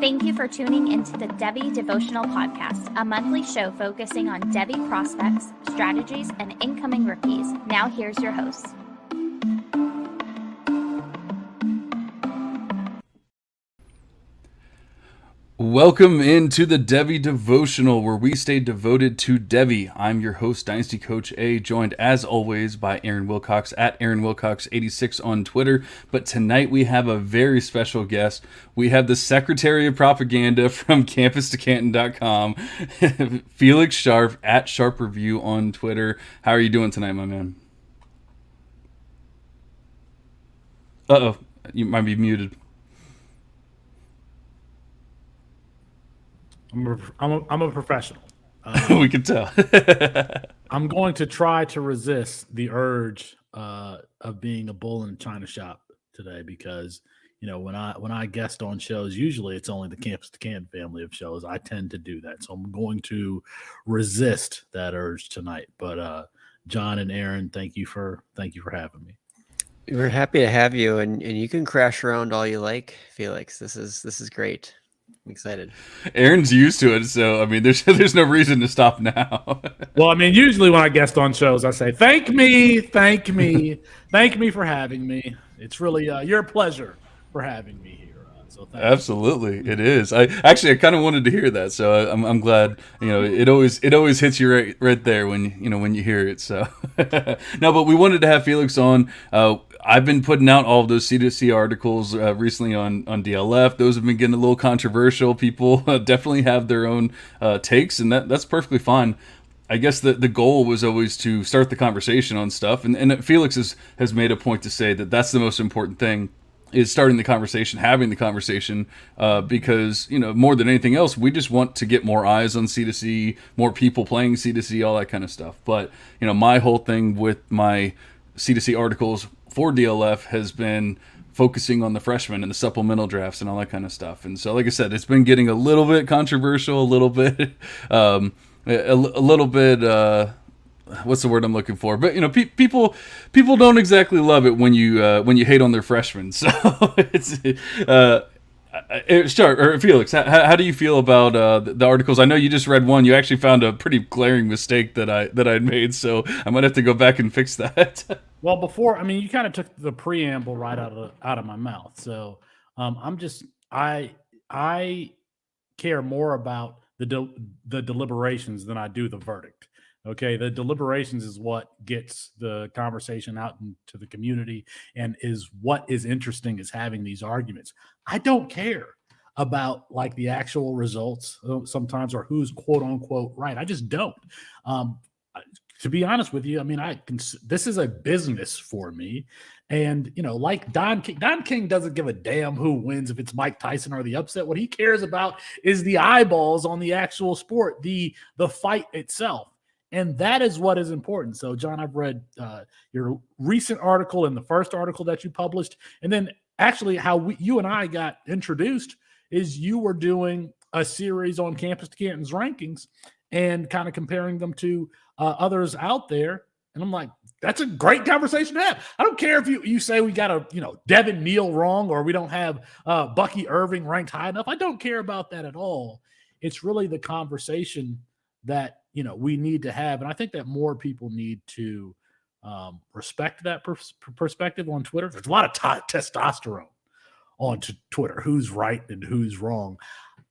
Thank you for tuning into the Devy Devotional Podcast, a monthly show focusing on Devy prospects, strategies, and incoming rookies. Now here's your host. Welcome into the Devy Devotional, where we stay devoted to Devy. I'm your host, Dynasty Coach A, joined as always by Aaron Wilcox at Aaron Wilcox86 on Twitter. But tonight we have a very special guest. We have the Secretary of Propaganda from CampusToCanton.com, Felix Sharp at Sharp Review on Twitter. How are you doing tonight, my man? Uh-oh, you might be muted. I'm a professional. We can tell. I'm going to try to resist the urge of being a bull in a china shop today because, you know, when I guest on shows, usually it's only the Campus to Canton family of shows. I tend to do that. So I'm going to resist that urge tonight. But John and Aaron, thank you for having me. We're happy to have you, and you can crash around all you like, Felix. This is great. I'm excited. Aaron's used to it, so I mean, there's no reason to stop now. Well, I mean, usually when I guest on shows, I say, thank me for having me. It's really your pleasure for having me here. So thank Absolutely, it is. I kind of wanted to hear that, so I'm glad. You know, it always hits you right there when you hear it. So no, but we wanted to have Felix on. I've been putting out all of those C2C articles recently on DLF. Those have been getting a little controversial. People definitely have their own takes, and that's perfectly fine. I guess the goal was always to start the conversation on stuff, and Felix has made a point to say that that's the most important thing, is starting the conversation, having the conversation, because, you know, more than anything else, we just want to get more eyes on C2C, more people playing C2C, all that kind of stuff. But, you know, my whole thing with my C2C articles for DLF has been focusing on the freshmen and the supplemental drafts and all that kind of stuff. And so, like I said, it's been getting a little bit controversial, a little bit, what's the word I'm looking for? But, you know, people don't exactly love it when you hate on their freshmen. So it's Felix, how do you feel about the articles? I know you just read one. You actually found a pretty glaring mistake that I'd made, so I might have to go back and fix that. Well, you kind of took the preamble right out of my mouth. So I care more about the deliberations than I do the verdict. Okay, the deliberations is what gets the conversation out into the community and is what is interesting, is having these arguments. I don't care about like the actual results sometimes, or who's quote unquote right. I just don't. To be honest with you, I mean, this is a business for me. And, you know, like Don King doesn't give a damn who wins, if it's Mike Tyson or the upset. What he cares about is the eyeballs on the actual sport, the fight itself. And that is what is important. So, John, I've read your recent article and the first article that you published. And then actually how you and I got introduced is you were doing a series on Campus to Canton's rankings and kind of comparing them to others out there. And I'm like, that's a great conversation to have. I don't care if you say we got Devin Neal wrong, or we don't have Bucky Irving ranked high enough. I don't care about that at all. It's really the conversation that, you know, we need to have. And I think that more people need to respect that perspective on Twitter. There's a lot of testosterone on Twitter, who's right and who's wrong.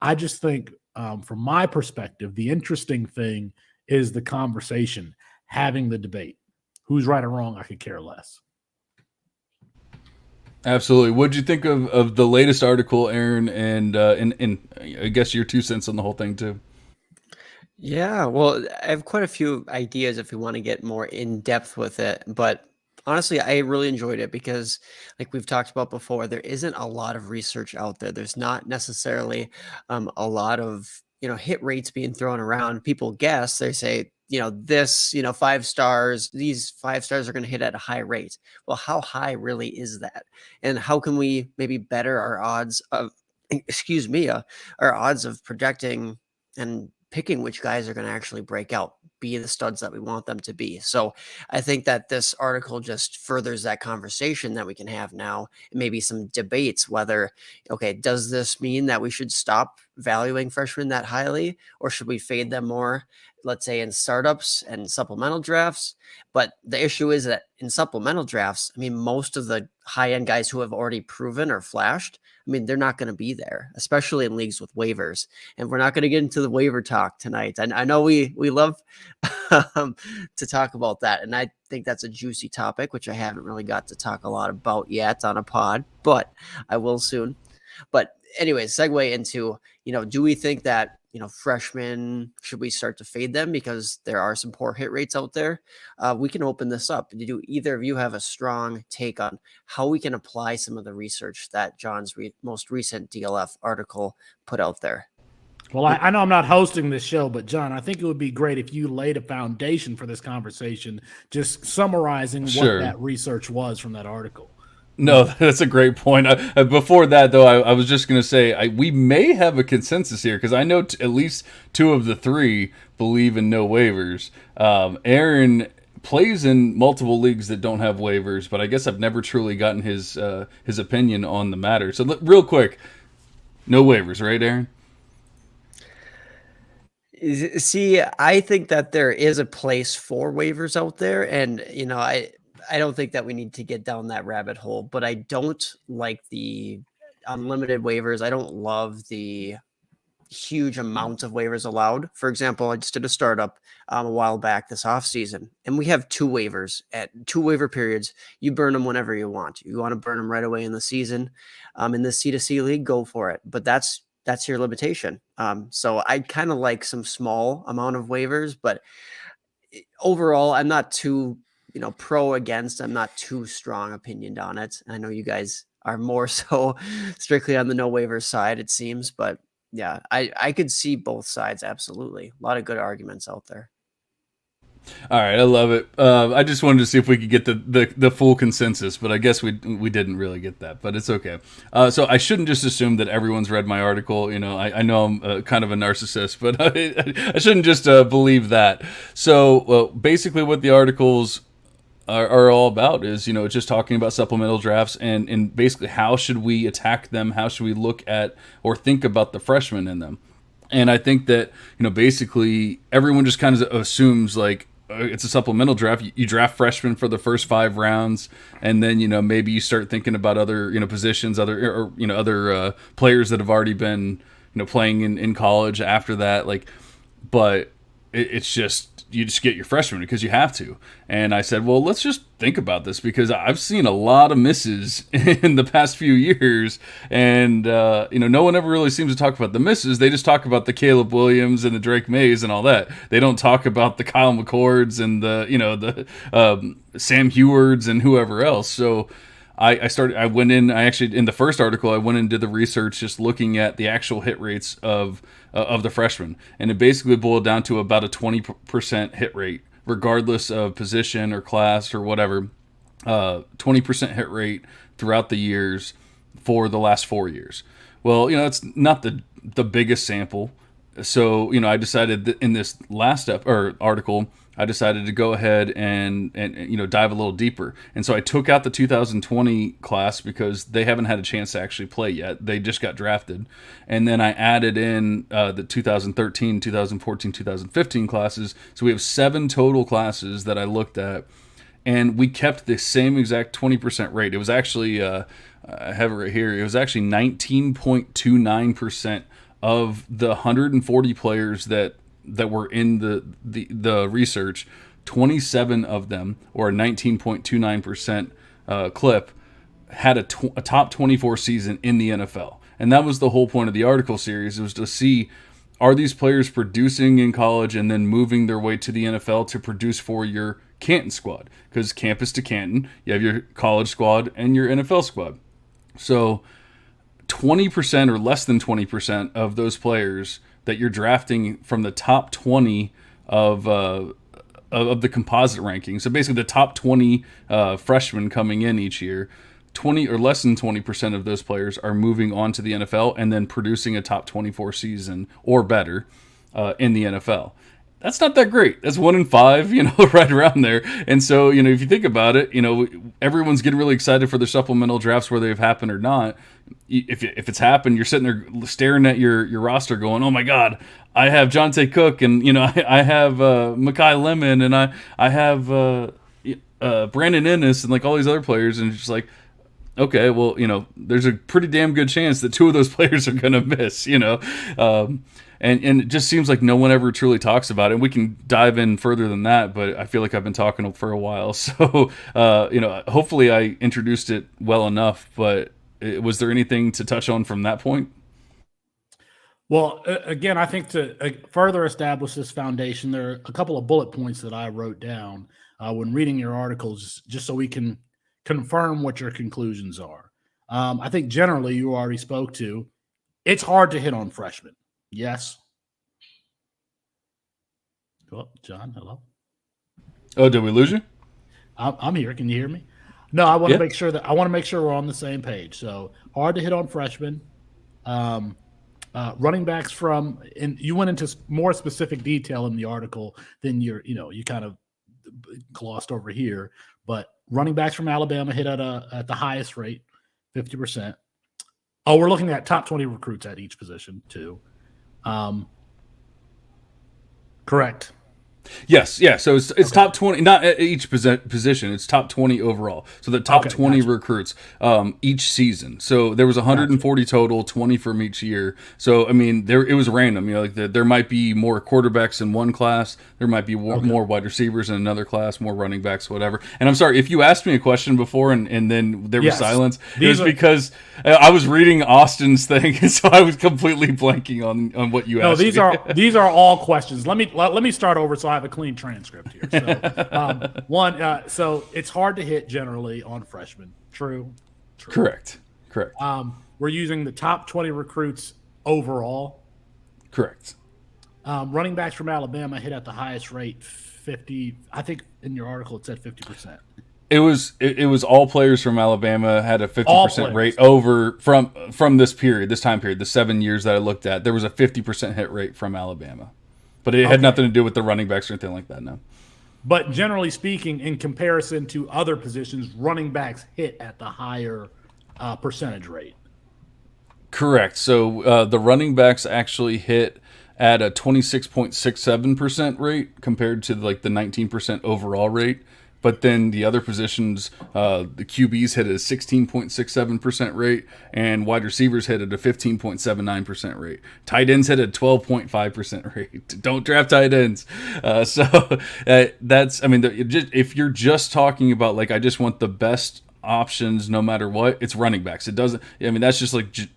I just think from my perspective, the interesting thing is the conversation, having the debate. Who's right or wrong, I could care less. Absolutely. What'd you think of the latest article, Aaron, and I guess your 2 cents on the whole thing too? Yeah, well, I have quite a few ideas if we want to get more in depth with it, but honestly, I really enjoyed it because, like we've talked about before, there isn't a lot of research out there. There's not necessarily a lot of, hit rates being thrown around. People guess, they say, this, 5 stars, these 5 stars are going to hit at a high rate. Well, how high really is that? And how can we maybe better our odds of, our odds of projecting and picking which guys are going to actually break out? be the studs that we want them to be. So I think that this article just furthers that conversation that we can have now, and maybe some debates whether, okay, does this mean that we should stop valuing freshmen that highly, or should we fade them more, let's say in startups and supplemental drafts? But the issue is that in supplemental drafts, I mean, most of the high end guys who have already proven or flashed, I mean, they're not going to be there, especially in leagues with waivers. And we're not going to get into the waiver talk tonight. And I know we love to talk about that. And I think that's a juicy topic, which I haven't really got to talk a lot about yet on a pod, but I will soon. But anyways, segue into, do we think that, freshmen, should we start to fade them because there are some poor hit rates out there? We can open this up. Do either of you have a strong take on how we can apply some of the research that John's most recent DLF article put out there? Well, I know I'm not hosting this show, but John, I think it would be great if you laid a foundation for this conversation, just summarizing what that research was from that article. No, that's a great point. Before that, though, I was just going to say we may have a consensus here because I know at least two of the three believe in no waivers. Aaron plays in multiple leagues that don't have waivers, but I guess I've never truly gotten his opinion on the matter. So real quick, no waivers, right, Aaron? See, I think that there is a place for waivers out there, and I don't think that we need to get down that rabbit hole, but I don't like the unlimited waivers. I don't love the huge amount of waivers allowed. For example, I just did a startup a while back this off season, and we have 2 waivers at 2 waiver periods. You burn them whenever you want. You want to burn them right away in the season. In the C2C league, go for it. But that's your limitation. So I kind of like some small amount of waivers, but overall, I'm not too pro against. I'm not too strong opinioned on it. I know you guys are more so strictly on the no waivers side, it seems, but yeah, I could see both sides. Absolutely. A lot of good arguments out there. All right, I love it. I just wanted to see if we could get the full consensus, but I guess we didn't really get that, but it's okay. So I shouldn't just assume that everyone's read my article. I know I'm kind of a narcissist, but I shouldn't just believe that. So basically what the articles are all about is, just talking about supplemental drafts and basically how should we attack them? How should we look at or think about the freshmen in them? And I think that, basically everyone just kind of assumes like it's a supplemental draft. You draft freshmen for the first 5 rounds, and then, maybe you start thinking about other, positions, other players that have already been, playing in college after that. But it's just, you just get your freshman because you have to. And I said, well, let's just think about this because I've seen a lot of misses in the past few years. And, no one ever really seems to talk about the misses. They just talk about the Caleb Williams and the Drake Mays and all that. They don't talk about the Kyle McCords and the Sam Hewards and whoever else. So in the first article, I went and did the research just looking at the actual hit rates of the freshmen. And it basically boiled down to about a 20% hit rate, regardless of position or class or whatever. 20% hit rate throughout the years for the last 4 years. Well, it's not the biggest sample. So, I decided that in this last article, I decided to go ahead and dive a little deeper. And so I took out the 2020 class because they haven't had a chance to actually play yet. They just got drafted. And then I added in the 2013, 2014, 2015 classes. So we have 7 total classes that I looked at. And we kept the same exact 20% rate. It was actually, I have it right here, it was actually 19.29% of the 140 players that were in the research. 27 of them, or a 19.29% clip, had a top 24 season in the NFL. And that was the whole point of the article series. It was to see, are these players producing in college and then moving their way to the NFL to produce for your Canton squad? Because campus to Canton, you have your college squad and your NFL squad. So 20% or less than 20% of those players that you're drafting from the top 20 of the composite ranking. So basically the top 20 freshmen coming in each year, 20 or less than 20% of those players are moving on to the NFL and then producing a top 24 season or better in the NFL. that's not that great. That's 1 in 5, right around there. And so, if you think about it, everyone's getting really excited for their supplemental drafts, whether they've happened or not. If it's happened, you're sitting there staring at your roster going, oh my God, I have Jonte Cook, and, I have Mekhi Lemon, and I have Brandon Ennis, and like all these other players. And it's just like, okay, well, there's a pretty damn good chance that two of those players are going to miss, and it just seems like no one ever truly talks about it. And we can dive in further than that, but I feel like I've been talking for a while. So, hopefully I introduced it well enough, but was there anything to touch on from that point? Well, again, I think to further establish this foundation, there are a couple of bullet points that I wrote down when reading your articles, just so we can confirm what your conclusions are. I think generally you already spoke to, it's hard to hit on freshmen. Yes. Oh, John, hello. Oh, did we lose you? I'm here. Can you hear me? No, I want to make sure we're on the same page. So hard to hit on freshmen. Running backs and you went into more specific detail in the article than you kind of glossed over here. But running backs from Alabama hit at the highest rate, 50%. Oh, we're looking at top 20 recruits at each position too. Correct. Yes, yeah. So it's okay. Top 20, not at each position. It's top 20 overall. So the top 20 recruits each season. So there was 140 total, 20 from each year. So I mean, it was random. There might be more quarterbacks in one class. There might be more wide receivers in another class, more running backs, whatever. And I'm sorry if you asked me a question before and then there was silence. It was because I was reading Austin's thing, and so I was completely blanking on what you asked. No, these are all questions. Let me start over so I have a clean transcript here. So, so it's hard to hit generally on freshmen. True. Correct. We're using the top 20 recruits overall. Correct. Running backs from Alabama hit at the highest rate, 50. I think in your article it said 50%. It was all players from Alabama had a 50% rate over from this time period, the 7 years that I looked at. There was a 50% hit rate from Alabama. But it had nothing to do with the running backs or anything like that, no. But generally speaking, in comparison to other positions, running backs hit at the higher percentage rate. Correct. So the running backs actually hit at a 26.67% rate compared to the 19% overall rate. But then the other positions, the QBs hit at a 16.67% rate, and wide receivers hit at a 15.79% rate. Tight ends hit at a 12.5% rate. Don't draft tight ends. That's, I mean, if you're just talking about I just want the best options no matter what, it's running backs. It doesn't, I mean, that's just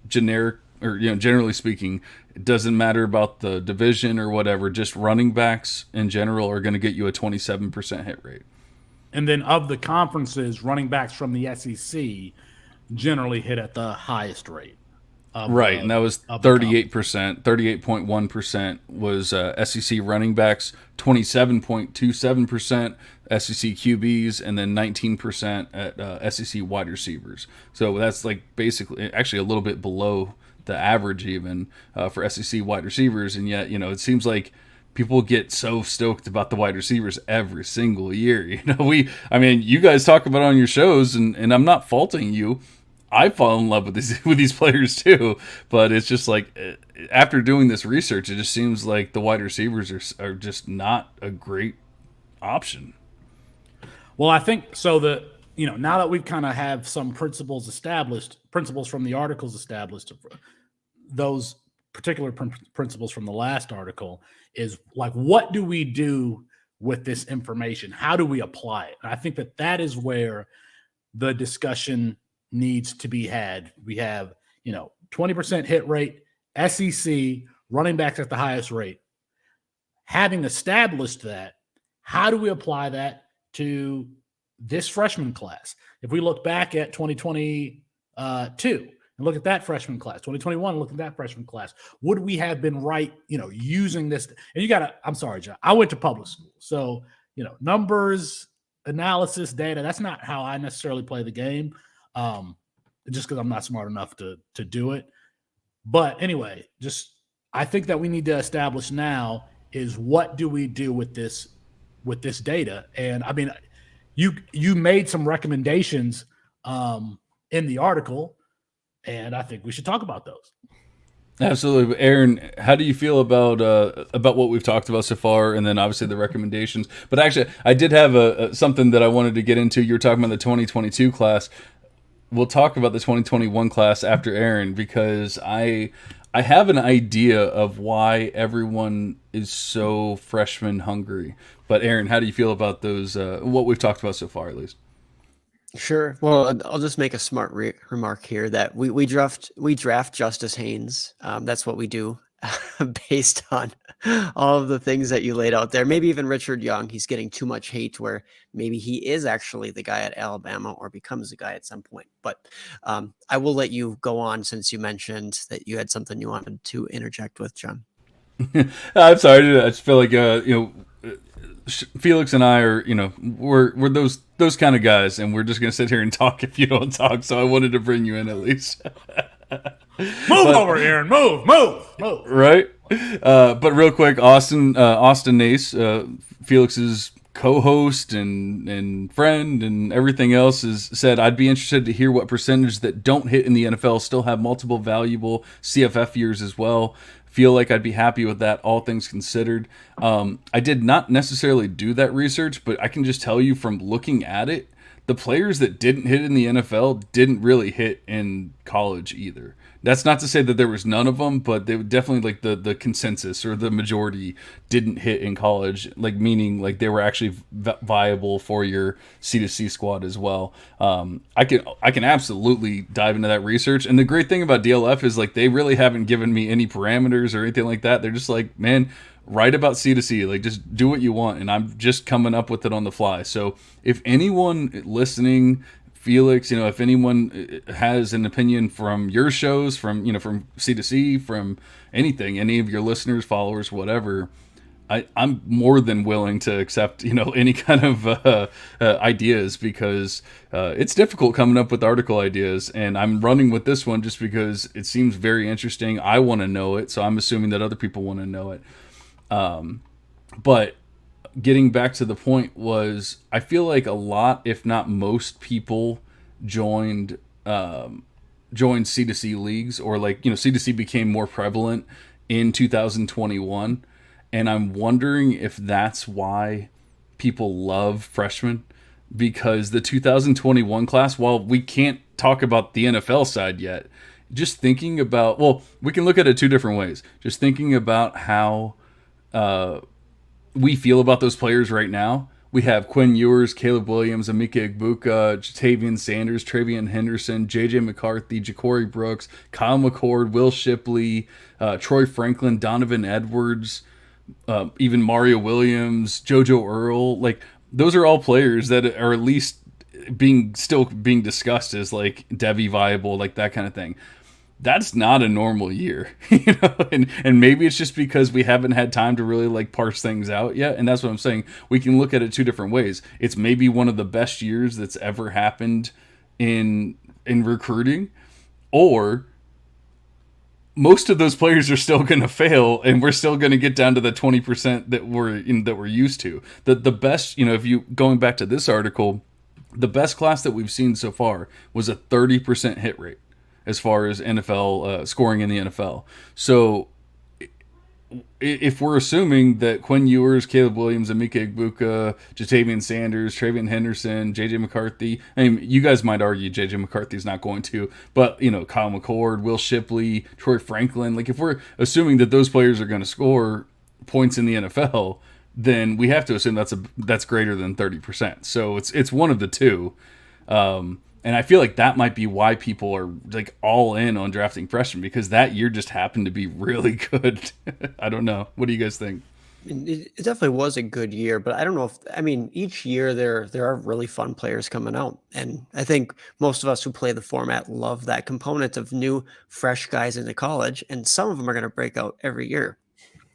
generic, or generally speaking, it doesn't matter about the division or whatever. Just running backs in general are going to get you a 27% hit rate. And then of the conferences, running backs from the SEC generally hit at the highest rate. Right, and that was 38%. 38.1% was SEC running backs, 27.27% SEC QBs, and then 19% at SEC wide receivers. So that's basically actually a little bit below the average even for SEC wide receivers, and yet it seems like people get so stoked about the wide receivers every single year. You guys talk about it on your shows, and I'm not faulting you. I fall in love with these players too, but it's just after doing this research, it just seems like the wide receivers are just not a great option. Well, I think so. Now that we've kind of have some principles from the articles established, those particular principles from the last article is what do we do with this information? How do we apply it? And I think that is where the discussion needs to be had. We have, 20% hit rate, SEC, running backs at the highest rate. Having established that, how do we apply that to this freshman class? If we look back at 2022 and look at that freshman class, 2021, look at that freshman class, would we have been right, using this? And I'm sorry, John, I went to public school. So, numbers, analysis, data, that's not how I necessarily play the game. Just because I'm not smart enough to do it. But anyway, I think that we need to establish now is what do we do with this data? And I mean, you made some recommendations in the article, and I think we should talk about those. Absolutely, Aaron. How do you feel about what we've talked about so far, and then obviously the recommendations? But actually, I did have something that I wanted to get into. You were talking about the 2022 class. We'll talk about the 2021 class after Aaron, because I have an idea of why everyone is so freshman hungry. But Aaron, how do you feel about those? What we've talked about so far, at least. Sure. Well, I'll just make a smart remark here that we draft Justice Haynes. That's what we do, based on all of the things that you laid out there. Maybe even Richard Young. He's getting too much hate, where maybe he is actually the guy at Alabama or becomes the guy at some point. But I will let you go on, since you mentioned that you had something you wanted to interject with, John. I'm sorry. I just feel like Felix and I are, we're those kind of guys, and we're just gonna sit here and talk if you don't talk. So I wanted to bring you in at least. Move over, Aaron. Move. Right. But real quick, Austin Nace, Felix's co-host and friend and everything else, has said, I'd be interested to hear what percentage that don't hit in the NFL still have multiple valuable CFF years as well. Feel like I'd be happy with that, all things considered. I did not necessarily do that research, but I can just tell you from looking at it, the players that didn't hit in the NFL didn't really hit in college either. That's not to say that there was none of them, but they definitely, like, the consensus or the majority didn't hit in college, like, meaning like they were actually viable for your C2C squad as well. I can absolutely dive into that research, and the great thing about DLF is, like, they really haven't given me any parameters or anything like that. They're just like, man, write about C2C, like, just do what you want, and I'm just coming up with it on the fly. So if anyone listening, Felix, if anyone has an opinion from your shows, from C2C, from anything, any of your listeners, followers, whatever, I'm more than willing to accept any kind of ideas, because it's difficult coming up with article ideas, and I'm running with this one just because it seems very interesting. I want to know it, so I'm assuming that other people want to know it. But getting back to the point was, I feel like a lot, if not most people joined C2C leagues, or C2C became more prevalent in 2021. And I'm wondering if that's why people love freshmen, because the 2021 class, while we can't talk about the NFL side yet, just thinking about, well, we can look at it two different ways. Just thinking about how we feel about those players right now. We have Quinn Ewers, Caleb Williams, Emeka Egbuka, Jatavian Sanders, Travion Henderson, J.J. McCarthy, Ja'Cory Brooks, Kyle McCord, Will Shipley, Troy Franklin, Donovan Edwards, even Mario Williams, JoJo Earl. Like, those are all players that are at least still being discussed as, like, Devy viable, like that kind of thing. That's not a normal year, and maybe it's just because we haven't had time to really, like, parse things out yet. And that's what I'm saying. We can look at it two different ways. It's maybe one of the best years that's ever happened in recruiting, or most of those players are still going to fail, and we're still going to get down to the 20% that we're used to. The best, if you going back to this article, the best class that we've seen so far was a 30% hit rate as far as NFL scoring in the NFL. So if we're assuming that Quinn Ewers, Caleb Williams, Emeka Egbuka, Jatavian Sanders, Travion Henderson, J.J. McCarthy, I mean, you guys might argue J.J. McCarthy's not going to, but, Kyle McCord, Will Shipley, Troy Franklin, like, if we're assuming that those players are going to score points in the NFL, then we have to assume that's greater than 30%. So it's one of the two. And I feel like that might be why people are, like, all in on drafting freshmen, because that year just happened to be really good. I don't know. What do you guys think? It definitely was a good year, but I don't know each year there are really fun players coming out. And I think most of us who play the format love that component of new, fresh guys into college. And some of them are going to break out every year.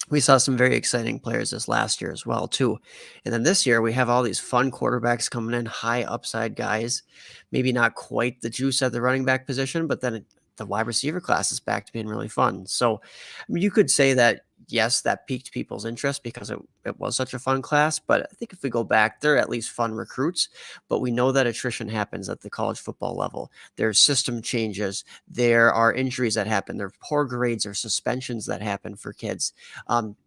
We saw some very exciting players this last year as well, too. And then this year, we have all these fun quarterbacks coming in, high upside guys, maybe not quite the juice at the running back position, but then the wide receiver class is back to being really fun. So, you could say that yes, that piqued people's interest because it was such a fun class. But I think if we go back, they're at least fun recruits. But we know that attrition happens at the college football level. There's system changes. There are injuries that happen. There are poor grades or suspensions that happen for kids.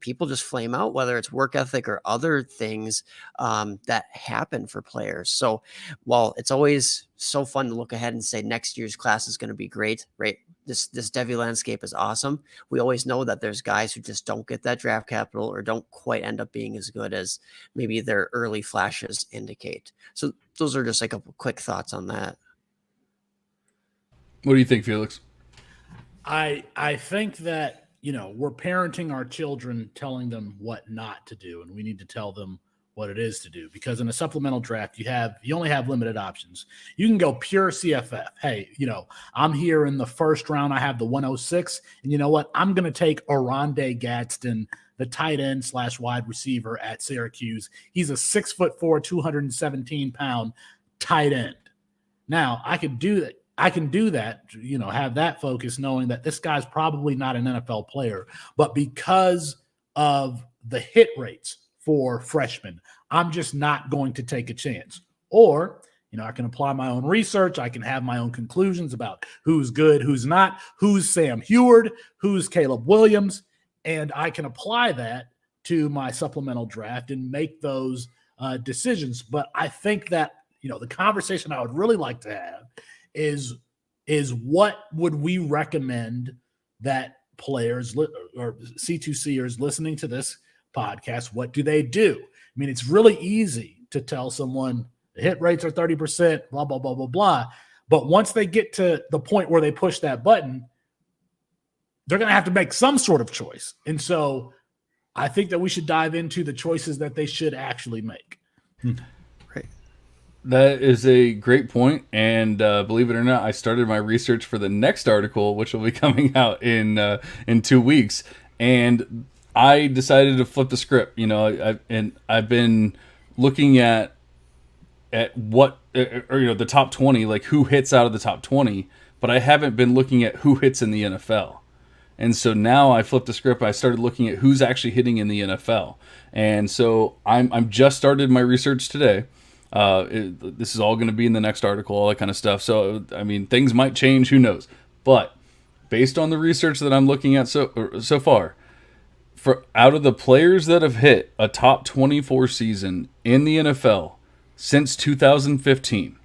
People just flame out, whether it's work ethic or other things that happen for players. So while it's always so fun to look ahead and say next year's class is going to be great, right? This Devy landscape is awesome. We always know that there's guys who just don't get that draft capital or don't quite end up being as good as maybe their early flashes indicate. So those are just like a couple quick thoughts on that. What do you think, Felix? I think that, we're parenting our children, telling them what not to do, and we need to tell them what it is to do, because in a supplemental draft, you only have limited options. You can go pure CFF. Hey, I'm here in the first round. I have the 106, and you know what? I'm going to take Oronde Gadsden, the tight end / wide receiver at Syracuse. He's a 6'4", 217-pound tight end. Now, I can do that. Have that focus, knowing that this guy's probably not an NFL player, but because of the hit rates for freshmen, I'm just not going to take a chance. Or, I can apply my own research. I can have my own conclusions about who's good, who's not, who's Sam Heward, who's Caleb Williams, and I can apply that to my supplemental draft and make those decisions. But I think that, the conversation I would really like to have is what would we recommend that players or C2Cers listening to this podcast, what do they do? I mean, it's really easy to tell someone the hit rates are 30%, blah, blah, blah, blah, blah. But once they get to the point where they push that button, they're going to have to make some sort of choice. And so I think that we should dive into the choices that they should actually make. Great. That is a great point, and believe it or not, I started my research for the next article, which will be coming out in 2 weeks, and I decided to flip the script. I've been looking at what the top 20, like who hits out of the top 20, but I haven't been looking at who hits in the NFL. And so now I flipped the script. I started looking at who's actually hitting in the NFL, and so I'm just started my research today. This is all going to be in the next article, all that kind of stuff. So, I mean, things might change, who knows? But based on the research that I'm looking at so far, for out of the players that have hit a top 24 season in the NFL since 2015,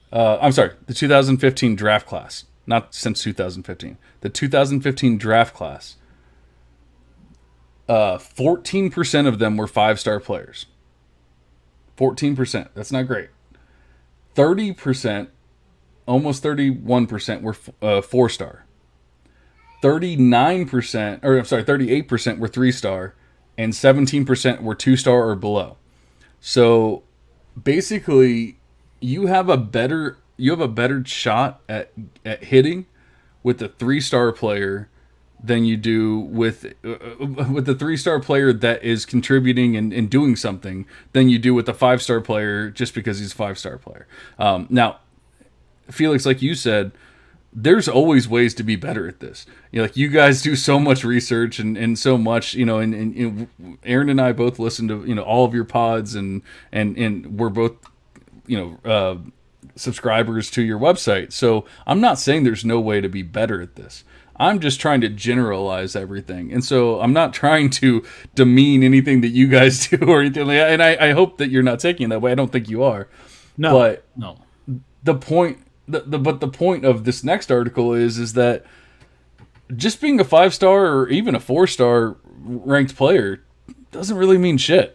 the 2015 draft class, not since 2015, the 2015 draft class, 14% of them were 5-star players. 14%. That's not great. 30%, almost 31% were 4-star. 38% were 3-star, and 17% were 2-star or below. So basically, you have a better shot at hitting with a 3-star player than you do with the 3-star player that is contributing and doing something than you do with a 5-star player just because he's a 5-star player. Now, Felix, like you said, there's always ways to be better at this. Like you guys do so much research and so much, and Aaron and I both listen to, all of your pods and we're both, subscribers to your website. So I'm not saying there's no way to be better at this. I'm just trying to generalize everything. And so I'm not trying to demean anything that you guys do or anything like that. And I hope that you're not taking it that way. I don't think you are. No. But the point of this next article is that just being a 5-star or even a 4-star ranked player doesn't really mean shit.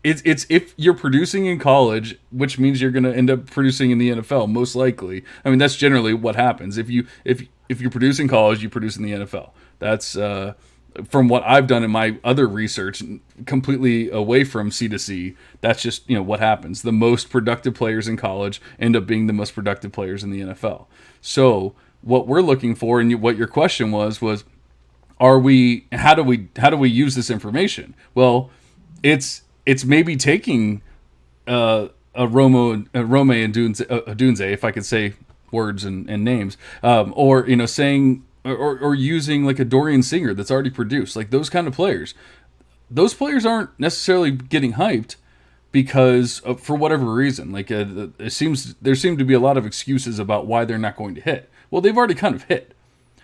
It's if you're producing in college, which means you're going to end up producing in the NFL most likely. I mean, that's generally what happens. If you produce in college, you produce in the NFL. That's from what I've done in my other research, completely away from C2C. That's just what happens. The most productive players in college end up being the most productive players in the NFL. So what we're looking for, and what your question was how do we use this information? Well, it's maybe taking a Rome and Dunze, if I could say words and names, or saying, or using like a Dorian Singer that's already produced, like those kind of players. Those players aren't necessarily getting hyped because for whatever reason, like there seem to be a lot of excuses about why they're not going to hit. Well, they've already kind of hit,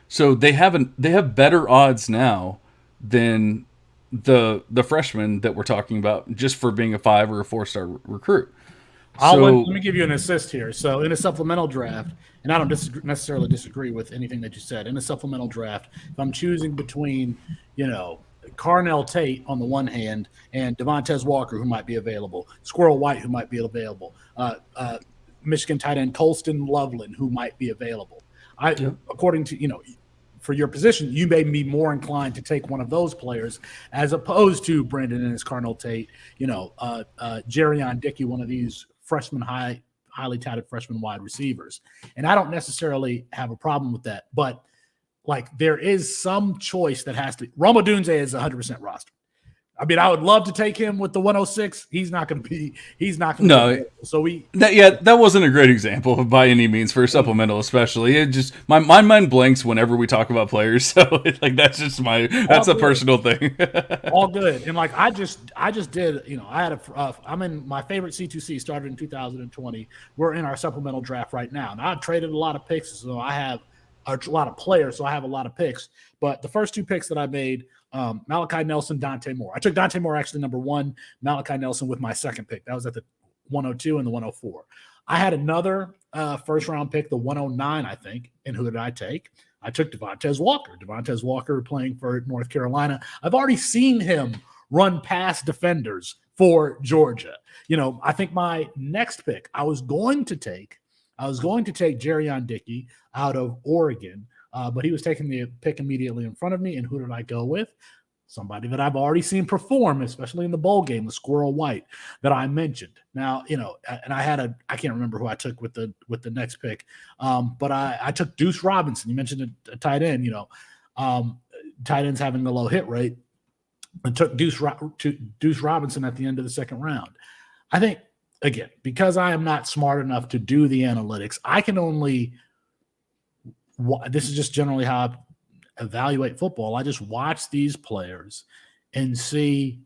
so they have better odds now than the freshmen that we're talking about just for being a 5 or a 4-star recruit. Let me give you an assist here. So in a supplemental draft, and I don't necessarily disagree with anything that you said. In a supplemental draft, if I'm choosing between, Carnell Tate on the one hand and Devontae Walker, who might be available, Squirrel White, who might be available, Michigan tight end Colston Loveland, who might be available. According to, for your position, you may be more inclined to take one of those players as opposed to Brandon Ennis, Carnell Tate, Jerrion Dickey, one of these highly touted freshman wide receivers. And I don't necessarily have a problem with that, but like there is some choice that has to. Roma Dunze is 100% roster. I mean, I would love to take him with the 106. He's not going to be. No. So that wasn't a great example by any means for a supplemental, especially. It just my mind blanks whenever we talk about players. So that's just that's a personal thing. All good. And like I just did. I had I'm in my favorite C2C started in 2020. We're in our supplemental draft right now. Now I've traded a lot of picks, so I have a lot of players, so I have a lot of picks. But the first 2 picks that I made. Malachi Nelson, Dante Moore. I took Dante Moore actually number 1, Malachi Nelson with my second pick. That was at the 102 and the 104. I had another first round pick, the 109, I think. And who did I take? I took Devontae Walker. Devontae Walker playing for North Carolina. I've already seen him run past defenders for Georgia. I think my next pick, I was going to take Jerrion Dickey out of Oregon. But he was taking the pick immediately in front of me. And who did I go with? Somebody that I've already seen perform, especially in the bowl game, the Squirrel White that I mentioned. Now, and I can't remember who I took with the next pick. But I took Deuce Robinson. You mentioned a tight end, tight ends having a low hit rate, and took Deuce Robinson at the end of the second round. I think, again, because I am not smart enough to do the analytics, I can only this is just generally how I evaluate football. I just watch these players and see,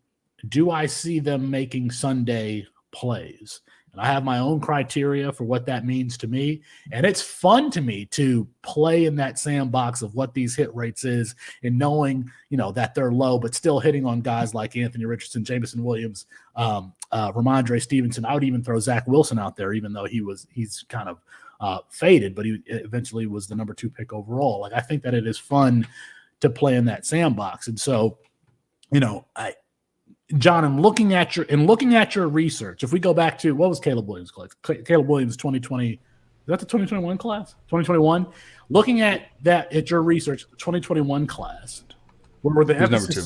do I see them making Sunday plays? And I have my own criteria for what that means to me. And it's fun to me to play in that sandbox of what these hit rates is and knowing, that they're low, but still hitting on guys like Anthony Richardson, Jameson Williams, Ramondre Stevenson. I would even throw Zach Wilson out there, even though he's kind of faded, but he eventually was the number 2 pick overall. Like, I think that it is fun to play in that sandbox. And so, John, I'm looking at your research. If we go back to what was Caleb Williams' class? Caleb Williams 2020. Is that the 2021 class? 2021. Looking at your research, the 2021 class, where the emphasis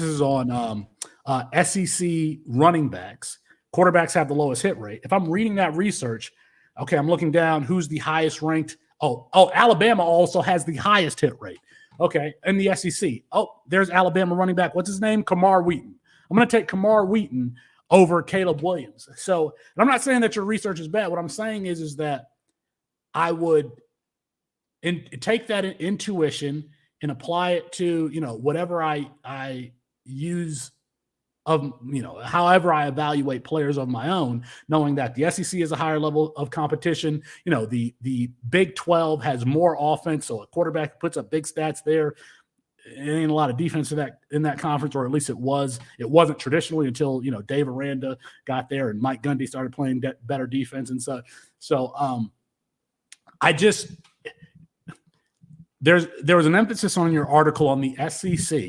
is on SEC running backs. Quarterbacks have the lowest hit rate. If I'm reading that research, okay, I'm looking down. Who's the highest ranked? Oh, Alabama also has the highest hit rate. Okay, in the SEC. Oh, there's Alabama running back. What's his name? Kamar Wheaton. I'm going to take Kamar Wheaton over Caleb Williams. So, and I'm not saying that your research is bad. What I'm saying is that I would take that intuition and apply it to, whatever I use of, however I evaluate players of my own, knowing that the SEC is a higher level of competition. The Big 12 has more offense, so a quarterback puts up big stats there. It ain't a lot of defense in that conference, or at least it wasn't traditionally until, Dave Aranda got there and Mike Gundy started playing better defense and such. So there was an emphasis on your article on the SEC.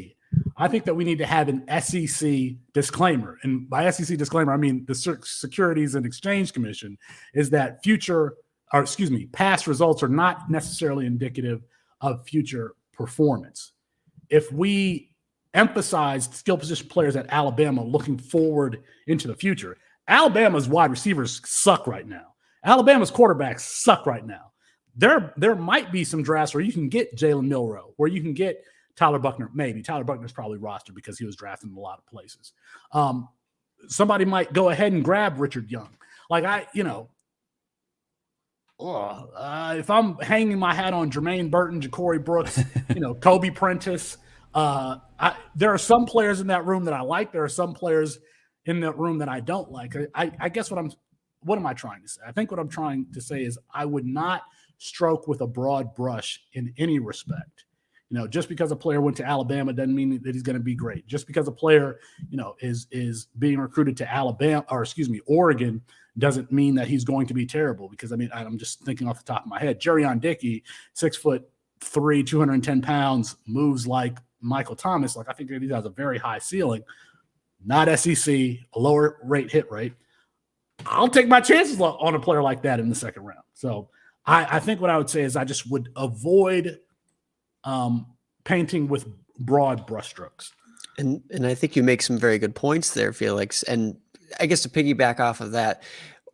I think that we need to have an SEC disclaimer. And by SEC disclaimer, I mean the Securities and Exchange Commission is that past results are not necessarily indicative of future performance. If we emphasize skill position players at Alabama looking forward into the future, Alabama's wide receivers suck right now. Alabama's quarterbacks suck right now. There might be some drafts where you can get Jalen Milroe, where you can get Tyler Buckner, maybe. Tyler Buckner's probably rostered because he was drafted in a lot of places. Somebody might go ahead and grab Richard Young. if I'm hanging my hat on Jermaine Burton, Ja'Cory Brooks, Kobe Prentice, there are some players in that room that I like. There are some players in that room that I don't like. I guess what am I trying to say? I think what I'm trying to say is I would not stroke with a broad brush in any respect. Just because a player went to Alabama doesn't mean that he's going to be great. Just because a player, is being recruited to Oregon doesn't mean that he's going to be terrible. Because I'm just thinking off the top of my head, Jerrion Dickey, 6'3", 210 pounds, moves like Michael Thomas. Like, I think that he has a very high ceiling, not SEC, a lower hit rate. I'll take my chances on a player like that in the second round. So I think what I would say is I just would avoid painting with broad brushstrokes. And I think you make some very good points there, Felix. And I guess to piggyback off of that,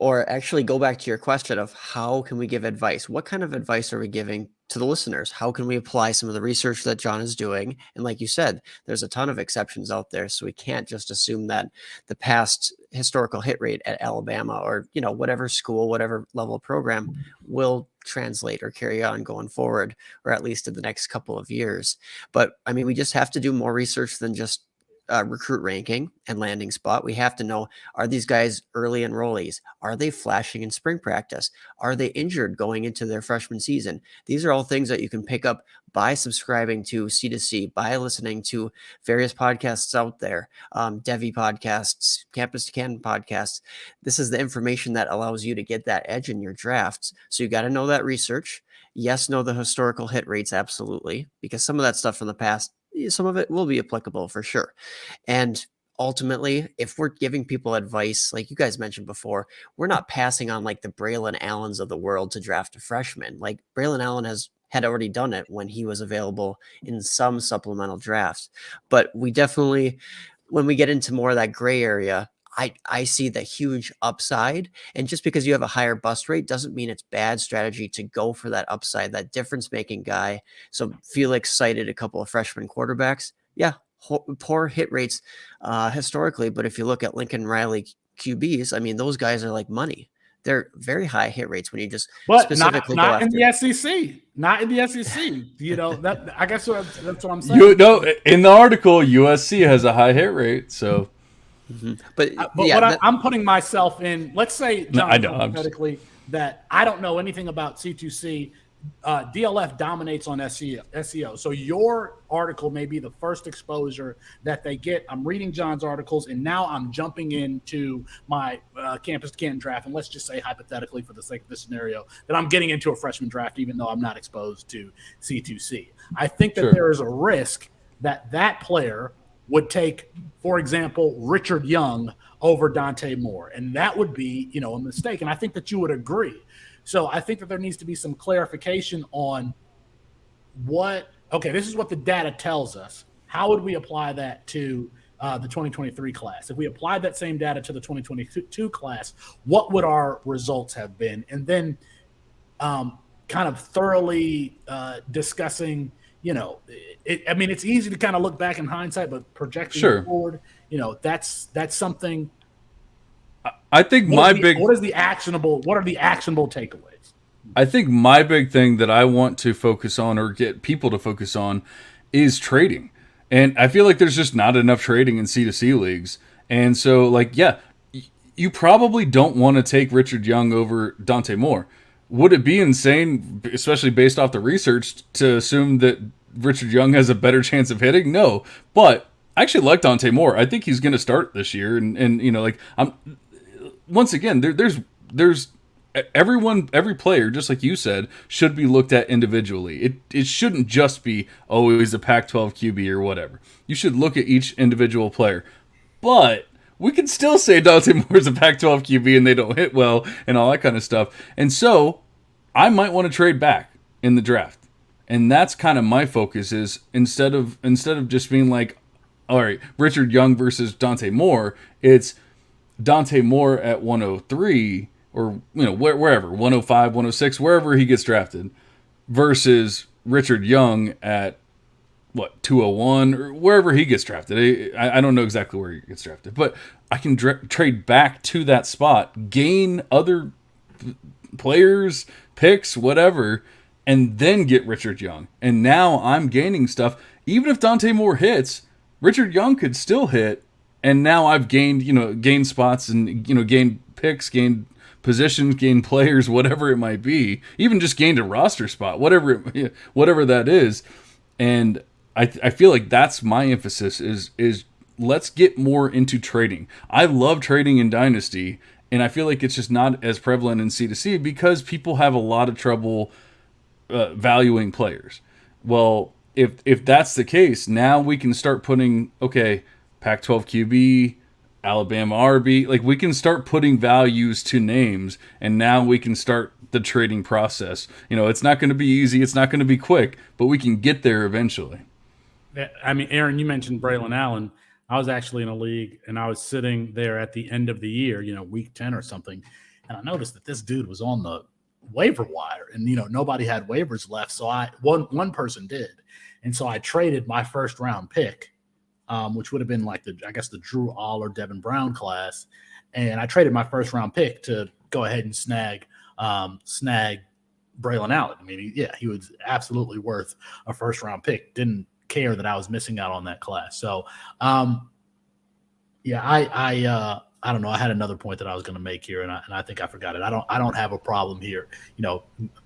or actually go back to your question of how can we give advice? What kind of advice are we giving to the listeners? How can we apply some of the research that John is doing? And like you said, there's a ton of exceptions out there. So we can't just assume that the past historical hit rate at Alabama or, whatever school, whatever level program will translate or carry on going forward, or at least in the next couple of years. But we just have to do more research than just recruit ranking and landing spot. We have to know, are these guys early enrollees? Are they flashing in spring practice? Are they injured going into their freshman season? These are all things that you can pick up by subscribing to C2C, by listening to various podcasts out there, Devy podcasts, Campus to Canton podcasts. This is the information that allows you to get that edge in your drafts. So you got to know that research. Yes, know the historical hit rates, absolutely, because some of that stuff from the past, some of it will be applicable for sure. And ultimately, if we're giving people advice, like you guys mentioned before, we're not passing on like the Braylon Allens of the world to draft a freshman. Like Braylon Allen had already done it when he was available in some supplemental drafts. But we definitely, when we get into more of that gray area, I see the huge upside. And just because you have a higher bust rate doesn't mean it's bad strategy to go for that upside, that difference-making guy. So Felix cited a couple of freshman quarterbacks. Yeah, poor hit rates historically. But if you look at Lincoln Riley QBs, those guys are like money. They're very high hit rates when you just specifically not go in after. the SEC. Not in the SEC. That I guess that's what I'm saying. In the article, USC has a high hit rate, so. Mm-hmm. But yeah, I'm putting myself in. Let's say, John, hypothetically, that I don't know anything about C2C. DLF dominates on SEO. So your article may be the first exposure that they get. I'm reading John's articles, and now I'm jumping into my Campus to Canton draft. And let's just say, hypothetically, for the sake of this scenario, that I'm getting into a freshman draft, even though I'm not exposed to C2C. I think that there is a risk that player would take, for example, Richard Young over Dante Moore. And that would be, a mistake. And I think that you would agree. So I think that there needs to be some clarification on this is what the data tells us. How would we apply that to the 2023 class? If we applied that same data to the 2022 class, what would our results have been? And then kind of thoroughly discussing, it's easy to kind of look back in hindsight, but projecting forward, that's something. I think what are the actionable takeaways? I think my big thing that I want to focus on, or get people to focus on, is trading. And I feel like there's just not enough trading in C2C leagues. And so, you probably don't want to take Richard Young over Dante Moore. Would it be insane, especially based off the research, to assume that Richard Young has a better chance of hitting? No. But I actually like Dante Moore. I think he's going to start this year. And once again, there's every player, just like you said, should be looked at individually. It shouldn't just be, he's a Pac-12 QB or whatever. You should look at each individual player. But we can still say Dante Moore's a Pac-12 QB and they don't hit well and all that kind of stuff. And so I might want to trade back in the draft. And that's kind of my focus, is instead of just being like, all right, Richard Young versus Dante Moore, it's Dante Moore at 103 or wherever, 105, 106, wherever he gets drafted, versus Richard Young at 201 or wherever he gets drafted. I don't know exactly where he gets drafted, but I can trade back to that spot, gain other players, picks, whatever, and then get Richard Young. And now I'm gaining stuff. Even if Dante Moore hits, Richard Young could still hit. And now I've gained spots and, gained picks, gained positions, gained players, whatever it might be. Even just gained a roster spot, whatever that is. And I feel like that's my emphasis is let's get more into trading. I love trading in Dynasty, and I feel like it's just not as prevalent in C2C because people have a lot of trouble valuing players. Well, if that's the case, now we can start putting, okay, Pac-12 QB, Alabama RB, like we can start putting values to names, and now we can start the trading process. It's not going to be easy, it's not going to be quick, but we can get there eventually. I mean, Aaron, you mentioned Braylon Allen. I was actually in a league, and I was sitting there at the end of the year, week 10 or something, and I noticed that this dude was on the waiver wire, and nobody had waivers left, so one person did, and so I traded my first round pick, which would have been like the Drew All or Devin Brown class, and I traded my first round pick to go ahead and snag Braylon Allen. I mean, he was absolutely worth a first round pick. Didn't care that I was missing out on that class. So, I don't know. I had another point that I was going to make here, and I think I forgot it. I don't have a problem here,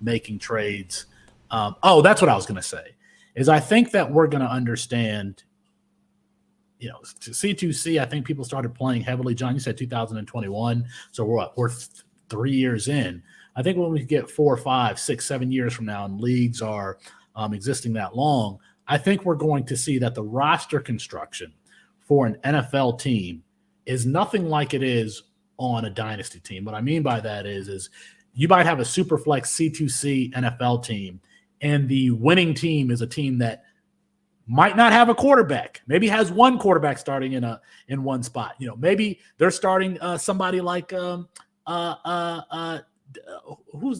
making trades. That's what I was going to say. Is I think that we're going to understand. C2C. I think people started playing heavily. John, you said 2021, so we're 3 years in. I think when we get 4, 5, 6, 7 years from now, and leagues are existing that long, I think we're going to see that the roster construction for an NFL team is nothing like it is on a dynasty team. What I mean by that is you might have a super flex C2C NFL team, and the winning team is a team that might not have a quarterback, maybe has one quarterback starting in one spot. Maybe they're starting somebody like who's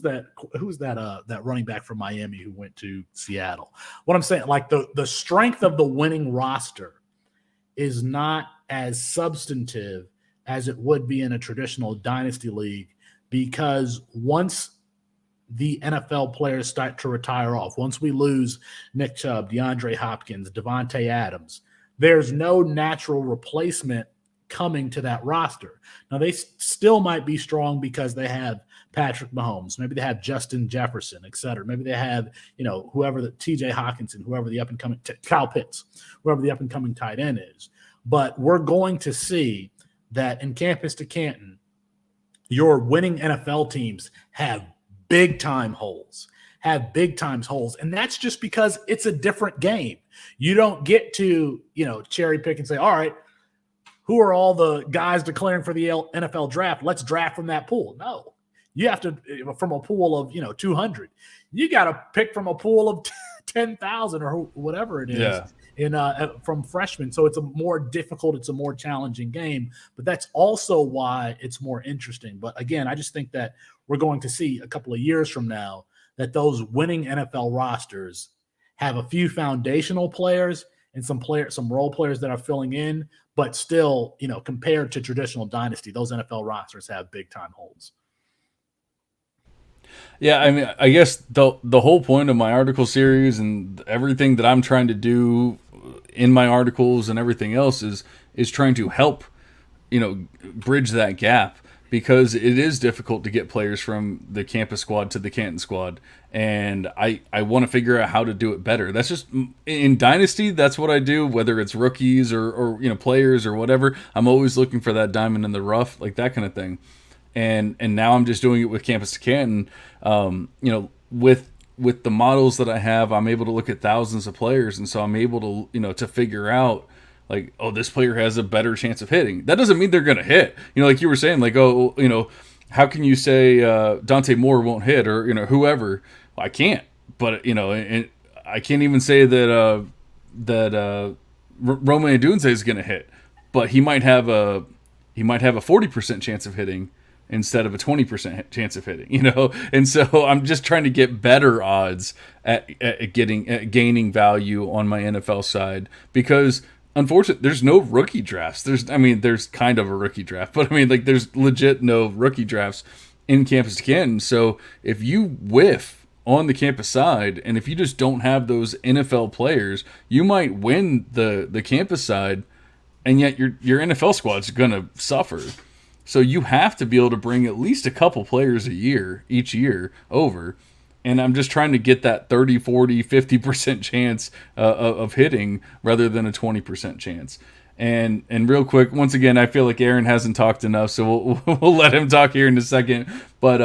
that running back from Miami who went to Seattle. What I'm saying, like the strength of the winning roster is not as substantive as it would be in a traditional dynasty league, because once the NFL players start to retire off, once we lose Nick Chubb, DeAndre Hopkins, Devontae Adams, there's no natural replacement coming to that roster. Now, they still might be strong because they have Patrick Mahomes. Maybe they have Justin Jefferson, et cetera. Maybe they have, whoever the TJ Hawkinson, whoever the up-and-coming Kyle Pitts, whoever the up-and-coming tight end is. But we're going to see that in Campus to Canton, your winning NFL teams have big-time holes. And that's just because it's a different game. You don't get to, cherry pick and say, all right, who are all the guys declaring for the NFL draft? Let's draft from that pool. No, you have to, from a pool of, 200, you got to pick from a pool of 10,000 or whatever it is from freshmen. So it's a more difficult, it's a more challenging game, but that's also why it's more interesting. But again, I just think that we're going to see a couple of years from now that those winning NFL rosters have a few foundational players and some role players that are filling in, but still, compared to traditional dynasty, those NFL rosters have big time holes. Yeah, I mean, I guess the whole point of my article series and everything that I'm trying to do in my articles and everything else is trying to help, bridge that gap, because it is difficult to get players from the campus squad to the Canton squad, and I want to figure out how to do it better. That's just in Dynasty. That's what I do, whether it's rookies or players or whatever. I'm always looking for that diamond in the rough, like that kind of thing. And now I'm just doing it with Campus to Canton. With the models that I have, I'm able to look at thousands of players, and so I'm able to to figure out, like, oh, this player has a better chance of hitting. That doesn't mean they're going to hit. Like you were saying, like, oh, how can you say Dante Moore won't hit, or whoever? Well, I can't. But and I can't even say that Romain Dunze is going to hit, but he might have a 40% chance of hitting instead of a 20% chance of hitting. And so I'm just trying to get better odds at gaining value on my NFL side, because unfortunately, there's no rookie drafts. There's kind of a rookie draft, but there's legit no rookie drafts in campus again. So if you whiff on the campus side, and if you just don't have those NFL players, you might win the campus side, and yet your NFL squad's gonna suffer. So you have to be able to bring at least a couple players a year, each year, over. And I'm just trying to get that 30, 40, 50% chance of hitting rather than a 20% chance. And real quick, once again, I feel like Aaron hasn't talked enough, so we'll let him talk here in a second. But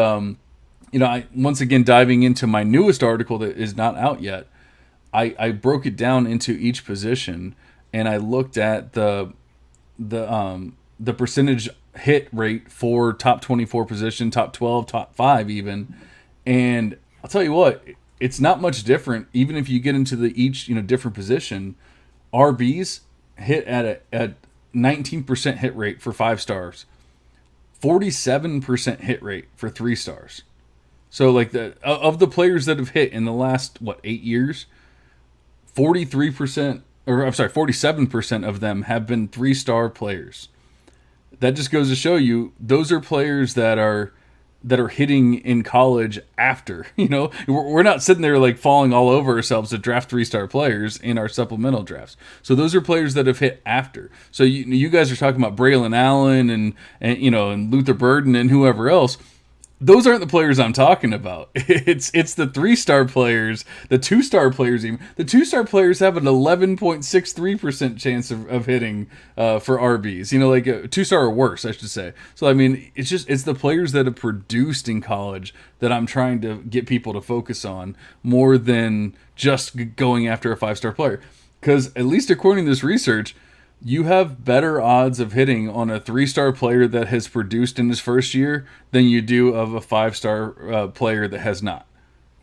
once again, diving into my newest article that is not out yet, I broke it down into each position, and I looked at the percentage hit rate for top 24 position, top 12, top 5 even. And I'll tell you what, it's not much different even if you get into the each, different position. RBs hit at a 19% hit rate for 5 stars. 47% hit rate for 3 stars. So like of the players that have hit in the last 8 years, 47% of them have been 3-star players. That just goes to show you those are players that are hitting in college after. We're not sitting there like falling all over ourselves to draft 3-star players in our supplemental drafts. So those are players that have hit after. So you guys are talking about Braylon Allen and Luther Burden and whoever else. Those aren't the players I'm talking about. It's the 3-star players, the 2-star players even. The 2-star players have an 11.63% chance of hitting for RBs. Like a 2-star or worse, I should say. So I mean, it's the players that have produced in college that I'm trying to get people to focus on more than just going after a 5-star player. Because at least according to this research, you have better odds of hitting on a 3-star player that has produced in his first year than you do of a 5-star player that has not.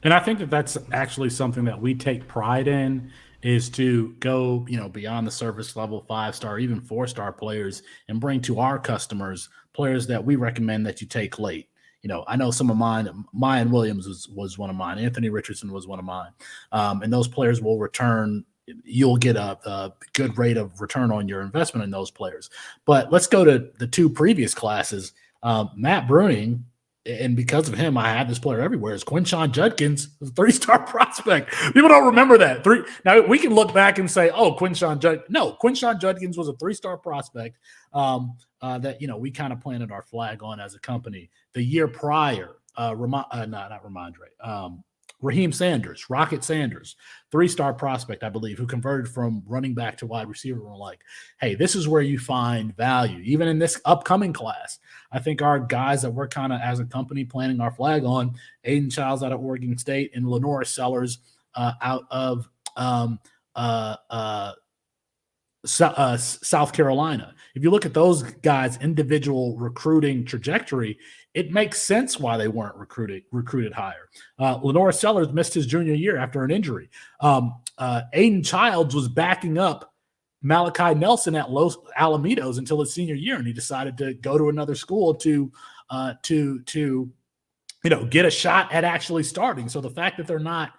And I think that that's actually something that we take pride in, is to go, beyond the surface level 5-star, even 4-star players, and bring to our customers players that we recommend that you take late. I know some of mine. Mayan Williams was one of mine. Anthony Richardson was one of mine. And those players will return. You'll get a good rate of return on your investment in those players. But let's go to the 2 previous classes. Matt Bruning, and because of him, I had this player everywhere, is Quinshon Judkins, a 3-star prospect. People don't remember that. Now, we can look back and say, Quinshon Judkins was a 3-star prospect that, we kind of planted our flag on as a company. The year prior, Raheem Sanders, Rocket Sanders, 3-star prospect, I believe, who converted from running back to wide receiver. We're like, hey, this is where you find value. Even in this upcoming class, I think our guys that we're kind of, as a company, planting our flag on, Aiden Childs out of Oregon State and Lenora Sellers out of South Carolina. If you look at those guys' individual recruiting trajectory, it makes sense why they weren't recruited higher. Lenora Sellers missed his junior year after an injury. Aiden Childs was backing up Malachi Nelson at Los Alamitos until his senior year, and he decided to go to another school to get a shot at actually starting. So the fact that they're not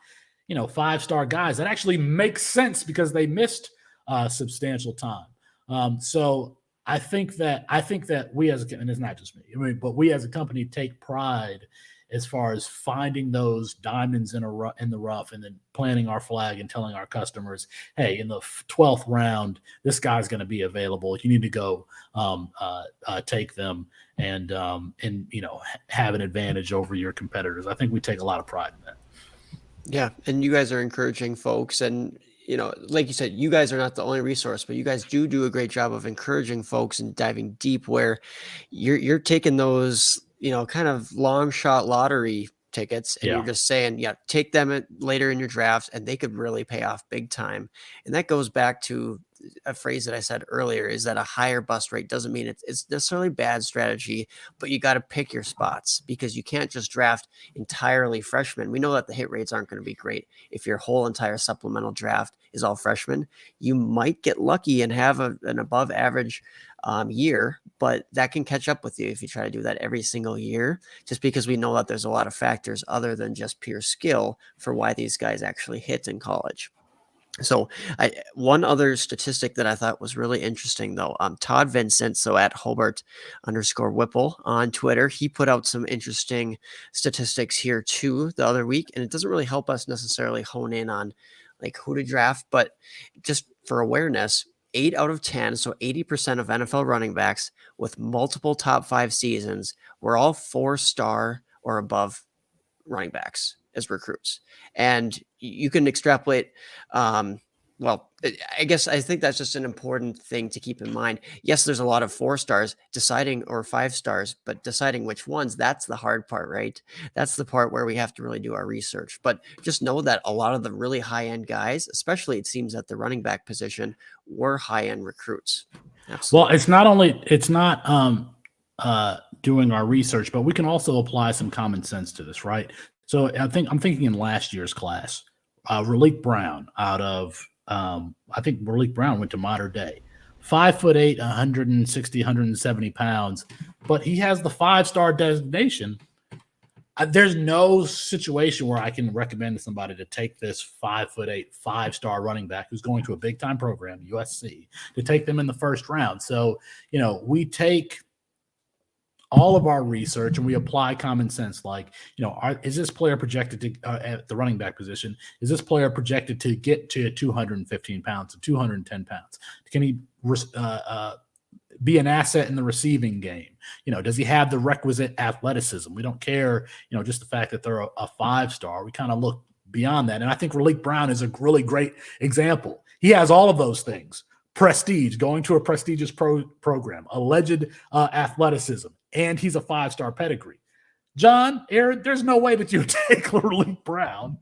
5-star guys, that actually makes sense because they missed substantial time. So I think that we as and it's not just me, but we as a company take pride as far as finding those diamonds in the rough, and then planting our flag and telling our customers, hey, in the 12th round, this guy's going to be available. You need to go take them and have an advantage over your competitors. I think we take a lot of pride in that. Yeah, and you guys are encouraging folks, and like you said, you guys are not the only resource, but you guys do a great job of encouraging folks and diving deep where you're taking those, kind of long shot lottery tickets, and you're just saying, take them later in your draft, and they could really pay off big time. And that goes back to a phrase that I said earlier, is that a higher bust rate doesn't mean it's necessarily bad strategy, but you got to pick your spots, because you can't just draft entirely freshmen. We know that the hit rates aren't going to be great. If your whole entire supplemental draft is all freshmen, you might get lucky and have an above average year, but that can catch up with you if you try to do that every single year, just because we know that there's a lot of factors other than just pure skill for why these guys actually hit in college. So, one other statistic that I thought was really interesting, though, Todd Vincent, so at Hobart_Whipple on Twitter, he put out some interesting statistics here too the other week, and it doesn't really help us necessarily hone in on like who to draft, but just for awareness, 8 out of 10, so 80% of NFL running backs with multiple top 5 seasons were all 4-star or above running backs as recruits. And you can extrapolate. Well, I guess I think that's just an important thing to keep in mind. Yes, there's a lot of 4 stars deciding, or 5 stars, but deciding which ones, that's the hard part, right? That's the part where we have to really do our research. But just know that a lot of the really high end guys, especially it seems at the running back position, were high end recruits. Absolutely. Well, it's not doing our research, but we can also apply some common sense to this, right? So I'm thinking in last year's class, Raleek Brown out of I think Raleek Brown went to Modern Day, 5'8", 160, 170 pounds, but he has the 5-star designation. There's no situation where I can recommend to somebody to take this 5'8", 5-star running back who's going to a big time program, USC, to take them in the first round. So, we take all of our research and we apply common sense. Like, is this player projected to at the running back position? Is this player projected to get to 215 pounds to 210 pounds? Can he be an asset in the receiving game? Does he have the requisite athleticism? We don't care, just the fact that they're a 5-star. We kind of look beyond that. And I think Raleek Brown is a really great example. He has all of those things: prestige, going to a prestigious program, alleged athleticism, and he's a 5-star pedigree. John, Aaron, there's no way that you would take Raleek Brown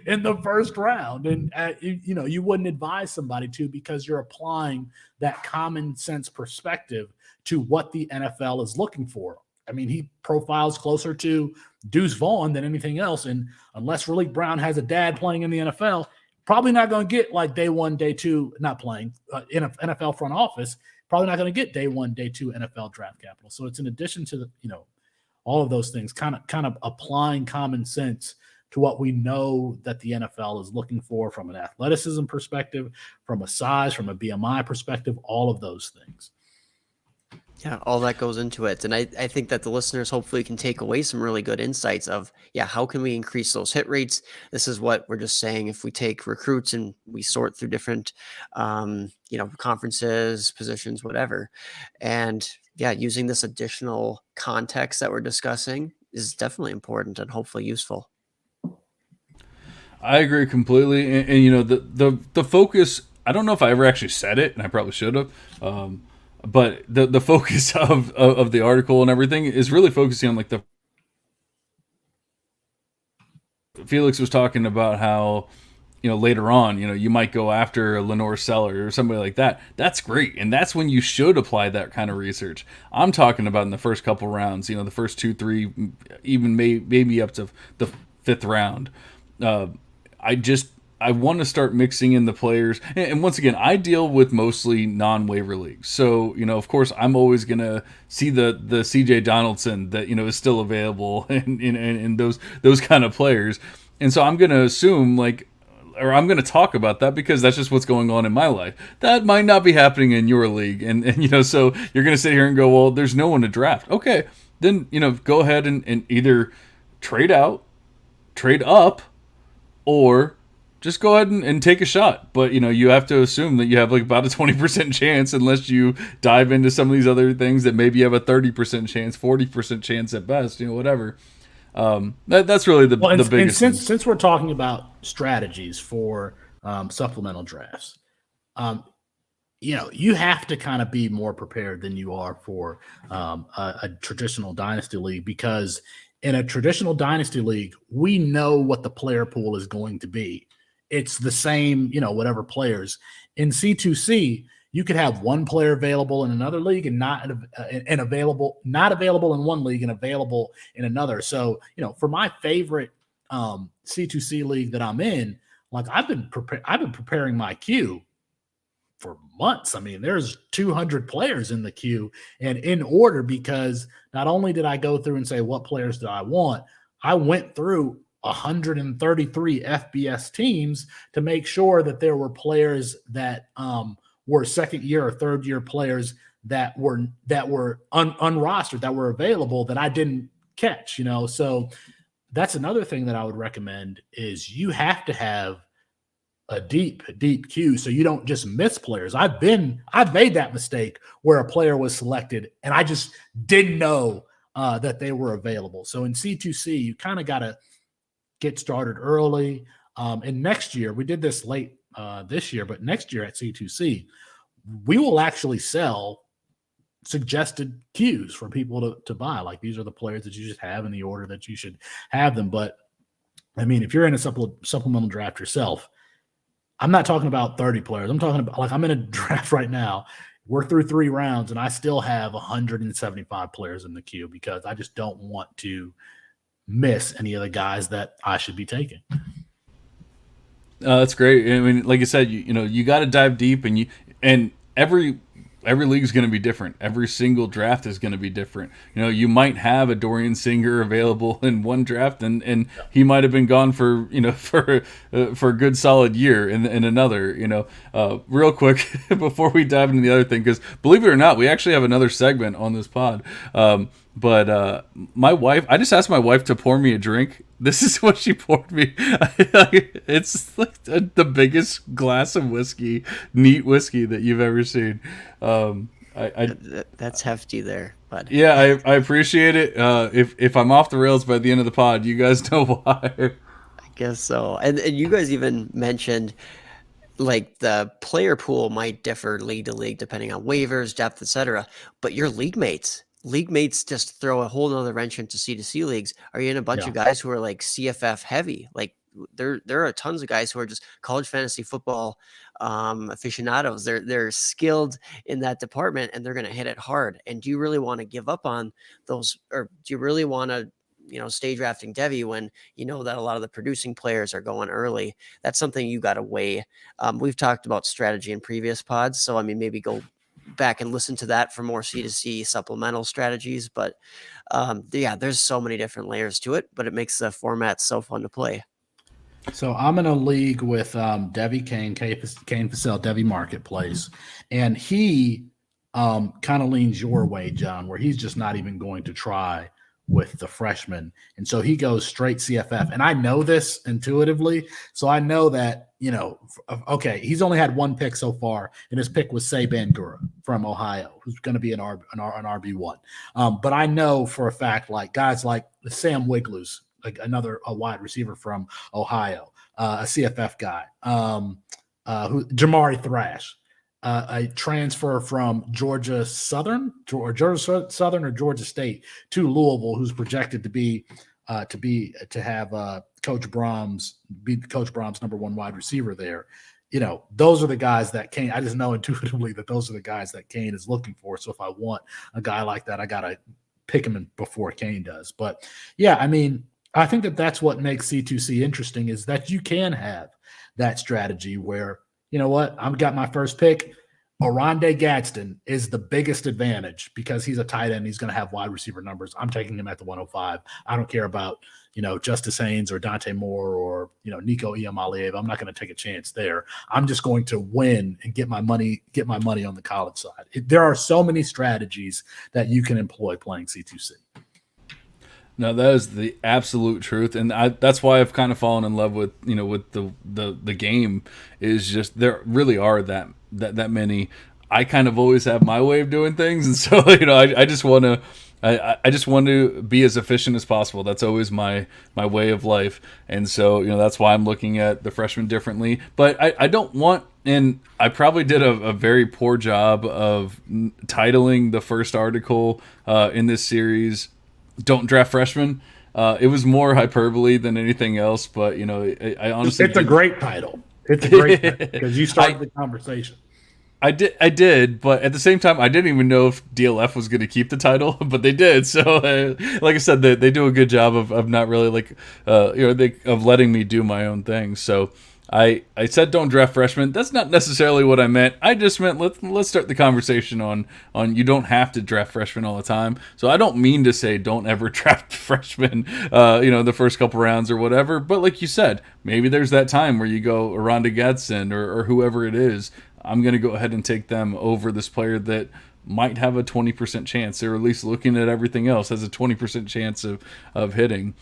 in the first round. And, you wouldn't advise somebody to, because you're applying that common sense perspective to what the NFL is looking for. I mean, he profiles closer to Deuce Vaughn than anything else. And unless Raleek Brown has a dad playing in the NFL, probably not going to get like day one, day two, not playing in an NFL front office, probably not going to get day one, day two NFL draft capital. So it's in addition to all of those things, kind of applying common sense to what we know that the NFL is looking for from an athleticism perspective, from a size, from a BMI perspective, all of those things. Yeah, all that goes into it. And I think that the listeners hopefully can take away some really good insights of, how can we increase those hit rates? This is what we're just saying. If we take recruits and we sort through different, conferences, positions, whatever, and using this additional context that we're discussing is definitely important and hopefully useful. I agree completely. And the focus, I don't know if I ever actually said it, and I probably should have, but the focus of the article and everything is really focusing on like Felix was talking about how, later on, you might go after a Lenore Seller or somebody like that. That's great. And that's when you should apply that kind of research. I'm talking about in the first couple rounds, the first 2, 3, even maybe up to the 5th round. I want to start mixing in the players. And once again, I deal with mostly non-waiver leagues. So, of course, I'm always going to see the CJ Donaldson that, is still available and those kind of players. And so I'm going to assume or I'm going to talk about that because that's just what's going on in my life. That might not be happening in your league. And so you're going to sit here and go, well, there's no one to draft. Okay, then, go ahead and either trade out, trade up, or just go ahead and take a shot. But, you have to assume that you have about a 20% chance, unless you dive into some of these other things that maybe you have a 30% chance, 40% chance at best, whatever. That's really the biggest thing. Since we're talking about strategies for supplemental drafts, you have to kind of be more prepared than you are for a traditional dynasty league, because in a traditional dynasty league, we know what the player pool is going to be. It's the same, whatever players. In C2C, you could have one player available in another league and not available in one league and available in another. So, for my favorite C2C league that I'm in, I've been preparing my queue for months. I mean, there's 200 players in the queue and in order, because not only did I go through and say, what players do I want? I went through 133 FBS teams to make sure that there were players that were second year or third year players that were unrostered, that were available, that I didn't catch, So that's another thing that I would recommend is you have to have a deep queue so you don't just miss players. I've made that mistake where a player was selected and I just didn't know that they were available. So in C2C, you kind of got to get started early. And next year, we did this late this year, but next year at C2C, we will actually sell suggested queues for people to buy. Like, these are the players that you should have in the order that you should have them. But I mean, if you're in a supplemental draft yourself, I'm not talking about 30 players. I'm talking about, like, I'm in a draft right now. We're through 3 rounds and I still have 175 players in the queue because I just don't want to miss any of the guys that I should be taking. That's great. I mean, like you said, you got to dive deep, and every league is going to be different. Every single draft is going to be different. You might have a Dorian Singer available in one draft, and he might have been gone for for a good solid year in another. Real quick before we dive into the other thing, because believe it or not, we actually have another segment on this pod. But my wife, I just asked my wife to pour me a drink. This is what she poured me. It's like the biggest glass of whiskey, neat whiskey that you've ever seen. That's hefty there, bud. Yeah, I appreciate it. If I'm off the rails by the end of the pod, you guys know why. I guess so. And you guys even mentioned, like, the player pool might differ league to league depending on waivers, depth, etc. But your league mates just throw a whole nother wrench into C2C leagues. Are you in a bunch of guys who are like CFF heavy? Like, there are tons of guys who are just college fantasy football aficionados. They're skilled in that department and they're going to hit it hard. And do you really want to give up on those, or do you really want to stay drafting Devy when you know that a lot of the producing players are going early? That's something you got to weigh. We've talked about strategy in previous pods, so I mean, maybe go back and listen to that for more C2C supplemental strategies. But there's so many different layers to it, but it makes the format so fun to play. So I'm in a league with Devy Kane Facel, Devy Marketplace, and he kind of leans your way, John, where he's just not even going to try with the freshman. And so he goes straight CFF. And I know this intuitively. So I know that, okay, he's only had 1 pick so far, and his pick was Say Bangura from Ohio, who's going to be an RB1. But I know for a fact, like, guys like Sam Wiglu's, like a wide receiver from Ohio, a CFF guy, Jamari Thrash, a transfer from Georgia Southern or Georgia State to Louisville, who's projected to have Coach Brahms be Coach Brahms' number 1 wide receiver there. Those are the guys that Kane. I just know intuitively that those are the guys that Kane is looking for. So if I want a guy like that, I gotta pick him before Kane does. But yeah, I mean, I think that's what makes C2C interesting, is that you can have that strategy where, you know what, I've got my first pick. Oronde Gadsden is the biggest advantage because he's a tight end. He's going to have wide receiver numbers. I'm taking him at the 105. I don't care about, Justice Haynes or Dante Moore or, Nico Iamaleava. I'm not going to take a chance there. I'm just going to win and get my money on the college side. There are so many strategies that you can employ playing C2C. No, that is the absolute truth, and that's why I've kind of fallen in love with with the game. Is just there really are that many. I kind of always have my way of doing things, and so I just want to be as efficient as possible. That's always my way of life, and so that's why I'm looking at the freshmen differently. But I don't want. And I probably did a very poor job of titling the first article in this series, "Don't Draft Freshmen." It was more hyperbole than anything else, but I honestly, it's a great title. It's a great title because you started the conversation. I did, but at the same time, I didn't even know if DLF was going to keep the title, but they did. So, like I said, they do a good job of not really of letting me do my own thing. So, I said don't draft freshmen. That's not necessarily what I meant. I just meant let's start the conversation on you don't have to draft freshmen all the time. So I don't mean to say don't ever draft freshmen, the first couple rounds or whatever. But like you said, maybe there's that time where you go Rhonda Getson or whoever it is. I'm going to go ahead and take them over this player that might have a 20% chance, or at least looking at everything else has a 20% chance of hitting.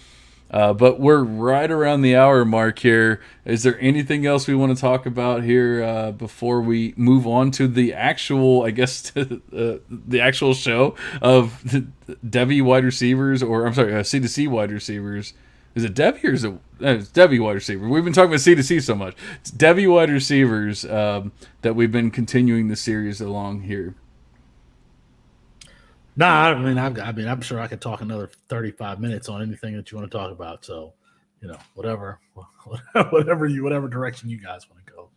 But we're right around the hour mark here. Is there anything else we want to talk about here before we move on to the actual, I guess, the actual show of the Devy wide receivers, or I'm sorry, C2C wide receivers? Is it Devy or is it it's Devy wide receiver? We've been talking about C2C so much. It's Devy wide receivers that we've been continuing the series along here. Nah, I'm sure I could talk another 35 minutes on anything that you want to talk about. So, whatever direction you guys want to go.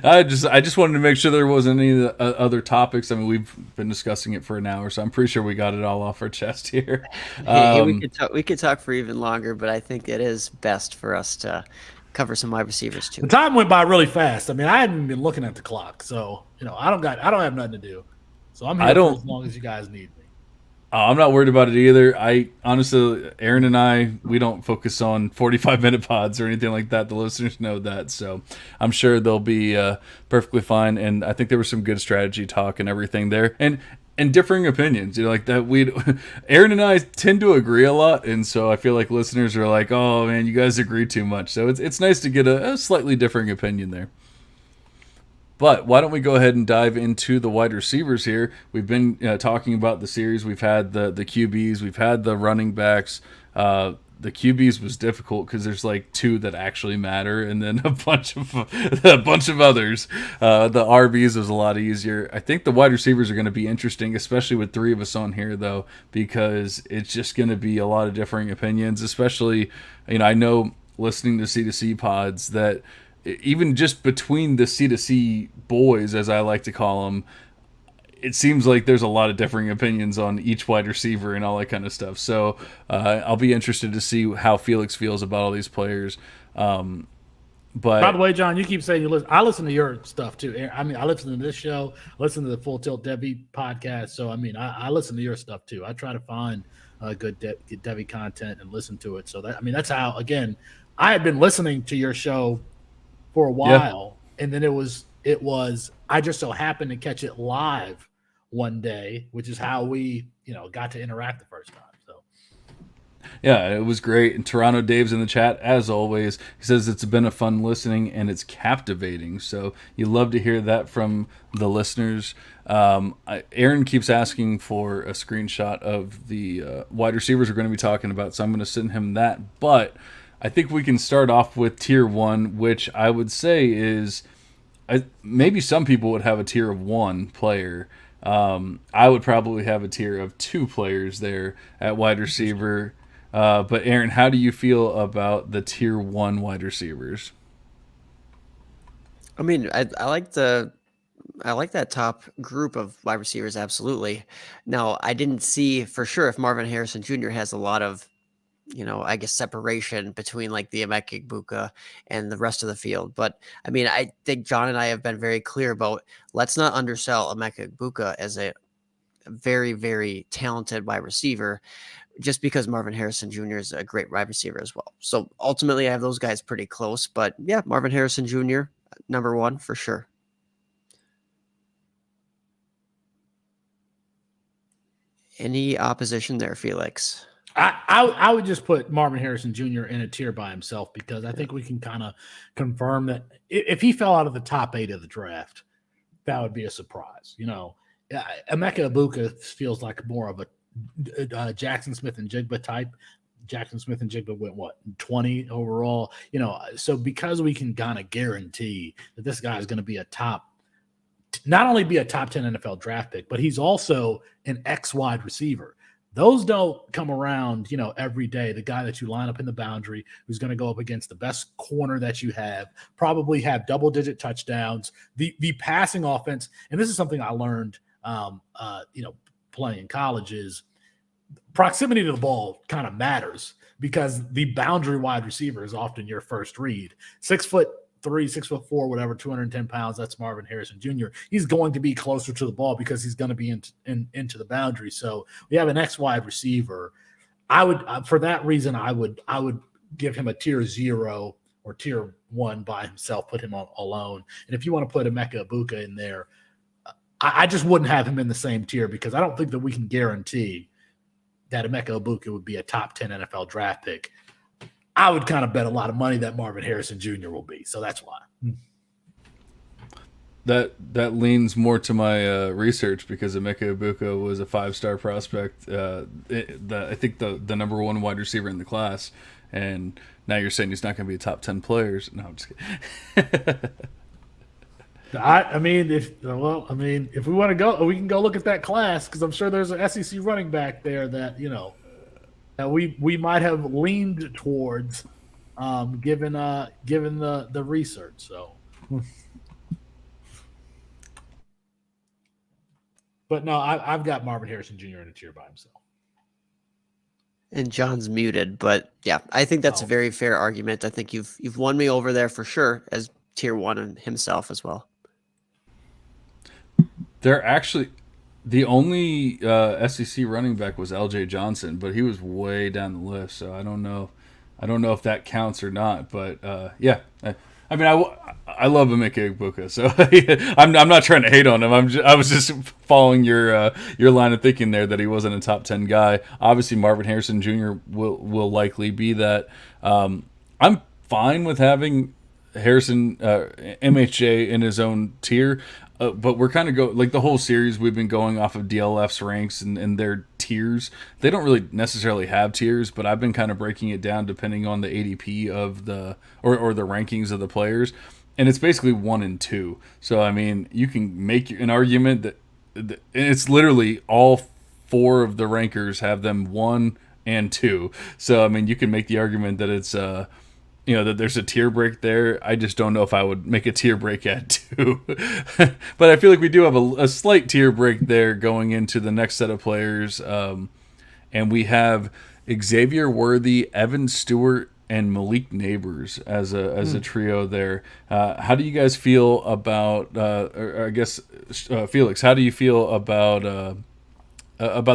I just wanted to make sure there wasn't any other topics. I mean, we've been discussing it for an hour, so I'm pretty sure we got it all off our chest here. Hey, we could talk for even longer, but I think it is best for us to cover some wide receivers too. The time went by really fast. I mean, I hadn't been looking at the clock, so I don't have nothing to do. So I'm here for as long as you guys need me. I'm not worried about it either. I honestly, Aaron and I, we don't focus on 45-minute pods or anything like that. The listeners know that, so I'm sure they'll be perfectly fine. And I think there was some good strategy talk and everything there, and differing opinions. Like that, Aaron and I tend to agree a lot, and so I feel like listeners are like, "Oh man, you guys agree too much." So it's nice to get a slightly differing opinion there. But why don't we go ahead and dive into the wide receivers here? We've been talking about the series. We've had the QBs. We've had the running backs. The QBs was difficult because there's like two that actually matter, and then a bunch of others. The RBs was a lot easier. I think the wide receivers are going to be interesting, especially with three of us on here, though, because it's just going to be a lot of differing opinions. Especially, I know listening to C2C pods that even just between the C2C boys, as I like to call them, it seems like there's a lot of differing opinions on each wide receiver and all that kind of stuff. So I'll be interested to see how Felix feels about all these players. But by the way, John, you keep saying you listen. I listen to your stuff too. I mean, I listen to this show, listen to the Full Tilt Devy podcast. So I mean, I listen to your stuff too. I try to find good Devy content and listen to it. So that's how. Again, I had been listening to your show for a while, and then it was I just so happened to catch it live one day, which is how we got to interact the first time. So yeah, it was great. And Toronto Dave's in the chat as always. He says it's been a fun listening and it's captivating. So you love to hear that from the listeners. Aaron keeps asking for a screenshot of the wide receivers we're going to be talking about, so I'm going to send him that. But I think we can start off with tier 1, which I would say is maybe some people would have a tier of 1 player. I would probably have a tier of 2 players there at wide receiver. But Aaron, how do you feel about the tier 1 wide receivers? I mean, I like that top group of wide receivers. Absolutely. Now, I didn't see for sure if Marvin Harrison Jr. has a lot of I guess separation between like the Emeka Egbuka and the rest of the field. But I mean, I think John and I have been very clear about let's not undersell Emeka Egbuka as a very, very talented wide receiver just because Marvin Harrison Jr. is a great wide receiver as well. So ultimately I have those guys pretty close, but yeah, Marvin Harrison Jr. number 1 for sure. Any opposition there, Felix? I would just put Marvin Harrison Jr. in a tier by himself because I think we can kind of confirm that if he fell out of the top 8 of the draft, that would be a surprise. Emeka Egbuka feels like more of a Jackson Smith and Jigba type. Jackson Smith and Jigba went 20 overall. So because we can kind of guarantee that this guy is going to be not only be a top 10 NFL draft pick, but he's also an X wide receiver. Those don't come around, every day. The guy that you line up in the boundary, who's going to go up against the best corner that you have, probably have double-digit touchdowns. The passing offense, and this is something I learned, playing in college, is proximity to the ball kind of matters because the boundary wide receiver is often your first read. 6'3", 6'4", whatever, 210 pounds. That's Marvin Harrison Jr. He's going to be closer to the ball because he's going to be into the boundary. So we have an X wide receiver. I would, for that reason, I would give him a tier 0 or tier 1 by himself, put him on alone. And if you want to put Emeka Egbuka in there, I just wouldn't have him in the same tier because I don't think that we can guarantee that Emeka Egbuka would be a top 10 NFL draft pick. I would kind of bet a lot of money that Marvin Harrison Jr. will be. So that's why. That leans more to my research because Emeka Egbuka was a 5-star prospect. I think the number 1 wide receiver in the class. And now you're saying he's not going to be a top 10 player. No, I'm just kidding. If we want to go, we can go look at that class because I'm sure there's an SEC running back there that that we might have leaned towards, given the research. So, but no, I've got Marvin Harrison Jr. in a tier by himself. And John's muted, but yeah, I think that's a very fair argument. I think you've won me over there for sure as tier 1 and himself as well. They're actually the only SEC running back was LJ Johnson, but he was way down the list, so I don't know if that counts or not. But yeah, I love Emeka Egbuka, so I'm not trying to hate on him. I was just following your line of thinking there that he wasn't a top 10 guy. Obviously, Marvin Harrison Jr. will likely be that. I'm fine with having Harrison MHJ in his own tier. But we're kind of like the whole series we've been going off of DLF's ranks and their tiers. They don't really necessarily have tiers, but I've been kind of breaking it down depending on the ADP of the or the rankings of the players, and it's basically 1 and 2. So I mean, you can make an argument that it's literally all 4 of the rankers have them 1 and 2. So I mean, you can make the argument that it's that there's a tier break there. I just don't know if I would make a tier break at 2. But I feel like we do have a slight tier break there going into the next set of players. And we have Xavier Worthy, Evan Stewart, and Malik Neighbors as a trio there. How do you guys feel about, or I guess, Felix, how do you feel about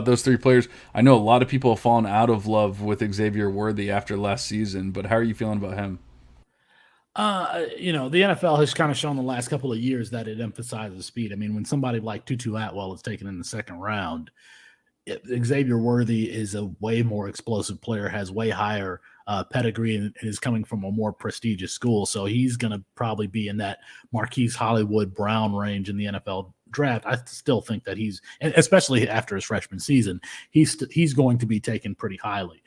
those 3 players? I know a lot of people have fallen out of love with Xavier Worthy after last season, but how are you feeling about him? The NFL has kind of shown the last couple of years that it emphasizes speed. I mean, when somebody like Tutu Atwell is taken in the 2nd round, Xavier Worthy is a way more explosive player, has way higher pedigree, and is coming from a more prestigious school. So he's going to probably be in that Marquise Hollywood Brown range in the NFL draft. I still think that he's, especially after his freshman season, he's going to be taken pretty highly.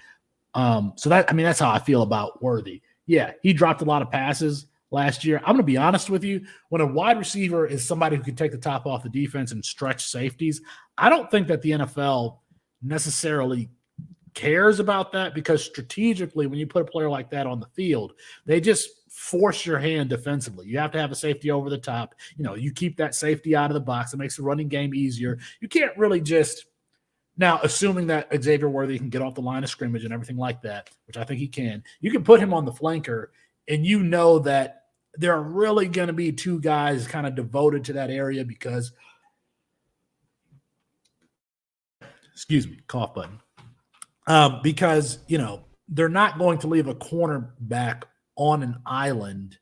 So that's how I feel about Worthy. Yeah, he dropped a lot of passes last year. I'm going to be honest with you. When a wide receiver is somebody who can take the top off the defense and stretch safeties, I don't think that the NFL necessarily cares about that because strategically, when you put a player like that on the field, they just force your hand defensively. You have to have a safety over the top. You keep that safety out of the box. It makes the running game easier. You can't really just now, assuming that Xavier Worthy can get off the line of scrimmage and everything like that, which I think he can, you can put him on the flanker and you know that there are really going to be 2 guys kind of devoted to that area because, excuse me, cough button. Because, they're not going to leave a cornerback on an island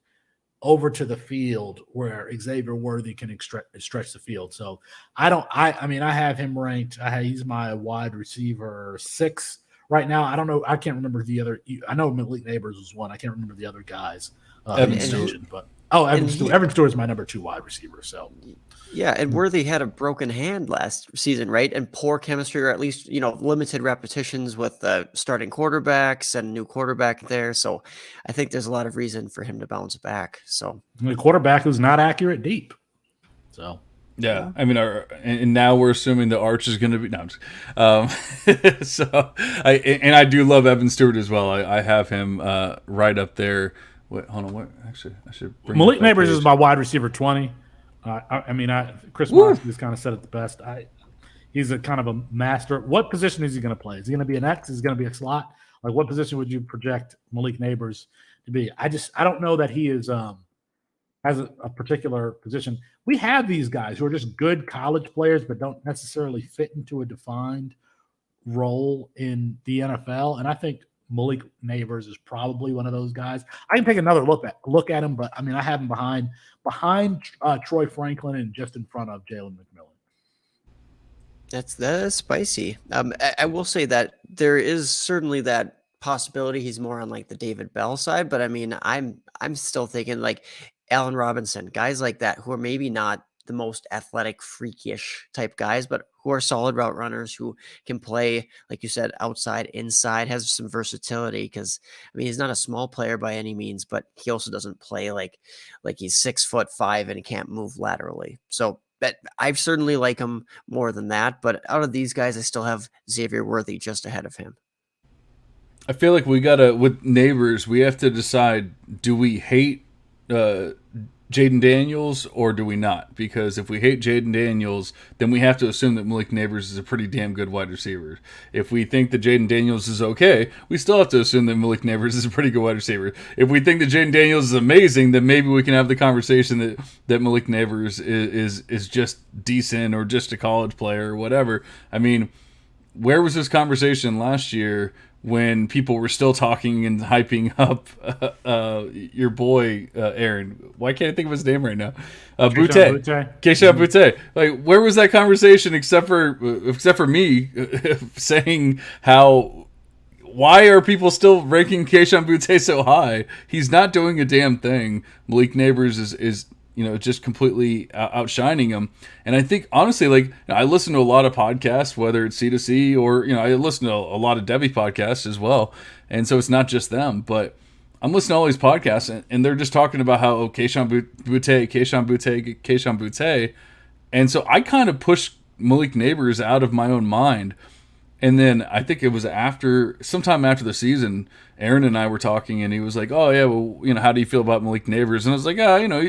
over to the field where Xavier Worthy can stretch the field. So I have him ranked. He's my wide receiver 6 right now. I don't know. I can't remember the other. I know Malik Neighbors was 1. I can't remember the other guys. Evan Stewart is my number 2 wide receiver. So yeah, and Worthy had a broken hand last season, right? And poor chemistry, or at least limited repetitions with starting quarterbacks and a new quarterback there. So I think there's a lot of reason for him to bounce back. So the quarterback who's not accurate deep. So yeah, I mean, and now we're assuming the arch is going to be so I do love Evan Stewart as well. I have him right up there. Wait, hold on. What? Actually, I should bring Malik Neighbors is my wide receiver 20. Chris Moss just kind of said it the best. He's a kind of a master. What position is he going to play? Is he going to be an X? Is he going to be a slot? Like, what position would you project Malik Neighbors to be? I don't know that he is has a particular position. We have these guys who are just good college players, but don't necessarily fit into a defined role in the NFL. And I think Malik Neighbors is probably one of those guys. I can take another look at him, but I mean, I have him behind Troy Franklin and just in front of Jalen McMillan. That's spicy. I will say that there is certainly that possibility he's more on like the David Bell side, but I mean, I'm still thinking like Allen Robinson, guys like that who are maybe not the most athletic, freakish type guys, but who are solid route runners who can play, like you said, outside, inside, has some versatility. Because I mean, he's not a small player by any means, but he also doesn't play like he's 6'5" and he can't move laterally. So but I certainly like him more than that. But out of these guys, I still have Xavier Worthy just ahead of him. I feel like with Neighbors, we have to decide, do we hate Jaden Daniels or do we not? Because if we hate Jaden Daniels, then we have to assume that Malik Neighbors is a pretty damn good wide receiver. If we think that Jaden Daniels is okay, we still have to assume that Malik Neighbors is a pretty good wide receiver. If we think that Jaden Daniels is amazing, then maybe we can have the conversation that Malik Neighbors is just decent or just a college player or whatever. I mean, where was this conversation last year when people were still talking and hyping up your boy, Aaron? Why can't I think of his name right now? Keisha Butte. Like, where was that conversation except for me saying why are people still ranking Keisha Butte so high? He's not doing a damn thing. Malik Neighbors is just completely outshining him. And I think, honestly, like, I listen to a lot of podcasts, whether it's C2C or, I listen to a lot of Devy podcasts as well. And so it's not just them, but I'm listening to all these podcasts and they're just talking about how, Keisha Butte. And so I kind of pushed Malik Neighbors out of my own mind. And then I think it was sometime after the season, Aaron and I were talking, and he was like, "Oh yeah, well, how do you feel about Malik Neighbors?" And I was like,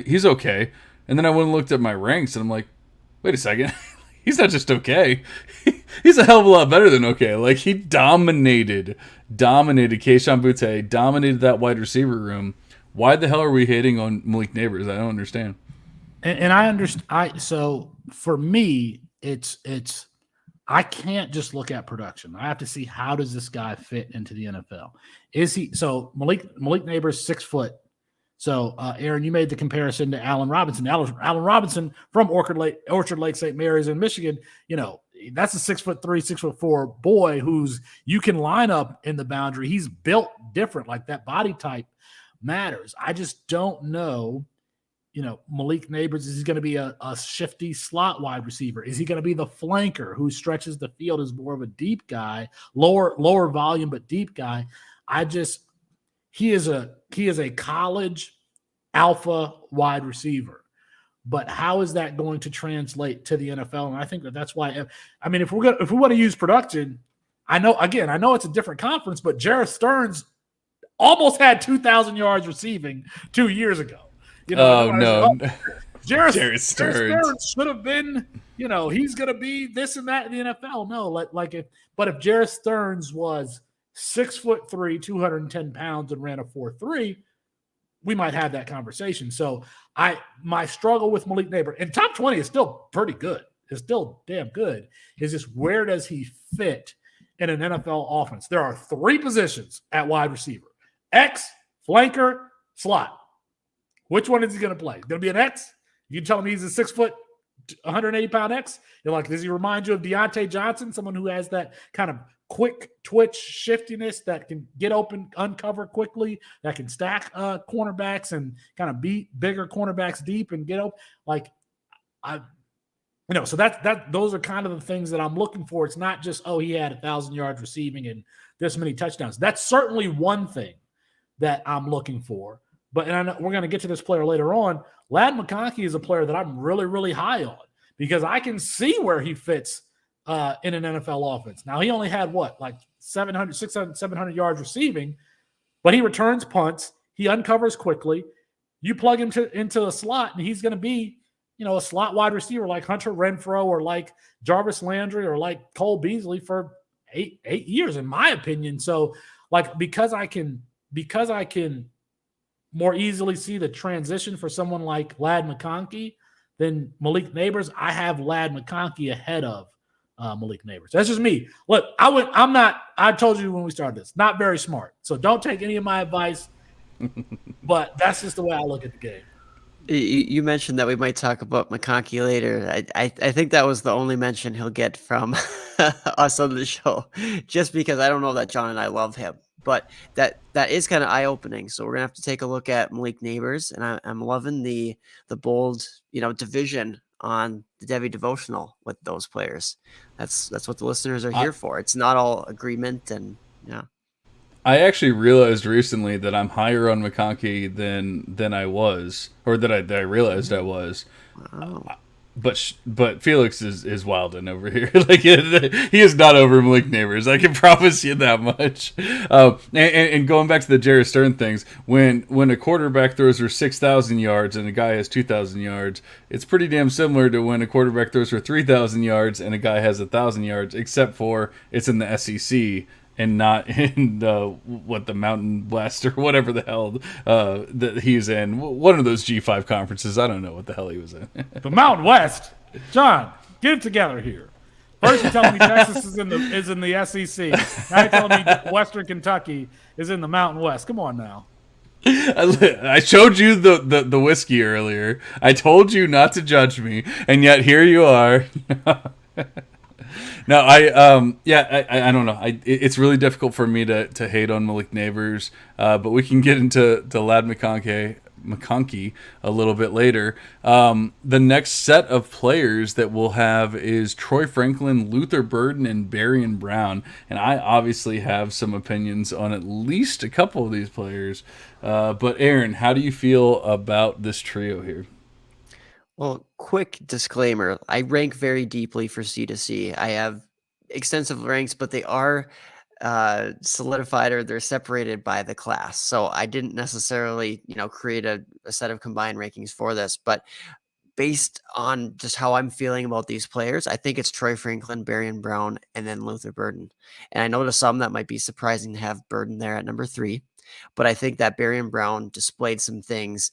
he's okay." And then I went and looked at my ranks, and I'm like, "Wait a second, he's not just okay. He's a hell of a lot better than okay." Like, he dominated Keisha Butte, dominated that wide receiver room. Why the hell are we hating on Malik Neighbors? I don't understand. And I understand. So for me, it's. I can't just look at production. I have to see, how does this guy fit into the NFL? Is he so Malik Neighbors 6 foot? So Aaron, you made the comparison to Allen Robinson. Allen Robinson from Orchard Lake St. Mary's in Michigan. That's a 6'3", 6'4" boy who's you can line up in the boundary. He's built different. Like, that body type matters. I just don't know. Malik Neighbors, is he going to be a shifty slot wide receiver? Is he going to be the flanker who stretches the field as more of a deep guy, lower volume but deep guy? He is a college alpha wide receiver, but how is that going to translate to the NFL? And I think that's why. I mean, if we want to use production, I know it's a different conference, but Jarrett Stearns almost had 2,000 yards receiving 2 years ago. Jarrett Stearns should have been, he's going to be this and that in the NFL. No, but if Jarrett Stearns was 6'3", 210 pounds and ran a 4.3, we might have that conversation. So my struggle with Malik Neighbors, and top 20 is still pretty good. It's still damn good. Is just, where does he fit in an NFL offense? There are 3 positions at wide receiver: X, flanker, slot. Which one is he going to play? Going to be an X? You can tell him he's a 6 foot, 180 pound X. You're like, does he remind you of Deontay Johnson, someone who has that kind of quick twitch shiftiness that can get open, uncover quickly, that can stack cornerbacks and kind of beat bigger cornerbacks deep and get open? So those are kind of the things that I'm looking for. It's not just, he had 1,000 yards receiving and this many touchdowns. That's certainly one thing that I'm looking for. But we're going to get to this player later on. Ladd McConkey is a player that I'm really, really high on, because I can see where he fits in an NFL offense. Now, he only had 600, 700 yards receiving, but he returns punts. He uncovers quickly. You plug him into a slot, and he's going to be, a slot wide receiver like Hunter Renfrow or like Jarvis Landry or like Cole Beasley for eight years, in my opinion. So like, because I can more easily see the transition for someone like Ladd McConkey than Malik Neighbors, I have Ladd McConkey ahead of Malik Neighbors. That's just me. Look, I told you when we started this, not very smart. So don't take any of my advice, but that's just the way I look at the game. You mentioned that we might talk about McConkey later. I think that was the only mention he'll get from us on the show, just because I don't know that John and I love him. But that is kind of eye-opening. So we're gonna have to take a look at Malik Neighbors, and I'm loving the bold division on the Devy Devotional with those players. That's what the listeners are here for. It's not all agreement, and yeah. I actually realized recently that I'm higher on McConkey than I was, or that I realized I was. Wow. But Felix is wilding over here. Like, he is not over Malik Neighbors. I can promise you that much. And going back to the Jerry Stern things, when a quarterback throws for 6,000 yards and a guy has 2,000 yards, it's pretty damn similar to when a quarterback throws for 3,000 yards and a guy has 1,000 yards, except for it's in the SEC. And not in the Mountain West or whatever the hell that he's in. One of those G5 conferences. I don't know what the hell he was in. The Mountain West, John, get it together here. First, you're telling me Texas is in the SEC. Now you're telling me Western Kentucky is in the Mountain West. Come on now. I showed you the whiskey earlier. I told you not to judge me, and yet here you are. No, I don't know. It's really difficult for me to hate on Malik Neighbors, but we can get into Ladd McConkey a little bit later. The next set of players that we'll have is Troy Franklin, Luther Burden, and Berrien Brown, and I obviously have some opinions on at least a couple of these players. But Aaron, how do you feel about this trio here? Well, quick disclaimer. I rank very deeply for C2C. I have extensive ranks, but they are solidified, or they're separated by the class. So I didn't necessarily, create a set of combined rankings for this, but based on just how I'm feeling about these players, I think it's Troy Franklin, Berrien Brown, and then Luther Burden. And I know to some that might be surprising to have Burden there at number 3, but I think that Berrien Brown displayed some things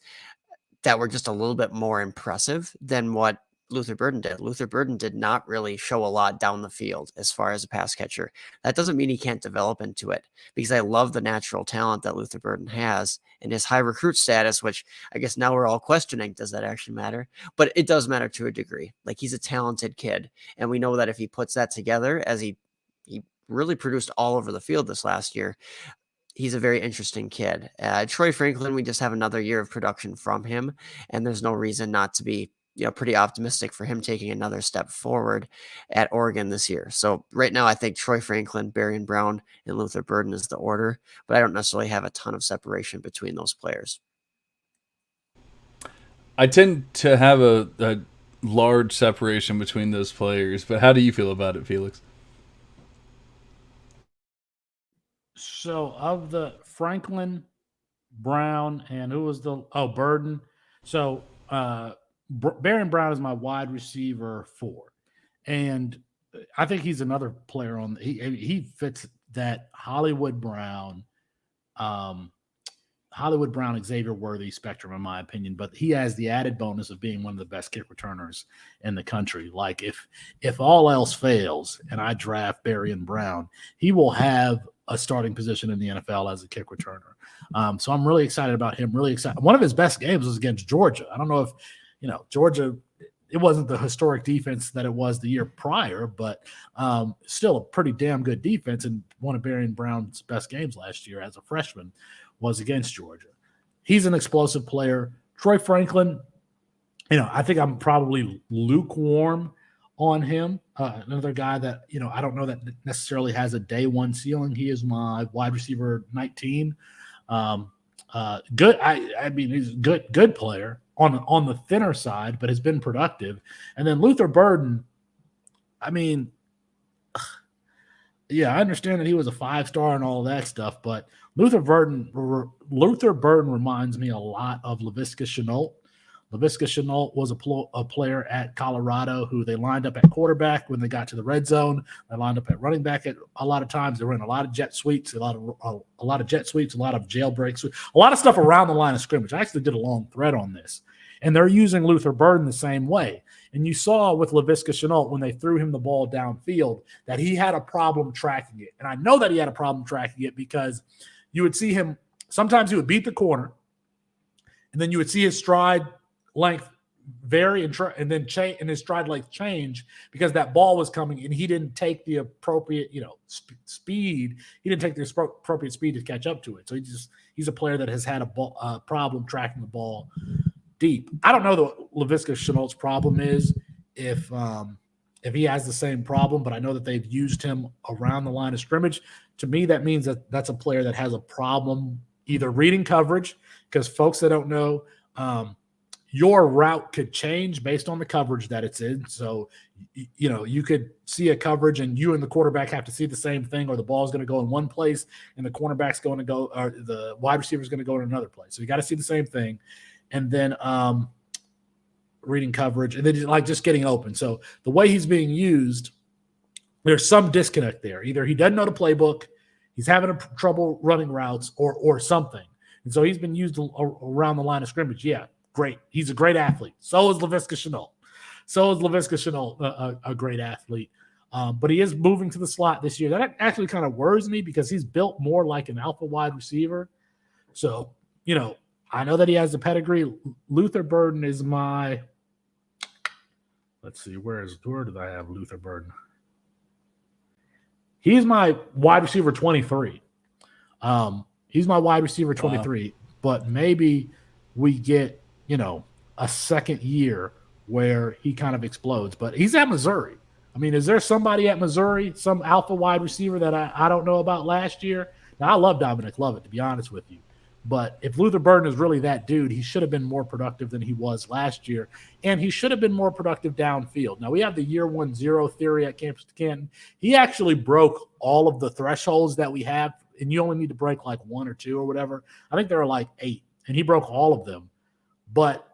that were just a little bit more impressive than what Luther Burden did. Luther Burden did not really show a lot down the field as far as a pass catcher. That doesn't mean he can't develop into it, because I love the natural talent that Luther Burden has and his high recruit status, which I guess now we're all questioning, does that actually matter? But it does matter to a degree. Like, he's a talented kid, and we know that if he puts that together, as he really produced all over the field this last year, he's a very interesting kid. Troy Franklin, we just have another year of production from him, and there's no reason not to be, pretty optimistic for him taking another step forward at Oregon this year. So right now, I think Troy Franklin, Berrien Brown, and Luther Burden is the order, but I don't necessarily have a ton of separation between those players. I tend to have a large separation between those players, but how do you feel about it, Felix? So of the Franklin, Brown, and who was Burden. So Berrien Brown is my wide receiver 4, and I think he's another player he fits that Hollywood Brown, Xavier Worthy spectrum, in my opinion. But he has the added bonus of being one of the best kick returners in the country. Like, if all else fails and I draft Berrien Brown, he will have a starting position in the NFL as a kick returner. So I'm really excited about him. Really excited. One of his best games was against Georgia. I don't know if, Georgia, it wasn't the historic defense that it was the year prior, but still a pretty damn good defense. And one of Berrien Brown's best games last year as a freshman was against Georgia. He's an explosive player. Troy Franklin, I think I'm probably lukewarm on him. Another guy that, I don't know that necessarily has a day one ceiling. He is my wide receiver 19. Good. I mean, he's a good player on the thinner side, but has been productive. And then Luther Burden, I mean, yeah, I understand that he was a 5-star and all of that stuff, but Luther Burden reminds me a lot of Laviska Shenault. Laviska Shenault was a player at Colorado who they lined up at quarterback when they got to the red zone. They lined up at running back at a lot of times. They ran a lot of jet sweeps, a lot of jet sweeps, a lot of jailbreaks, a lot of stuff around the line of scrimmage. I actually did a long thread on this. And they're using Luther Burden the same way. And you saw with Laviska Shenault when they threw him the ball downfield that he had a problem tracking it. And I know that he had a problem tracking it because you would see him, sometimes he would beat the corner, and then you would see his stride length vary and then change, and his stride length change because that ball was coming and he didn't take the appropriate, speed. He didn't take the appropriate speed to catch up to it. So he's a player that has had a problem tracking the ball deep. I don't know what Laviska Shenault's problem is if he has the same problem, but I know that they've used him around the line of scrimmage. To me, that means that that's a player that has a problem either reading coverage, because folks that don't know, your route could change based on the coverage that it's in. So, you could see a coverage and you and the quarterback have to see the same thing, or the ball's going to go in one place and the cornerback's going to go, or the wide receiver is going to go in another place. So you got to see the same thing. And then reading coverage, and then just getting open. So the way he's being used, there's some disconnect there. Either he doesn't know the playbook, he's having trouble running routes, or something. And so he's been used around the line of scrimmage. Yeah, great. He's a great athlete. So is Laviska Shenault. A great athlete. But he is moving to the slot this year. That actually kind of worries me because he's built more like an alpha wide receiver. So, I know that he has the pedigree. Luther Burden is my – let's see, where did I have Luther Burden? He's my wide receiver 23. He's my wide receiver 23. Wow. But maybe we get, a second year where he kind of explodes. But he's at Missouri. I mean, is there somebody at Missouri, some alpha wide receiver that I don't know about last year? Now, I love Dominic Lovett, to be honest with you. But if Luther Burden is really that dude, he should have been more productive than he was last year. And he should have been more productive downfield. Now, we have the year 1-0 theory at Campus Canton. He actually broke all of the thresholds that we have, and you only need to break like 1 or 2 or whatever. I think there are like 8, and he broke all of them. But,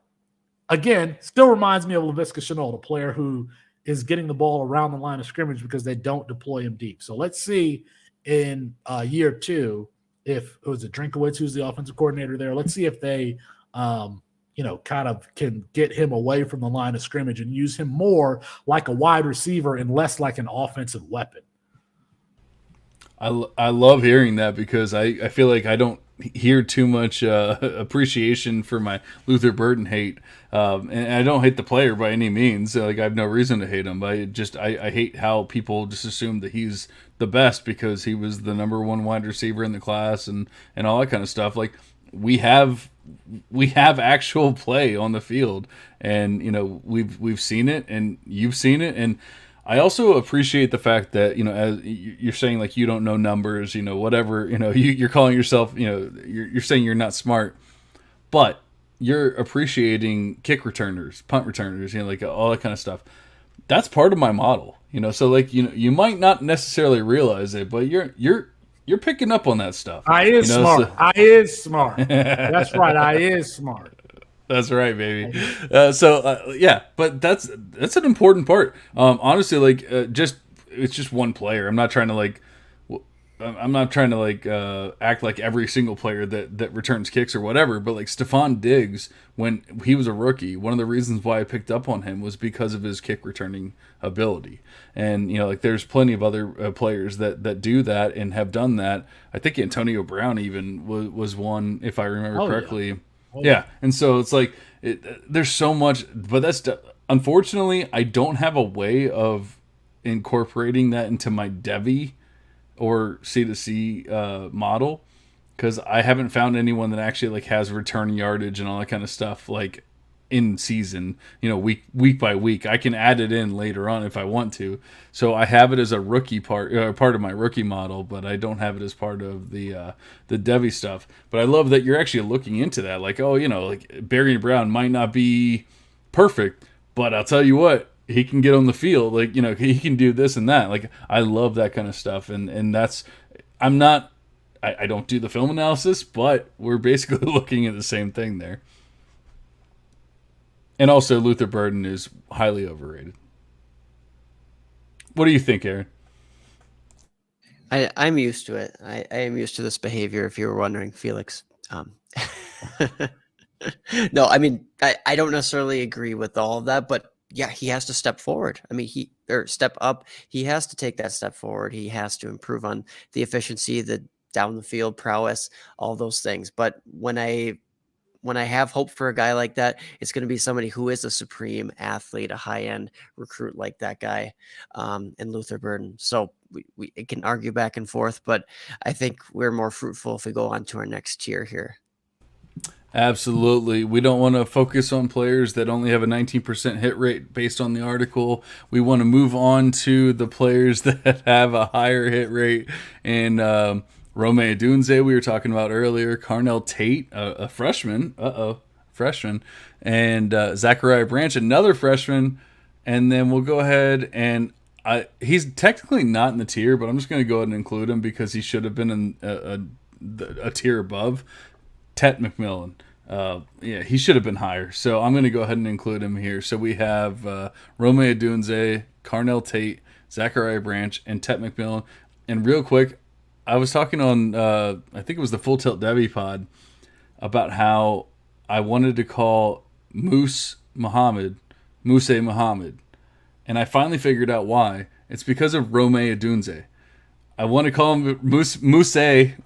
again, still reminds me of Laviska Shenault, a player who is getting the ball around the line of scrimmage because they don't deploy him deep. So let's see in year 2, if it was Drinkowitz who's the offensive coordinator there, let's see if they, kind of can get him away from the line of scrimmage and use him more like a wide receiver and less like an offensive weapon. I love hearing that because I feel like I don't hear too much appreciation for my Luther Burden hate. And I don't hate the player by any means. Like, I have no reason to hate him, but I hate how people just assume that he's the best because he was the number 1 wide receiver in the class and all that kind of stuff. Like, we have actual play on the field, and we've seen it, and you've seen it, and I also appreciate the fact that, as you're saying, like, you don't know numbers, whatever, you're calling yourself, you're saying you're not smart, but you're appreciating kick returners, punt returners, like all that kind of stuff. That's part of my model, so like, you might not necessarily realize it, but you're picking up on that stuff. I is smart. So, I is smart. That's right. I is smart. That's right, baby. Yeah, but that's an important part. Honestly, like, it's just one player. I'm not trying to act like every single player that returns kicks or whatever. But like Stephon Diggs, when he was a rookie, one of the reasons why I picked up on him was because of his kick returning ability. And like there's plenty of other players that do that and have done that. I think Antonio Brown even was one, if I remember correctly. Yeah. Yeah, and so it's like there's so much, but unfortunately I don't have a way of incorporating that into my Devy or C2C model because I haven't found anyone that actually like has return yardage and all that kind of stuff like in season, week by week. I can add it in later on if I want to. So I have it as a rookie part of my rookie model, but I don't have it as part of the Devy stuff. But I love that you're actually looking into that. Like, like Barry Brown might not be perfect, but I'll tell you what, he can get on the field. Like, he can do this and that. Like, I love that kind of stuff. And that's, I don't do the film analysis, but we're basically looking at the same thing there. And also, Luther Burden is highly overrated. What do you think, Aaron? I'm used to it. I am used to this behavior, if you were wondering, Felix. No, I mean, I don't necessarily agree with all of that, but yeah, he has to step forward. I mean, or step up. He has to take that step forward. He has to improve on the efficiency, the down the field prowess, all those things. But when I have hope for a guy like that, it's going to be somebody who is a supreme athlete, a high end recruit like that guy, and Luther Burden. So we it can argue back and forth, but I think we're more fruitful if we go on to our next tier here. Absolutely. We don't want to focus on players that only have a 19% hit rate based on the article. We want to move on to the players that have a higher hit rate. And Rome Odunze, we were talking about earlier, Carnell Tate, a freshman, freshman, and Zachariah Branch, another freshman. And then we'll go ahead and he's technically not in the tier, but I'm just going to go ahead and include him because he should have been in a tier above. Tet McMillan. Yeah, he should have been higher. So I'm going to go ahead and include him here. So we have Rome Odunze, Carnell Tate, Zachariah Branch, and Tet McMillan. And real quick, I was talking on, I think it was the Full Tilt Devy pod, about how I wanted to call Mousse Muhammad. And I finally figured out why. It's because of Rome Odunze. I want to call him Mousse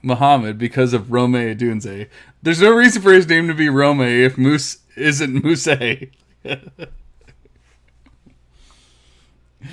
Muhammad because of Rome Odunze. There's no reason for his name to be Rome if Moose isn't Mousse.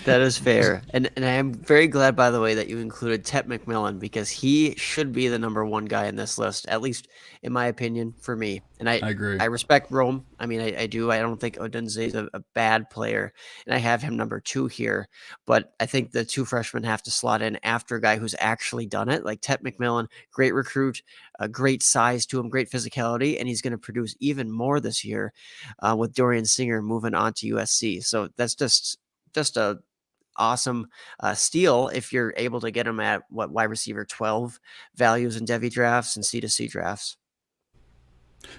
That is fair. And I am very glad, by the way, that you included Tet McMillan because he should be the number one guy in this list, at least in my opinion, for me. And I agree. I respect Rome. I mean, I do. I don't think Odunze is a bad player. And I have him number 2 here. But I think the 2 freshmen have to slot in after a guy who's actually done it. Like Tet McMillan, great recruit, a great size to him, great physicality, and he's going to produce even more this year with Dorian Singer moving on to USC. So that's just a awesome steal if you're able to get him at what wide receiver 12 values in Devy drafts and C2C drafts.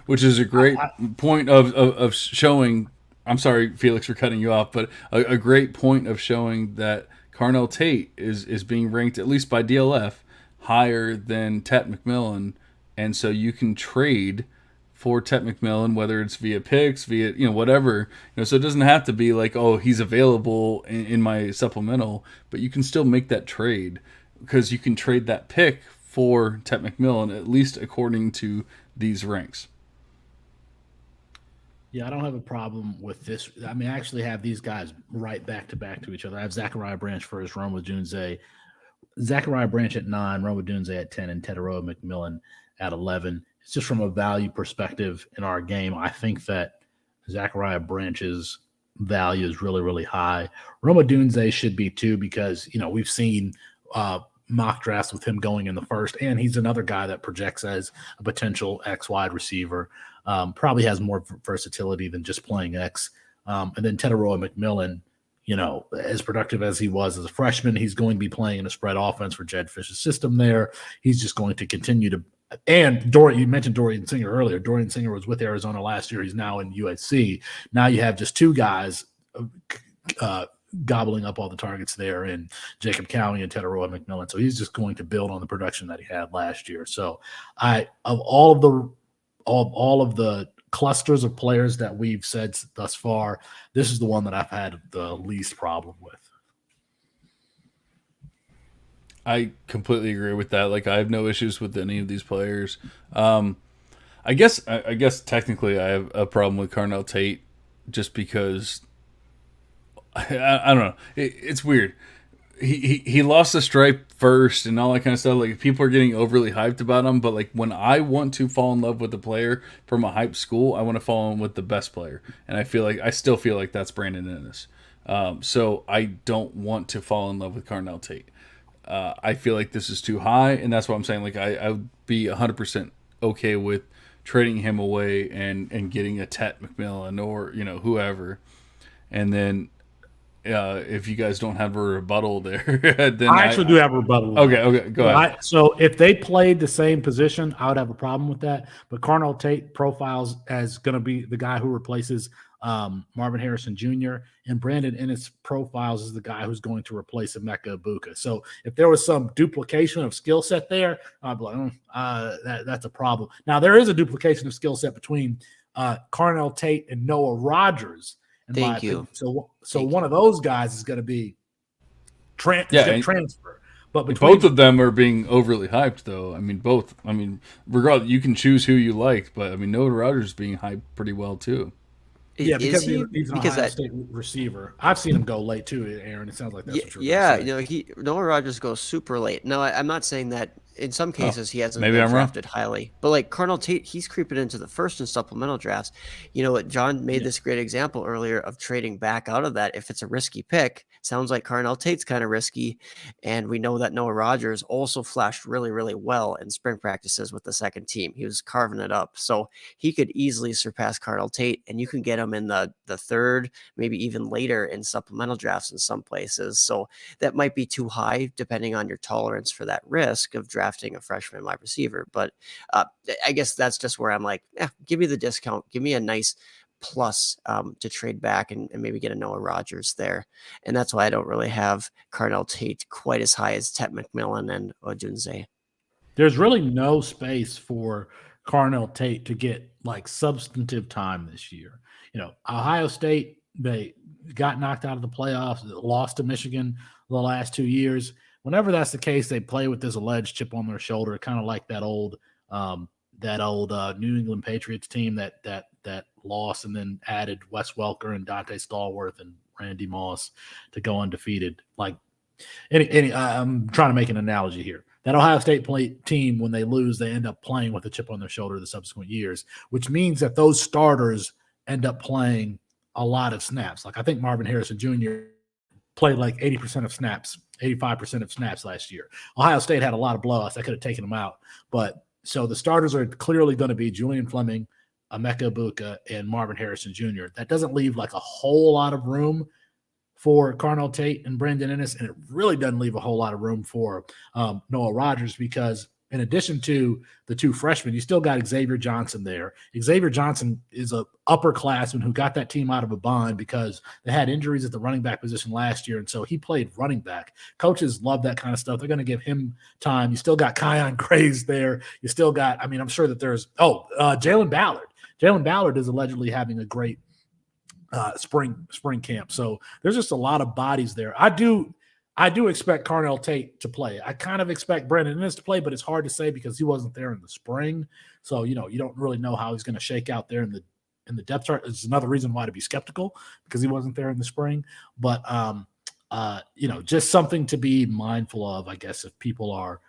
Which is a great point of showing. I'm sorry, Felix, for cutting you off, but a great point of showing that Carnell Tate is being ranked, at least by DLF, higher than Tet McMillan, and so you can trade for Tet McMillan, whether it's via picks, via whatever. So it doesn't have to be like, oh, he's available in my supplemental, but you can still make that trade because you can trade that pick for Tet McMillan, at least according to these ranks. Yeah, I don't have a problem with this. I mean, I actually have these guys right back to each other. I have Zachariah Branch first, Rome Odunze. Zachariah Branch at 9, Rome Odunze at 10, and Teteroa McMillan at 11. It's just from a value perspective in our game. I think that Zachariah Branch's value is really, really high. Rome Odunze should be too because, we've seen mock drafts with him going in the first, and he's another guy that projects as a potential X wide receiver. Probably has more versatility than just playing X. And then Teteroa McMillan, as productive as he was as a freshman, he's going to be playing in a spread offense for Jed Fish's system there. He's just going to continue to. And you mentioned Dorian Singer earlier. Dorian Singer was with Arizona last year. He's now in USC. Now you have just 2 guys gobbling up all the targets there in Jacob Cowie and Teteroa McMillan. So he's just going to build on the production that he had last year. So of all of the clusters of players that we've said thus far, this is the one that I've had the least problem with. I completely agree with that. Like, I have no issues with any of these players. I guess technically I have a problem with Carnell Tate just because I don't know. It's weird. He lost the stripe first and all that kind of stuff. Like, people are getting overly hyped about him, but like when I want to fall in love with a player from a hype school, I want to fall in with the best player, and I still feel like that's Brandon Ennis. So I don't want to fall in love with Carnell Tate. I feel like this is too high, and that's what I'm saying. Like, I would be 100% okay with trading him away and getting a Tet McMillan or whoever, and then. If you guys don't have a rebuttal there, then I actually do have a rebuttal. Okay, go ahead. So if they played the same position, I would have a problem with that. But Carnell Tate profiles as going to be the guy who replaces Marvin Harrison Jr., and Brandon Ennis profiles as the guy who's going to replace Emeka Ibuka. So if there was some duplication of skill set there, I'd be like, that's a problem. Now, there is a duplication of skill set between Carnell Tate and Noah Rogers, in my opinion. So one of those guys is going to be transfer. But both of them are being overly hyped, though. I mean, both. I mean, regardless, you can choose who you like, but I mean, Noah Rogers is being hyped pretty well too. Yeah, because he's an Ohio State receiver. I've seen him go late too, Aaron. It sounds like that's what you're going to say. Noah Rogers goes super late. No, I'm not saying that. In some cases, he hasn't been drafted highly. But like Carnell Tate, he's creeping into the first in supplemental drafts. You know what? John made this great example earlier of trading back out of that if it's a risky pick. Sounds like Carnell Tate's kind of risky. And we know that Noah Rogers also flashed really, really well in spring practices with the second team. He was carving it up. So he could easily surpass Carnell Tate, and you can get him in the third, maybe even later in supplemental drafts in some places. So that might be too high depending on your tolerance for that risk of drafting a freshman wide receiver. But I guess that's just where I'm like, give me the discount. Give me a nice plus to trade back and maybe get a Noah Rogers there. And that's why I don't really have Carnell Tate quite as high as Tet McMillan and Odunze. There's really no space for Carnell Tate to get like substantive time this year. You know, Ohio State, they got knocked out of the playoffs, lost to Michigan the last 2 years. Whenever that's the case, they play with this alleged chip on their shoulder, kind of like that old New England Patriots team that lost and then added Wes Welker and Dante Stallworth and Randy Moss to go undefeated. Like I'm trying to make an analogy here. That Ohio State team, when they lose, they end up playing with a chip on their shoulder the subsequent years, which means that those starters end up playing a lot of snaps. Like I think Marvin Harrison Jr. played like 80% of snaps, 85% of snaps last year. Ohio State had a lot of blowouts. I could have taken them out. But so the starters are clearly going to be Julian Fleming, Emeka Ibuka, and Marvin Harrison Jr. That doesn't leave like a whole lot of room for Carnell Tate and Brandon Ennis, and it really doesn't leave a whole lot of room for Noah Rogers, because in addition to the two freshmen, you still got Xavier Johnson there. Xavier Johnson is an upperclassman who got that team out of a bind because they had injuries at the running back position last year, and so he played running back. Coaches love that kind of stuff. They're going to give him time. You still got Kion Graves there. You still got, I mean, I'm sure that there's Jalen Ballard. Jalen Ballard is allegedly having a great spring camp. So there's just a lot of bodies there. I do expect Carnell Tate to play. I kind of expect Brandon Ennis to play, but it's hard to say because he wasn't there in the spring. So, you know, you don't really know how he's going to shake out there in the depth chart. It's another reason why to be skeptical because he wasn't there in the spring. But, you know, just something to be mindful of, I guess, if people are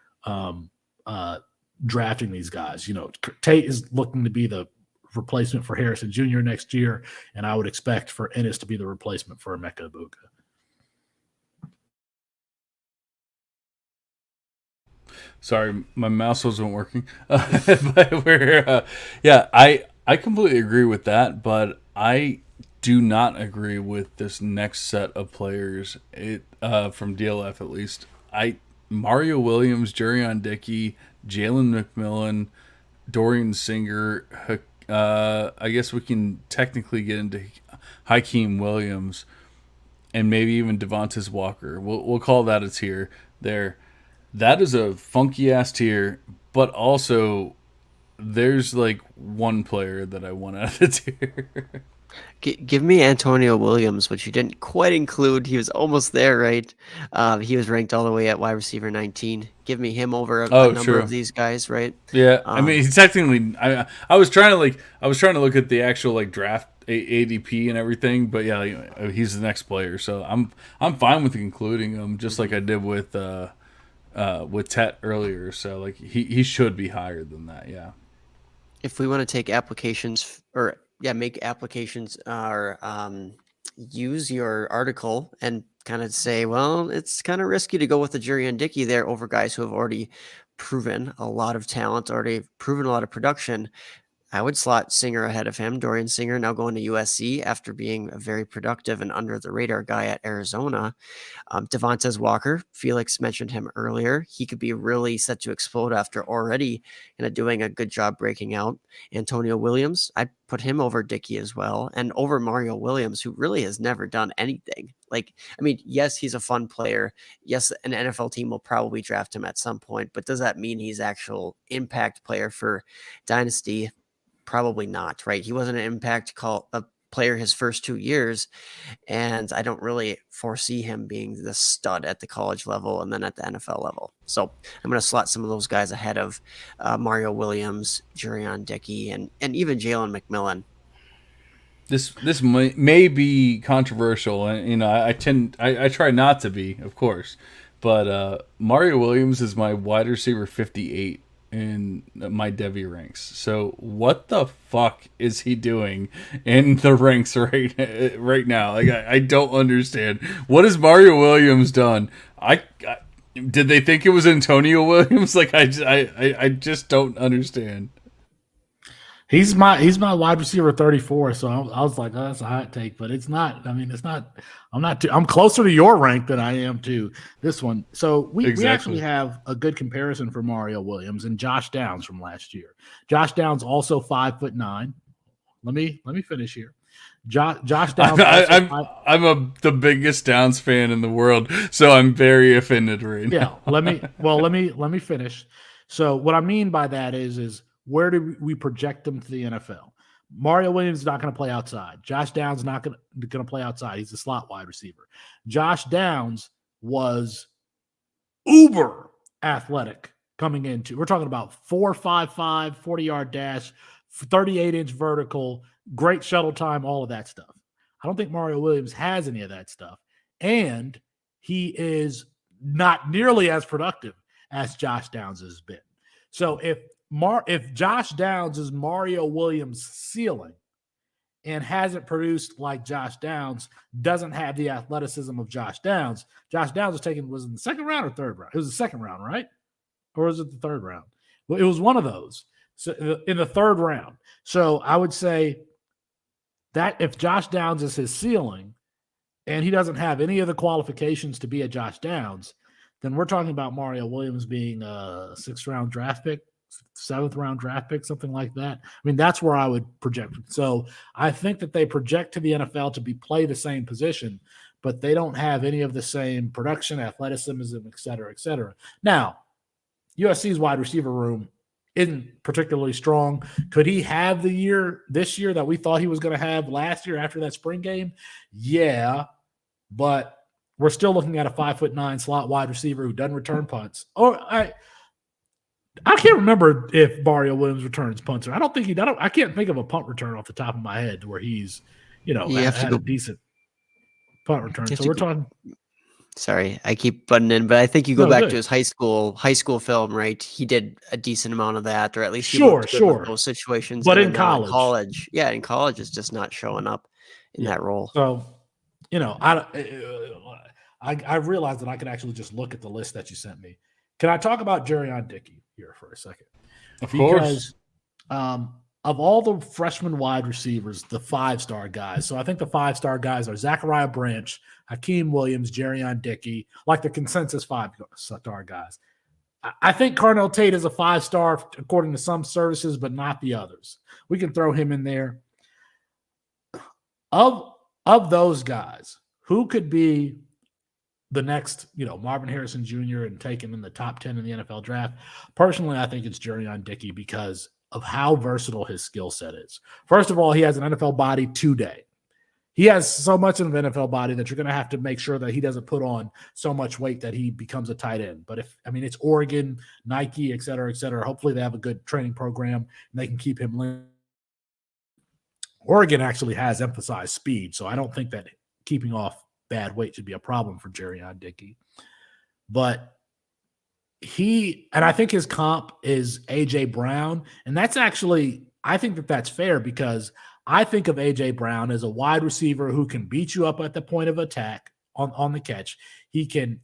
drafting these guys. You know, Tate is looking to be the replacement for Harrison Jr. next year, and I would expect for Ennis to be the replacement for Emeka Ibuka. Sorry, my mouse wasn't working. But I completely agree with that, but I do not agree with this next set of players. From DLF at least. Mario Williams, Jurion Dickey, Jalen McMillan, Dorian Singer. I guess we can technically get into Hakeem Williams, and maybe even Devontae Walker. We'll call that a tier there. That is a funky ass tier, but also there's like one player that I want out of the tier. Give me Antonio Williams, which you didn't quite include. He was almost there, right? He was ranked all the way at wide receiver 19. Give me him over a number of these guys, right? Yeah, I mean, he's technically. I was trying to look at the actual like draft ADP and everything, but yeah, he's the next player, so I'm fine with including him, just like I did with Tet earlier. So like he should be higher than that. Yeah. If we want to take applications make applications or use your article and kind of say, well, it's kind of risky to go with the Jurion Dickey there over guys who have already proven a lot of talent, already proven a lot of production. I would slot Singer ahead of him. Dorian Singer now going to USC after being a very productive and under the radar guy at Arizona. Devontae Walker, Felix mentioned him earlier. He could be really set to explode after already doing a good job breaking out. Antonio Williams, I'd put him over Dickey as well, and over Mario Williams, who really has never done anything. Like, I mean, yes, he's a fun player. Yes, an NFL team will probably draft him at some point, but does that mean he's actual impact player for Dynasty? Probably not, right? He wasn't an impact player his first 2 years, and I don't really foresee him being the stud at the college level and then at the NFL level. So I'm going to slot some of those guys ahead of Mario Williams, Jurion Dickey, and even Jalen McMillan. This may be controversial, and I try not to be, of course, but Mario Williams is my wide receiver 58 in my Devy ranks. So what the fuck is he doing in the ranks right now? Like I don't understand. What has Mario Williams done? I did they think it was Antonio Williams? Like I just don't understand. He's my wide receiver 34, so I was like, oh, that's a hot take, but it's not. I mean, it's not. I'm closer to your rank than I am to this one. So we actually have a good comparison for Mario Williams and Josh Downs from last year. Josh Downs also 5'9". Let me finish here. Josh Downs. I'm the biggest Downs fan in the world, so I'm very offended right now. Yeah. Let me finish. So what I mean by that is where do we project him to the NFL? Mario Williams is not going to play outside. Josh Downs is not going to play outside. He's a slot wide receiver. Josh Downs was uber athletic coming into. We're talking about 4.55, 40-yard dash, 38-inch vertical, great shuttle time, all of that stuff. I don't think Mario Williams has any of that stuff. And he is not nearly as productive as Josh Downs has been. So if Josh Downs is Mario Williams' ceiling and hasn't produced like Josh Downs, doesn't have the athleticism of Josh Downs was in the second round or third round? It was the second round, right? Or was it the third round? Well, it was one of those. So in the third round. So I would say that if Josh Downs is his ceiling and he doesn't have any of the qualifications to be a Josh Downs, then we're talking about Mario Williams being a 6th round draft pick, 7th round draft pick, something like that. I mean, that's where I would project. So I think that they project to the NFL to play the same position, but they don't have any of the same production, athleticism, et cetera, et cetera. Now, USC's wide receiver room isn't particularly strong. Could he have the year this year that we thought he was going to have last year after that spring game? Yeah, but we're still looking at a 5'9" slot wide receiver who doesn't return punts. I can't remember if Mario Williams returns punts. I don't think he does. I can't think of a punt return off the top of my head where he's, had a decent punt return. So we're talking. Sorry, I keep butting in, but I think you go back to his high school film, right? He did a decent amount of that, or at least sure those situations. But in college, in college, it's just not showing up in that role. So, I realized that I could actually just look at the list that you sent me. Can I talk about Jurion Dickey here for a second? Of course. Of all the freshman wide receivers, the 5-star guys. So I think the 5-star guys are Zachariah Branch, Hakeem Williams, Jurion Dickey, like the consensus 5-star guys. I think Carnell Tate is a 5-star according to some services, but not the others. We can throw him in there. Of those guys, who could be the next, Marvin Harrison Jr. and take him in the top 10 in the NFL draft? Personally, I think it's Jurion Dickey because of how versatile his skill set is. First of all, he has an NFL body today. He has so much of an NFL body that you're going to have to make sure that he doesn't put on so much weight that he becomes a tight end. But it's Oregon, Nike, et cetera, et cetera. Hopefully they have a good training program and they can keep him lean. Oregon actually has emphasized speed, so I don't think that keeping off bad weight should be a problem for Jurion Dickey. But I think his comp is A.J. Brown, and that's actually, I think that's fair because I think of A.J. Brown as a wide receiver who can beat you up at the point of attack on the catch. He can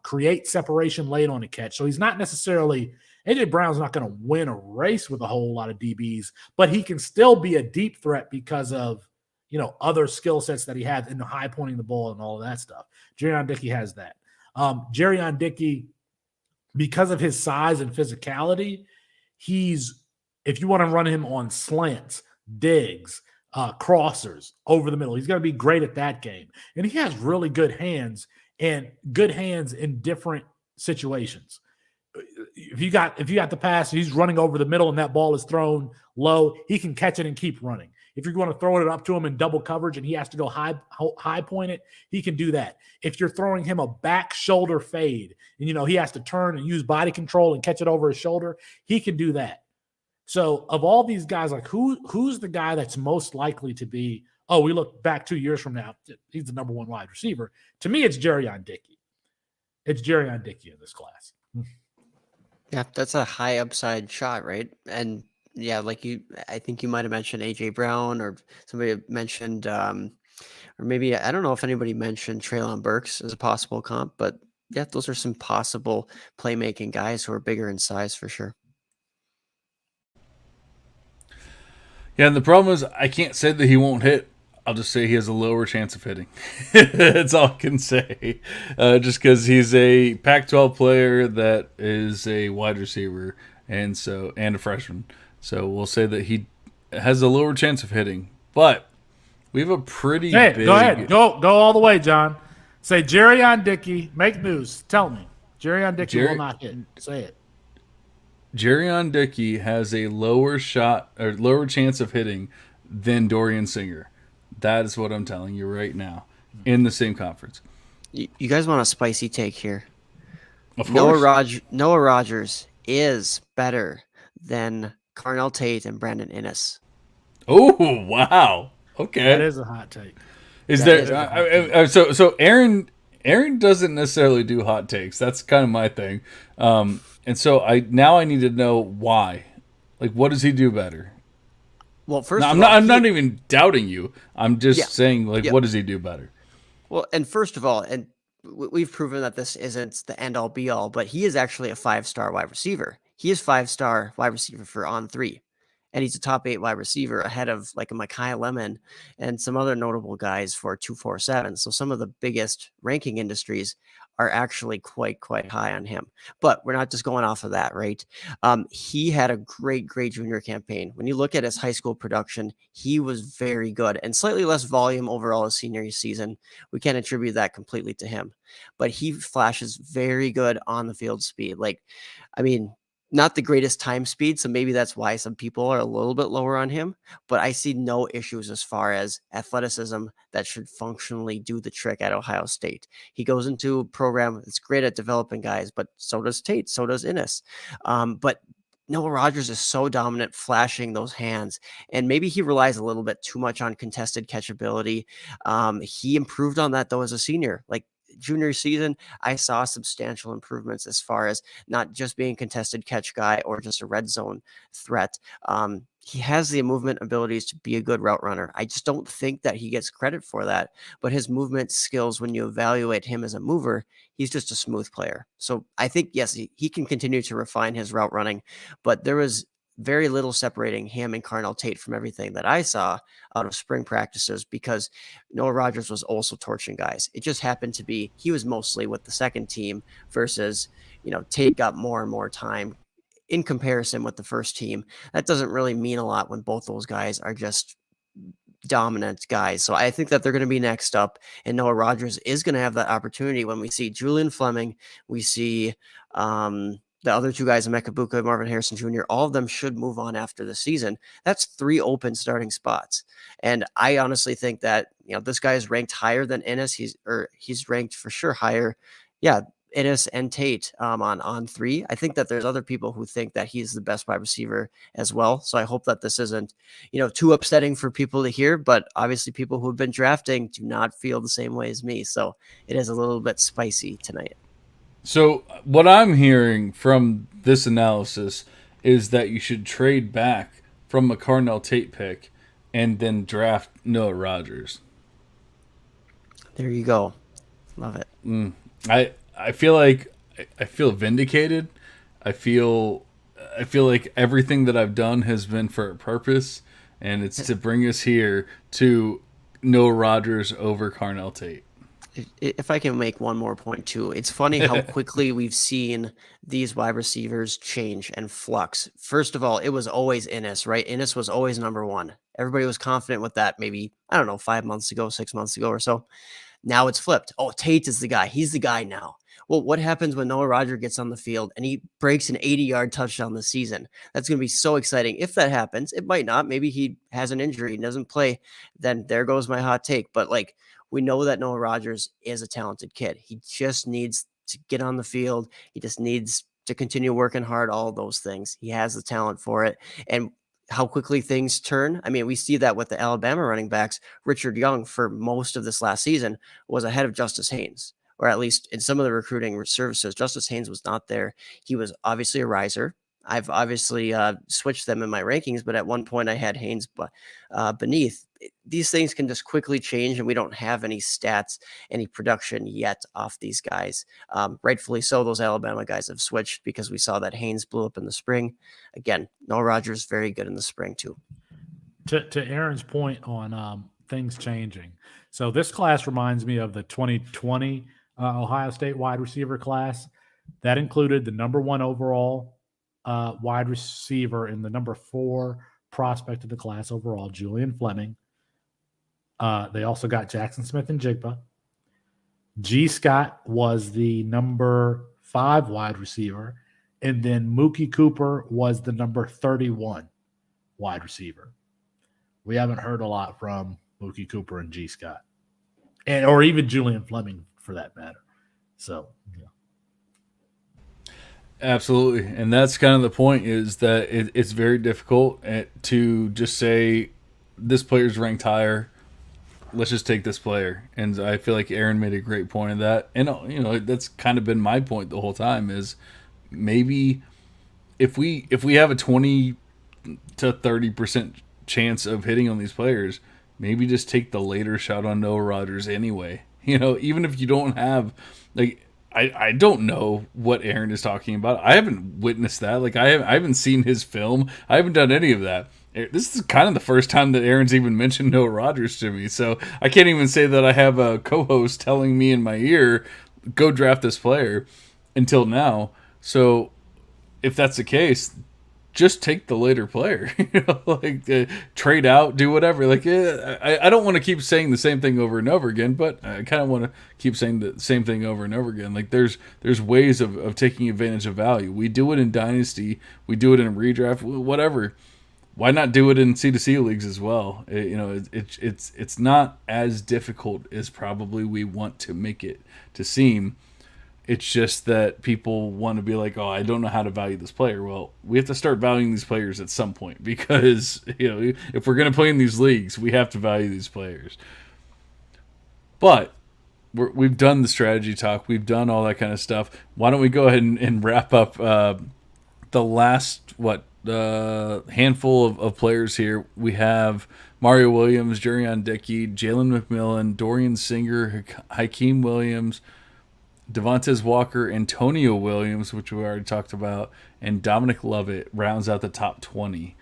create separation late on the catch. So he's not necessarily A.J. Brown's not going to win a race with a whole lot of DBs, but he can still be a deep threat because of, other skill sets that he has in the high pointing the ball and all of that stuff. Jerrion Dickey has that. Jerrion Dickey, because of his size and physicality, if you want to run him on slants, digs, crossers over the middle, he's going to be great at that game. And he has really good hands in different situations. If you got the pass, he's running over the middle and that ball is thrown low, he can catch it and keep running. If you're going to throw it up to him in double coverage and he has to go high point it, he can do that. If you're throwing him a back shoulder fade and, he has to turn and use body control and catch it over his shoulder, he can do that. So of all these guys, like who's the guy that's most likely to be, we look back 2 years from now, he's the number one wide receiver. To me, it's Jerrion Dickey. It's Jerrion Dickey in this class. Yeah, that's a high upside shot, right? And yeah, I think you might have mentioned AJ Brown, or somebody mentioned, or maybe I don't know if anybody mentioned Treylon Burks as a possible comp, but yeah, those are some possible playmaking guys who are bigger in size for sure. Yeah, and the problem is I can't say that he won't hit. I'll just say he has a lower chance of hitting. That's all I can say. Just because he's a Pac-12 player that is a wide receiver and a freshman. So we'll say that he has a lower chance of hitting. But we have a pretty big... Go ahead. Go all the way, John. Say Jerrion Dickey. Make news. Tell me. Jerrion Dickey will not hit. Say it. Jerrion Dickey has a lower chance of hitting than Dorian Singer. That is what I'm telling you right now in the same conference. You guys want a spicy take here? Of course. Noah Rogers is better than Carnell Tate and Brandon Innes. Oh, wow. Okay. That is a hot take. So Aaron doesn't necessarily do hot takes. That's kind of my thing. And so I need to know why. Like, what does he do better? Well, first now, of all, I'm not even doubting you. I'm just saying, what does he do better? Well, and first of all, and we've proven that this isn't the end all be all, but he is actually a 5-star wide receiver. He is 5-star wide receiver for On3. And he's a top 8 wide receiver ahead of like a Micaiah Lemon and some other notable guys for 247. So some of the biggest ranking industries are actually quite high on him. But we're not just going off of that, right? He had a great junior campaign. When you look at his high school production, he was very good and slightly less volume overall his senior season. We can't attribute that completely to him, but he flashes very good on the field speed. Not the greatest time speed, so maybe that's why some people are a little bit lower on him, but I see no issues as far as athleticism that should functionally do the trick at Ohio State. He goes into a program that's great at developing guys, but so does Tate, so does Innes. But Noah Rogers is so dominant flashing those hands, and maybe he relies a little bit too much on contested catchability. He improved on that, though, as a senior. Like, junior season, I saw substantial improvements as far as not just being contested catch guy or just a red zone threat. He has the movement abilities to be a good route runner. I just don't think that he gets credit for that, but his movement skills, when you evaluate him as a mover, he's just a smooth player. So I think, yes, he can continue to refine his route running, but there was very little separating him and Carnell Tate from everything that I saw out of spring practices, because Noah Rogers was also torching guys. It just happened to be he was mostly with the second team versus, Tate got more and more time in comparison with the first team. That doesn't really mean a lot when both those guys are just dominant guys. So I think that they're going to be next up, and Noah Rogers is going to have that opportunity when we see Julian Fleming, we see the other two guys, Emeka Buka, Marvin Harrison Jr., all of them should move on after the season. That's 3 open starting spots. And I honestly think that, this guy is ranked higher than Innes. He's ranked for sure higher. Yeah, Innes and Tate on 3. I think that there's other people who think that he's the best wide receiver as well. So I hope that this isn't, too upsetting for people to hear, but obviously people who have been drafting do not feel the same way as me. So it is a little bit spicy tonight. So what I'm hearing from this analysis is that you should trade back from a Carnell Tate pick and then draft Noah Rogers. There you go. Love it. I feel like I feel vindicated. I feel I feel like everything that I've done has been for a purpose, and it's to bring us here to Noah Rogers over Carnell Tate. If I can make one more point too, it's funny how quickly we've seen these wide receivers change and flux. First of all, it was always Innis, right? Innis was always number one. Everybody was confident with that. Maybe, I don't know, 5 months ago, 6 months ago or so. Now it's flipped. Oh, Tate is the guy. He's the guy now. Well, what happens when Noah Roger gets on the field and he breaks an 80-yard touchdown this season? That's going to be so exciting. If that happens, it might not. Maybe he has an injury and doesn't play. Then there goes my hot take. But like, we know that Noah Rogers is a talented kid. He just needs to get on the field. He just needs to continue working hard, all of those things. He has the talent for it. And how quickly things turn. I mean, we see that with the Alabama running backs. Richard Young, for most of this last season, was ahead of Justice Haynes, or at least in some of the recruiting services. Justice Haynes was not there. He was obviously a riser. I've obviously switched them in my rankings, but at one point I had Haynes beneath. These things can just quickly change, and we don't have any stats, any production yet off these guys. Rightfully so, those Alabama guys have switched because we saw that Haynes blew up in the spring. Again, Noah Rogers very good in the spring too. To Aaron's point on things changing. So this class reminds me of the 2020 Ohio State wide receiver class. That included the number 1 overall wide receiver and the number 4 prospect of the class overall, Julian Fleming. They also got Jackson Smith and Jigba. G. Scott was the number 5 wide receiver, and then Mookie Cooper was the number 31 wide receiver. We haven't heard a lot from Mookie Cooper and G. Scott, or even Julian Fleming for that matter. So, yeah. Absolutely, and that's kind of the point, is that it's very difficult to just say this player's ranked higher. Let's just take this player. And I feel like Aaron made a great point of that. And, that's kind of been my point the whole time, is maybe if we have a 20 to 30% chance of hitting on these players, maybe just take the later shot on Noah Rogers anyway. Even if you don't have, like, I don't know what Aaron is talking about. I haven't witnessed that. Like, I haven't seen his film. I haven't done any of that. This is kind of the first time that Aaron's even mentioned Noah Rogers to me, so I can't even say that I have a co-host telling me in my ear, go draft this player, until now. So if that's the case, just take the later player. Trade out, do whatever. I don't want to keep saying the same thing over and over again, but I kind of want to keep saying the same thing over and over again. Like, there's ways of taking advantage of value. We do it in Dynasty, we do it in redraft, whatever. Why not do it in C2C leagues as well? It's not as difficult as probably we want to make it to seem. It's just that people want to be like, oh, I don't know how to value this player. Well, we have to start valuing these players at some point, because if we're going to play in these leagues, we have to value these players. But we've done the strategy talk. We've done all that kind of stuff. Why don't we go ahead and wrap up the last, handful of players here. We have Mario Williams, Jurion Dickey, Jalen McMillan, Dorian Singer, Hakeem Williams, Devontae Walker, Antonio Williams, which we already talked about, and Dominic Lovett rounds out the top 20.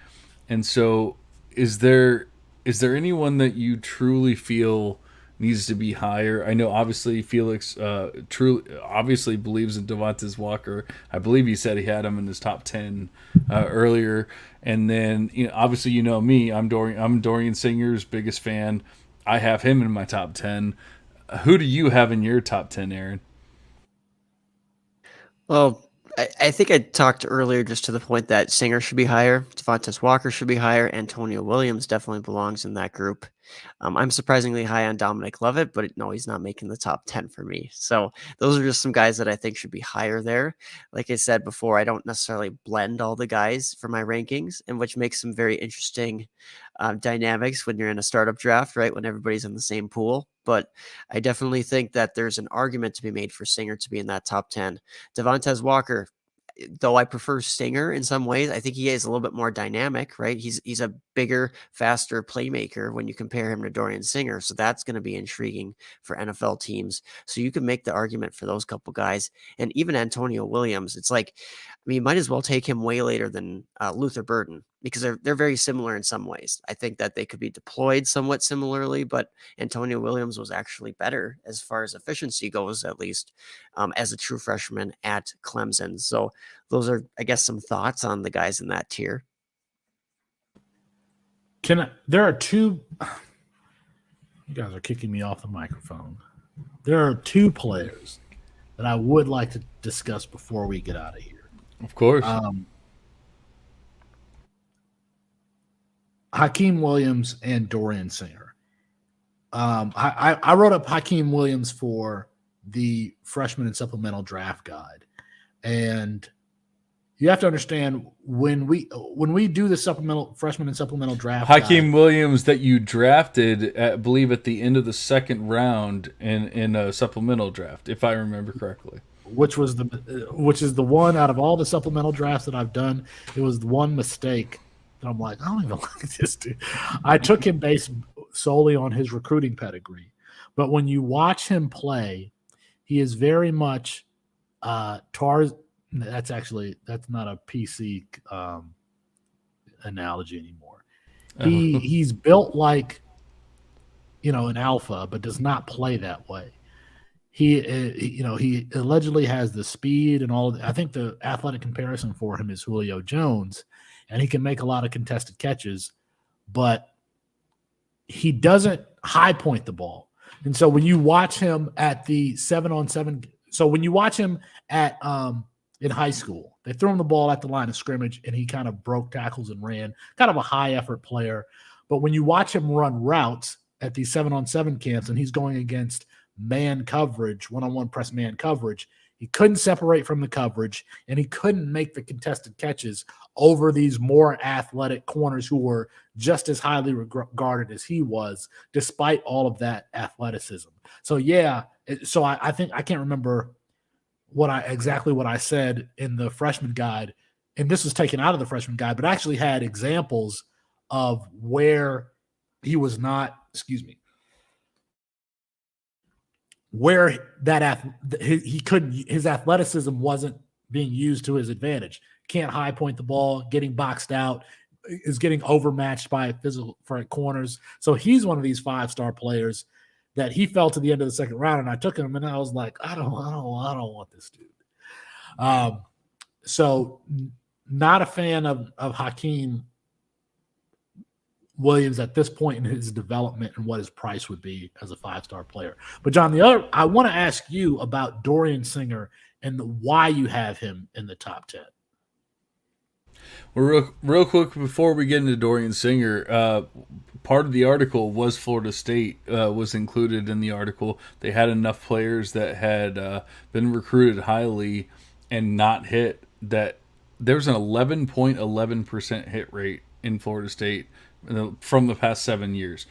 And so is there anyone that you truly feel needs to be higher? I know obviously Felix obviously believes in Devontae Walker. I believe he said he had him in his top 10 earlier. And then obviously me, I'm Dorian Singer's biggest fan. I have him in my top 10. Who do you have in your top 10, Aaron? Well, I think I talked earlier just to the point that Singer should be higher, Devontae Walker should be higher, Antonio Williams definitely belongs in that group. I'm surprisingly high on Dominic Lovett, but no, he's not making the top 10 for me. So those are just some guys that I think should be higher there. Like I said before, I don't necessarily blend all the guys for my rankings, and which makes some very interesting dynamics when you're in a startup draft, right? When everybody's in the same pool. But I definitely think that there's an argument to be made for Singer to be in that top 10. Devontae Walker, though I prefer Singer in some ways, I think he is a little bit more dynamic, right? He's a bigger, faster playmaker when you compare him to Dorian Singer. So that's going to be intriguing for NFL teams. So you can make the argument for those couple guys. And even Antonio Williams, it's like, I mean, you might as well take him way later than Luther Burden, because they're very similar in some ways. I think that they could be deployed somewhat similarly, but Antonio Williams was actually better as far as efficiency goes, at least as a true freshman at Clemson. So those are, I guess, some thoughts on the guys in that tier. There are two. You guys are kicking me off the microphone. There are two players that I would like to discuss before we get out of here. Of course. Hakeem Williams and Dorian Singer. I wrote up Hakeem Williams for the freshman and supplemental draft guide, and you have to understand when we do the freshman and supplemental draft. Hakeem Williams that you drafted, I believe, at the end of the second round in a supplemental draft, if I remember correctly. Which is the one out of all the supplemental drafts that I've done. It was the one mistake that I'm like, I don't even like this dude. I took him based solely on his recruiting pedigree, but when you watch him play, he is very much Tarzan. That's not a PC analogy anymore. He's built like, an alpha, but does not play that way. He allegedly has the speed and all. I think the athletic comparison for him is Julio Jones, and he can make a lot of contested catches, but he doesn't high point the ball. And so when you watch him at the 7-on-7, so when you watch him at in high school, they threw him the ball at the line of scrimmage, and he kind of broke tackles and ran, kind of a high effort player. But when you watch him run routes at these 7-on-7 camps, and he's going against man coverage, one-on-one press man coverage, he couldn't separate from the coverage, and he couldn't make the contested catches over these more athletic corners who were just as highly regarded as he was, despite all of that athleticism. So I think I can't remember exactly what I said in the freshman guide, and this was taken out of the freshman guide, but I actually had examples of where he was not, where that his athleticism wasn't being used to his advantage. Can't high point the ball, getting boxed out, is getting overmatched by physical for corners. So he's one of these 5-star players that he fell to the end of the second round, and I took him, and I was like, I don't want this dude. So not a fan of Hakeem Williams at this point in his development and what his price would be as a 5-star player. But John, I want to ask you about Dorian Singer and why you have him in the top 10. Well, real quick before we get into Dorian Singer, part of the article was Florida State was included in the article. They had enough players that had been recruited highly and not hit, that there's an 11.11% hit rate in Florida State from the past 7 years.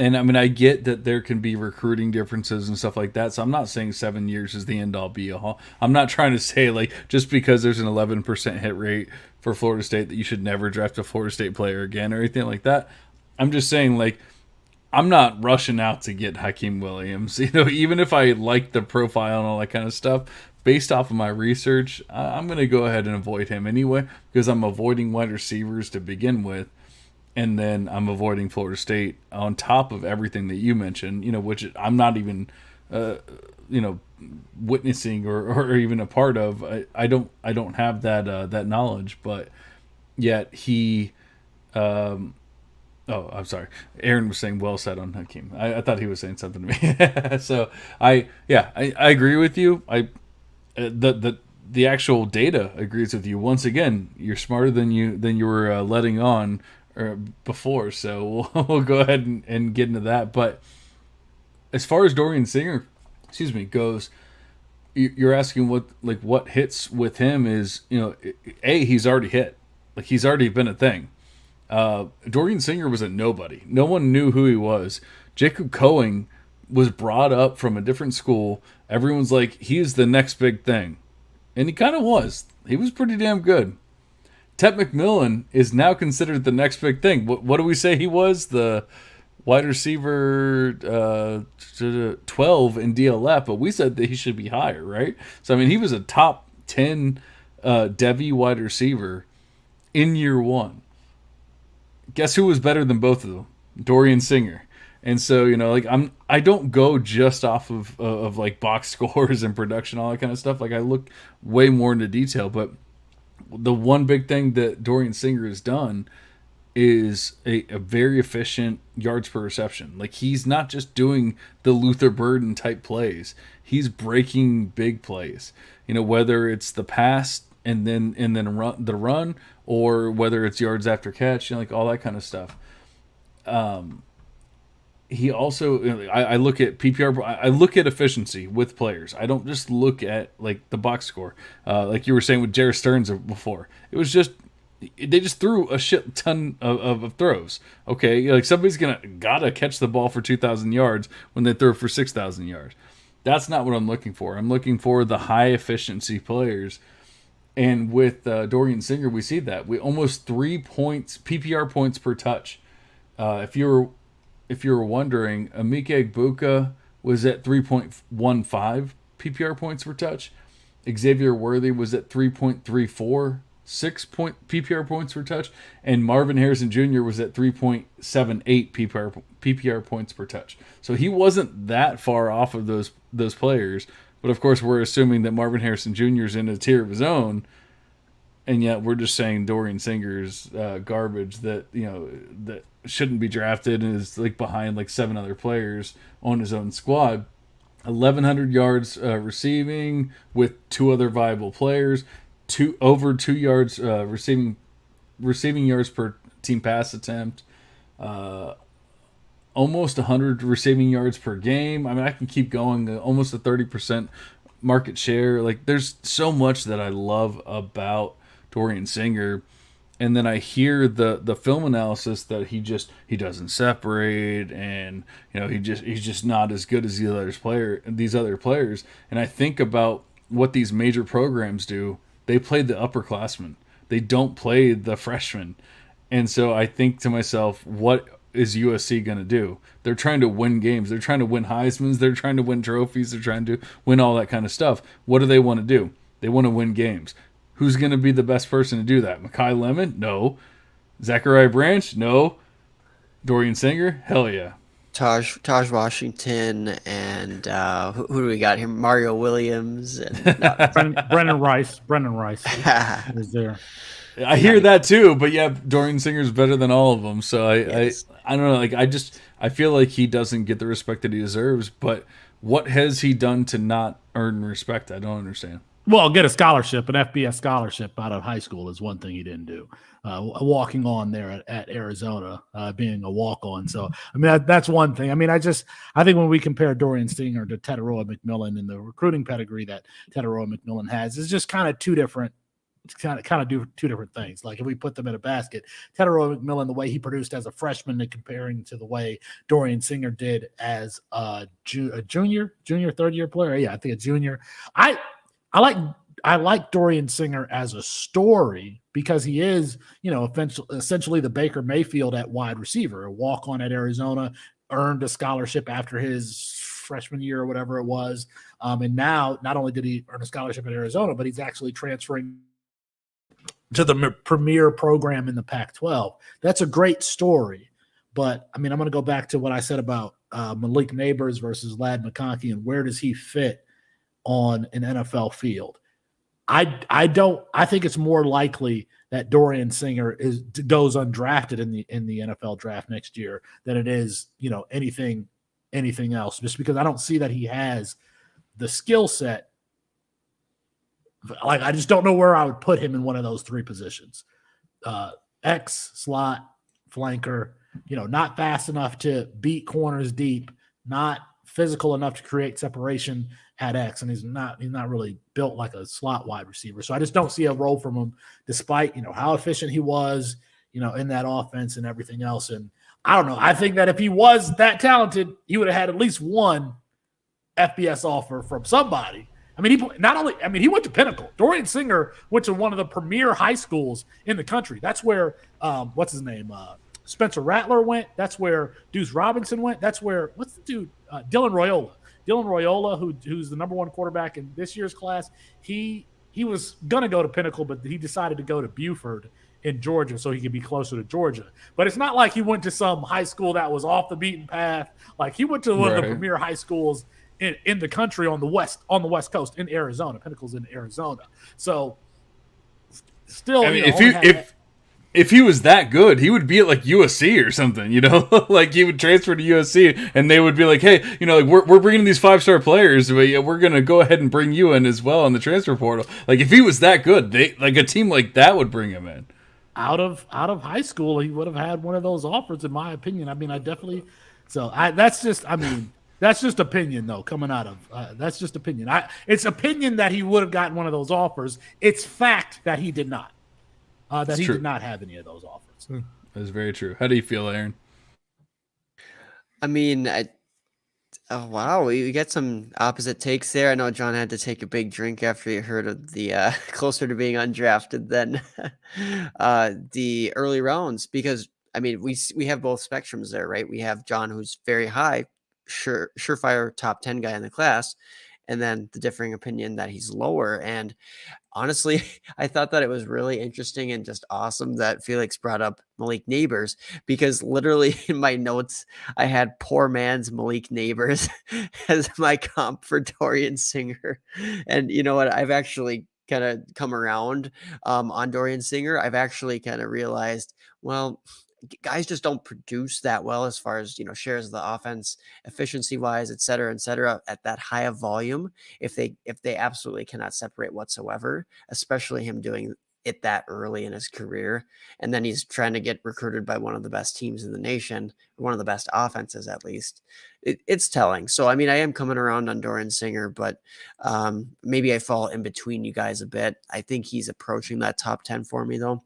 And I mean, I get that there can be recruiting differences and stuff like that. So I'm not saying 7 years is the end all be all. I'm not trying to say like just because there's an 11% hit rate for Florida State that you should never draft a Florida State player again or anything like that. I'm just saying, like, I'm not rushing out to get Hakeem Williams. Even if I like the profile and all that kind of stuff, based off of my research, I'm going to go ahead and avoid him anyway, because I'm avoiding wide receivers to begin with. And then I'm avoiding Florida State on top of everything that you mentioned, which I'm not even, witnessing or even a part of. I don't have that knowledge, but yet he. I'm sorry. Aaron was saying well said on Hakeem. I thought he was saying something to me. So I agree with you. The actual data agrees with you. Once again, you're smarter than you were letting on before, so we'll go ahead and get into that. But as far as Dorian Singer, goes, you're asking what hits with him is, he's already hit, like he's already been a thing. Dorian Singer was a nobody. No one knew who he was. Jacob Cohen was brought up from a different school. Everyone's like, he's the next big thing. And he kind of was. He was pretty damn good. Ted McMillan is now considered the next big thing. What do we say he was? The wide receiver 12 in DLF, but we said that he should be higher, right? So, I mean, he was a top 10 Devy wide receiver in year one. Guess who was better than both of them? Dorian Singer. And so, like I don't go just off of like box scores and production, all that kind of stuff. Like I look way more into detail, but the one big thing that Dorian Singer has done is a very efficient yards per reception. Like he's not just doing the Luther Burden type plays. He's breaking big plays. Whether it's the pass and then the run, or whether it's yards after catch, like all that kind of stuff. He also, I look at PPR, I look at efficiency with players. I don't just look at like the box score. Like you were saying with Jared Stearns before, it was just, they just threw a shit ton of throws. Okay, like somebody's gotta catch the ball for 2,000 yards when they throw for 6,000 yards. That's not what I'm looking for. I'm looking for the high efficiency players. And with Dorian Singer, we see that we almost 3 points PPR points per touch. If you were wondering, Emeka Egbuka was at 3.15 PPR points per touch. Xavier Worthy was at 3.34 PPR points per touch, and Marvin Harrison Jr. was at 3.78 PPR points per touch. So he wasn't that far off of those players, but of course we're assuming that Marvin Harrison Jr. is in a tier of his own, and yet we're just saying Dorian Singer's garbage that that shouldn't be drafted and is like behind like 7 other players on his own squad. 1,100 yards receiving with 2 other viable players. Over 2 yards receiving yards per team pass attempt, almost 100 receiving yards per game. I mean, I can keep going. Almost a 30% market share. Like, there's so much that I love about Dorian Singer, and then I hear the film analysis that he doesn't separate, and he's just not as good as these other players. And I think about what these major programs do. They play the upperclassmen. They don't play the freshmen. And so I think to myself, what is USC going to do? They're trying to win games. They're trying to win Heismans. They're trying to win trophies. They're trying to win all that kind of stuff. What do they want to do? They want to win games. Who's going to be the best person to do that? Mekhi Lemon? No. Zachariah Branch? No. Dorian Singer? Hell yeah. Taj Washington, and who do we got here? Mario Williams and Brendan Rice. Brendan Rice is there. I hear that too, but yeah, Dorian Singer's better than all of them. So I don't know. Like I feel like he doesn't get the respect that he deserves. But what has he done to not earn respect? I don't understand. Well, get a scholarship, an FBS scholarship out of high school is one thing he didn't do. Walking on there at Arizona, being a walk-on. So, I mean, that's one thing. I mean, I think when we compare Dorian Singer to Teteroa McMillan and the recruiting pedigree that Teteroa McMillan has, is just kind of two different things. Like if we put them in a basket, Teteroa McMillan, the way he produced as a freshman and comparing to the way Dorian Singer did as a junior, third-year player. Yeah, I think a junior. I like Dorian Singer as a story because he is, essentially the Baker Mayfield at wide receiver, a walk-on at Arizona, earned a scholarship after his freshman year or whatever it was. And now not only did he earn a scholarship at Arizona, but he's actually transferring to the premier program in the Pac-12. That's a great story. But, I mean, I'm going to go back to what I said about Malik Neighbors versus Ladd McConkey and where does he fit on an NFL field. I think it's more likely that Dorian Singer goes undrafted in the NFL draft next year than it is, anything else, just because I don't see that he has the skill set. Like, I just don't know where I would put him in one of those 3 positions. X, slot, flanker, not fast enough to beat corners deep, not physical enough to create separation at X, and he's not really built like a slot wide receiver. So I just don't see a role from him, despite how efficient he was, in that offense and everything else. And I don't know. I think that if he was that talented, he would have had at least one FBS offer from somebody. I mean, he went to Pinnacle. Dorian Singer went to one of the premier high schools in the country. That's where, what's his name? Spencer Rattler went. That's where Deuce Robinson went. That's where, what's the dude? Dylan Royola. Dylan Royola, who's the number one quarterback in this year's class, he was going to go to Pinnacle, but he decided to go to Buford in Georgia so he could be closer to Georgia. But it's not like he went to some high school that was off the beaten path. Like, he went to one of the premier high schools in the country on the west coast in Arizona. Pinnacle's in Arizona. So still, I mean, if he was that good, he would be at like USC or something, like he would transfer to USC and they would be like, hey, like we're bringing these 5-star players, but we're going to go ahead and bring you in as well in the transfer portal. Like, if he was that good, a team like that would bring him in. Out of high school, he would have had one of those offers, in my opinion. I mean, that's just opinion, though, coming out of that's just opinion. It's opinion that he would have gotten one of those offers. It's fact that he did not. He did not have any of those offers. That's very true. How do you feel, Aaron? I mean, oh wow, we get some opposite takes there. I know John had to take a big drink after he heard of the closer to being undrafted than the early rounds, because I mean we have both spectrums there, right? We have John, who's very high, surefire top 10 guy in the class, and then the differing opinion that he's lower. And honestly, I thought that it was really interesting and just awesome that Felix brought up Malik Neighbors, because literally in my notes, I had poor man's Malik Neighbors as my comp for Dorian Singer. And you know what? I've actually kind of come around on Dorian Singer. I've actually kind of realized, well, guys just don't produce that well as far as, shares of the offense, efficiency wise, et cetera, at that high of volume. If they absolutely cannot separate whatsoever, especially him doing it that early in his career. And then he's trying to get recruited by one of the best teams in the nation, one of the best offenses, at least. It's telling. So, I mean, I am coming around on Dorian Singer, but maybe I fall in between you guys a bit. I think he's approaching that top 10 for me, though,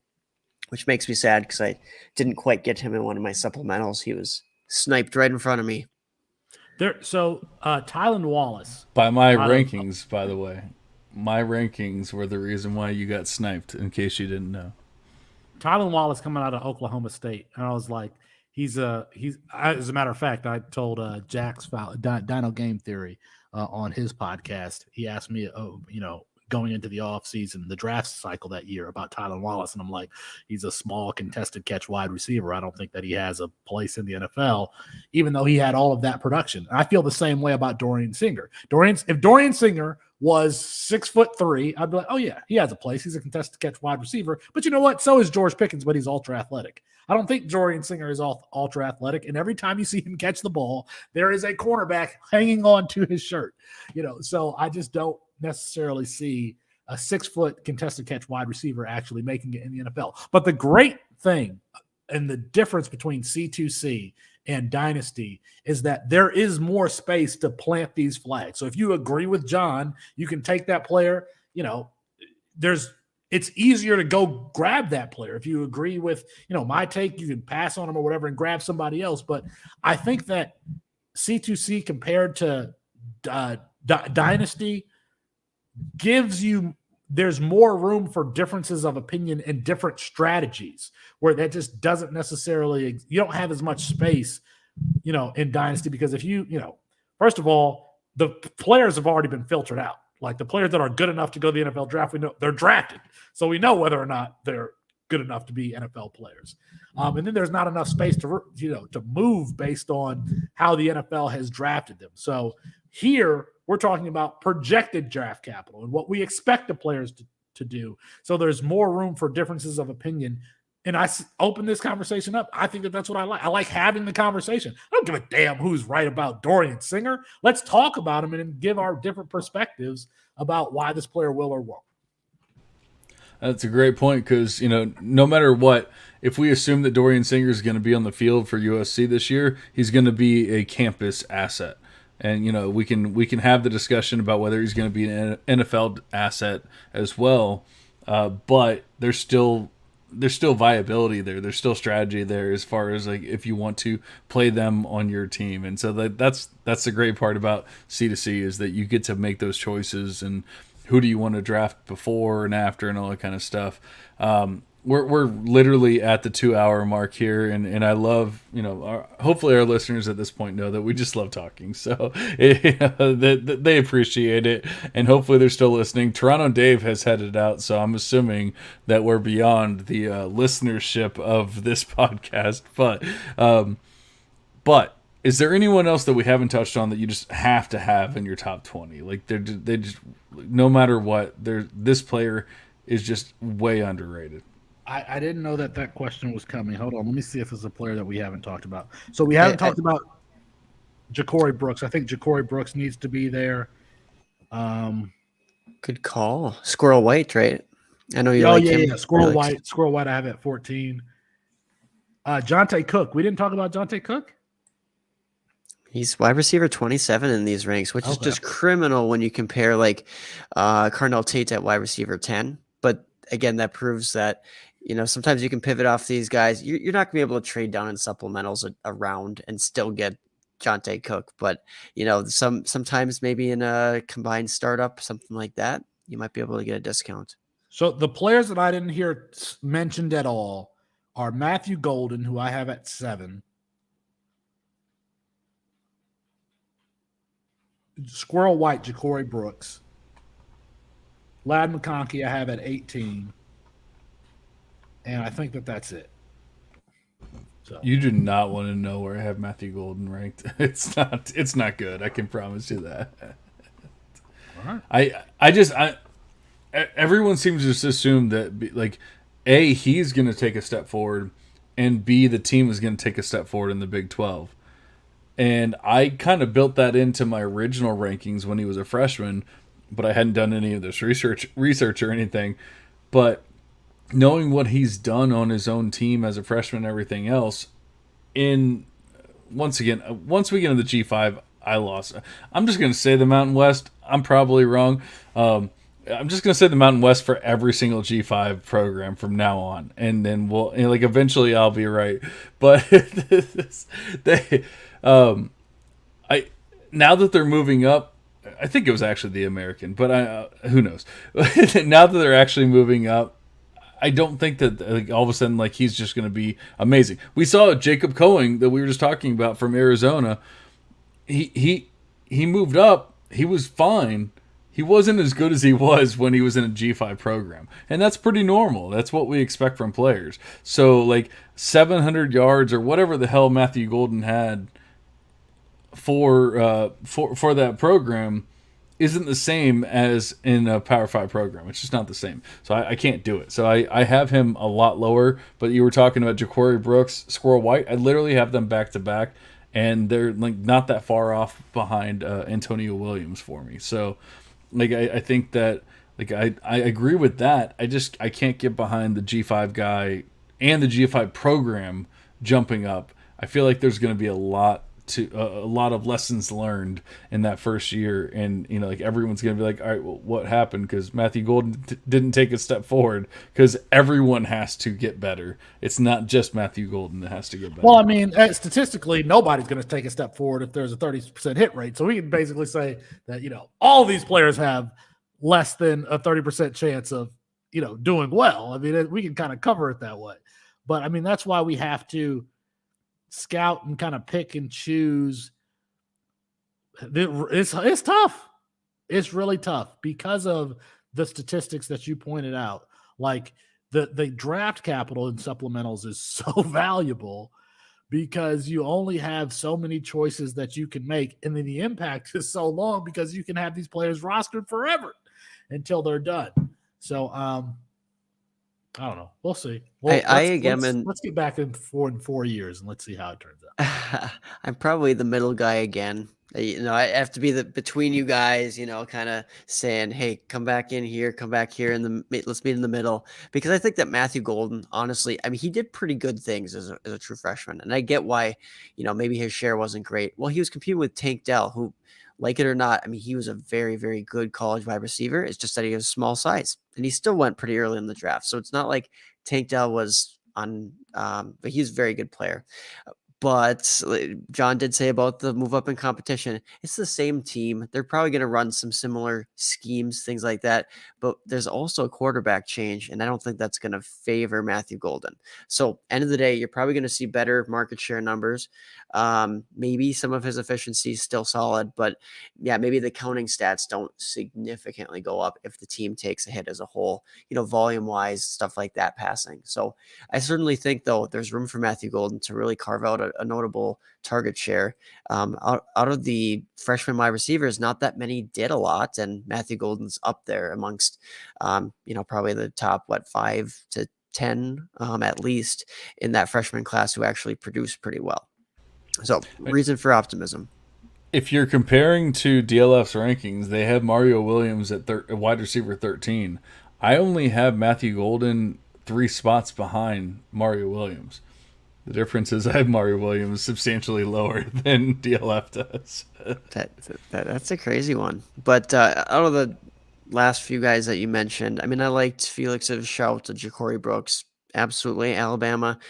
which makes me sad because I didn't quite get him in one of my supplementals. He was sniped right in front of me. Tylan Wallace. By my rankings, by the way. My rankings were the reason why you got sniped, in case you didn't know. Tylan Wallace coming out of Oklahoma State. And I was like, as a matter of fact, I told Jack's Dino Game Theory on his podcast. He asked me, going into the offseason, the draft cycle that year, about Tylan Wallace. And I'm like, he's a small contested catch wide receiver. I don't think that he has a place in the NFL, even though he had all of that production. And I feel the same way about Dorian Singer. If Dorian Singer was 6'3", I'd be like, oh yeah, he has a place. He's a contested catch wide receiver. But you know what? So is George Pickens, but he's ultra athletic. I don't think Dorian Singer is ultra athletic. And every time you see him catch the ball, there is a cornerback hanging on to his shirt. So I just don't necessarily see a 6-foot contested catch wide receiver actually making it in the NFL. But the great thing and the difference between C2C and Dynasty is that there is more space to plant these flags. So if you agree with John, you can take that player, it's easier to go grab that player. If you agree with, my take, you can pass on him or whatever and grab somebody else. But I think that C2C compared to Dynasty there's more room for differences of opinion and different strategies, where that just doesn't necessarily, you don't have as much space, in Dynasty, because if first of all, the players have already been filtered out. Like, the players that are good enough to go to the NFL draft, we know they're drafted. So we know whether or not they're good enough to be NFL players. And then there's not enough space to move based on how the NFL has drafted them. So here we're talking about projected draft capital and what we expect the players to do. So there's more room for differences of opinion. And I open this conversation up. I think that's what I like. I like having the conversation. I don't give a damn who's right about Dorian Singer. Let's talk about him and give our different perspectives about why this player will or won't. That's a great point, because, no matter what, if we assume that Dorian Singer is going to be on the field for USC this year, he's going to be a campus asset. And, we can have the discussion about whether he's going to be an NFL asset as well. But there's still there's still viability there. There's still strategy there as far as like if you want to play them on your team. And so that's the great part about C2C is that you get to make those choices and who do you want to draft before and after and all that kind of stuff. We're literally at the 2-hour mark here, and I love, hopefully our listeners at this point know that we just love talking, so they appreciate it, and hopefully they're still listening. Toronto Dave has headed out, so I'm assuming that we're beyond the listenership of this podcast, but is there anyone else that we haven't touched on that you just have to have in your top 20? Like they just no matter what, this player is just way underrated. I didn't know that question was coming. Hold on. Let me see if there's a player that we haven't talked about. So we haven't talked about Ja'Cory Brooks. I think Ja'Cory Brooks needs to be there. Good call. Squirrel White, right? I know you like him. Yeah. Squirrel White I have at 14. Jonte Cook. We didn't talk about Jonte Cook? He's wide receiver 27 in these ranks, which is just criminal when you compare like Carnell Tate at wide receiver 10. But again, that proves that, sometimes you can pivot off these guys. You're not going to be able to trade down in supplementals around and still get Jonte Cook. But, sometimes maybe in a combined startup, something like that, you might be able to get a discount. So the players that I didn't hear mentioned at all are Matthew Golden, who I have at 7. Squirrel White, Ja'Cory Brooks. Lad McConkey I have at 18. And I think that's it. So. You do not want to know where I have Matthew Golden ranked. It's not good. I can promise you that. All right. Everyone seems to just assume that like A, he's going to take a step forward, and B, the team is going to take a step forward in the Big 12. And I kind of built that into my original rankings when he was a freshman, but I hadn't done any of this research or anything. But knowing what he's done on his own team as a freshman and everything else, once we get into the G5, I lost. I'm just going to say the Mountain West. I'm probably wrong. I'm just going to say the Mountain West for every single G5 program from now on. And then eventually I'll be right. But now that they're moving up, I think it was actually the American, but who knows? Now that they're actually moving up, I don't think that all of a sudden he's just going to be amazing. We saw Jacob Coing that we were just talking about from Arizona. He moved up. He was fine. He wasn't as good as he was when he was in a G5 program, and that's pretty normal. That's what we expect from players. So 700 yards or whatever the hell Matthew Golden had for that program isn't the same as in a Power 5 program. It's just not the same. So I can't do it. So I have him a lot lower, but you were talking about Ja'Cory Brooks, Squirrel White. I literally have them back to back, and they're not that far off behind Antonio Williams for me. So I think that I agree with that. I can't get behind the G5 guy and the G5 program jumping up. I feel like there's going to be a lot of lessons learned in that first year, and everyone's gonna be like, all right, well, what happened? Because Matthew Golden didn't take a step forward, because everyone has to get better. It's not just Matthew Golden that has to get better. Well, I mean, statistically, nobody's going to take a step forward if there's a 30% hit rate. So we can basically say that all these players have less than a 30% chance of doing well. I mean, we can kind of cover it that way, but I mean that's why we have to scout and kind of pick and choose. It's tough. It's really tough because of the statistics that you pointed out. Like the draft capital in supplementals is so valuable because you only have so many choices that you can make. And then the impact is so long because you can have these players rostered forever until they're done. So, I don't know. We'll see. Well, let's get back in 4 years and let's see how it turns out. I'm probably the middle guy again. I have to be between you guys, kind of saying, hey, come back in here, let's meet in the middle. Because I think that Matthew Golden, honestly, I mean, he did pretty good things as a true freshman. And I get why, maybe his share wasn't great. Well, he was competing with Tank Dell, who like it or not, I mean, he was a very, very good college wide receiver. It's just that he has a small size, and he still went pretty early in the draft. So it's not like Tank Dell was on, but he's a very good player. But John did say about the move up in competition. It's the same team. They're probably going to run some similar schemes, things like that. But there's also a quarterback change, and I don't think that's going to favor Matthew Golden. So end of the day, you're probably going to see better market share numbers. Maybe some of his efficiency is still solid, but yeah, maybe the counting stats don't significantly go up if the team takes a hit as a whole, volume wise, stuff like that passing. So I certainly think, though, there's room for Matthew Golden to really carve out a notable target share. Out of the freshman wide receivers, not that many did a lot, and Matthew Golden's up there amongst, probably the top, 5 to 10 at least in that freshman class who actually produced pretty well. So reason for optimism. If you're comparing to DLF's rankings, they have Mario Williams at wide receiver 13. I only have Matthew Golden 3 spots behind Mario Williams. The difference is I have Mario Williams substantially lower than DLF does. That's a crazy one. But out of the last few guys that you mentioned, I mean, I liked Felix's shout to Ja'Cory Brooks. Absolutely. Alabama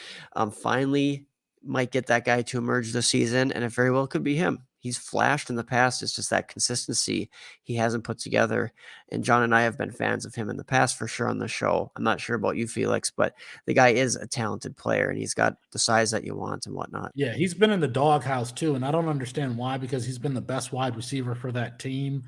finally might get that guy to emerge this season, and it very well could be him. He's flashed in the past. It's just that consistency he hasn't put together. And John and I have been fans of him in the past for sure on the show. I'm not sure about you, Felix, but the guy is a talented player, and he's got the size that you want and whatnot. Yeah, he's been in the doghouse too, and I don't understand why, because he's been the best wide receiver for that team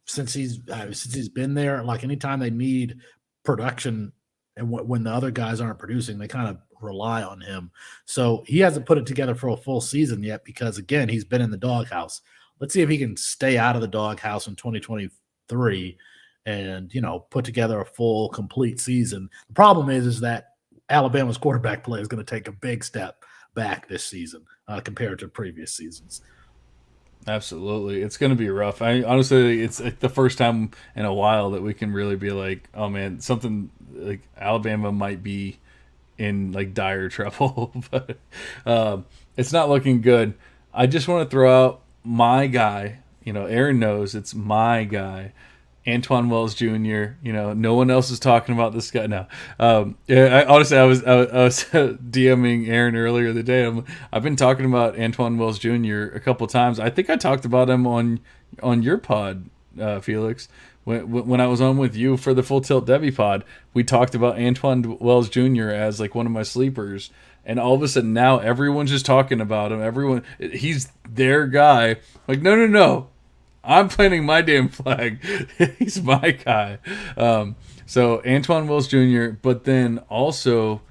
since he's been there. Like anytime they need production, and when the other guys aren't producing, they kind of rely on him. So he hasn't put it together for a full season yet because, again, he's been in the doghouse. Let's see if he can stay out of the doghouse in 2023 and, put together a full, complete season. The problem is that Alabama's quarterback play is going to take a big step back this season compared to previous seasons. Absolutely. It's going to be rough. Honestly, it's like the first time in a while that we can really be like, oh man, something like Alabama might be in like dire trouble, but it's not looking good. I just want to throw out my guy. Aaron knows it's my guy, Antoine Wells Jr. No one else is talking about this guy now. I was DMing Aaron earlier the day. I've been talking about Antoine Wells Jr. a couple times. I think I talked about him on your pod, Felix. When I was on with you for the Full Tilt Devy pod, we talked about Antoine Wells Jr. as like one of my sleepers, and all of a sudden now everyone's just talking about him. He's their guy. Like, no, I'm planting my damn flag. He's my guy. So Antoine Wells Jr. But then also,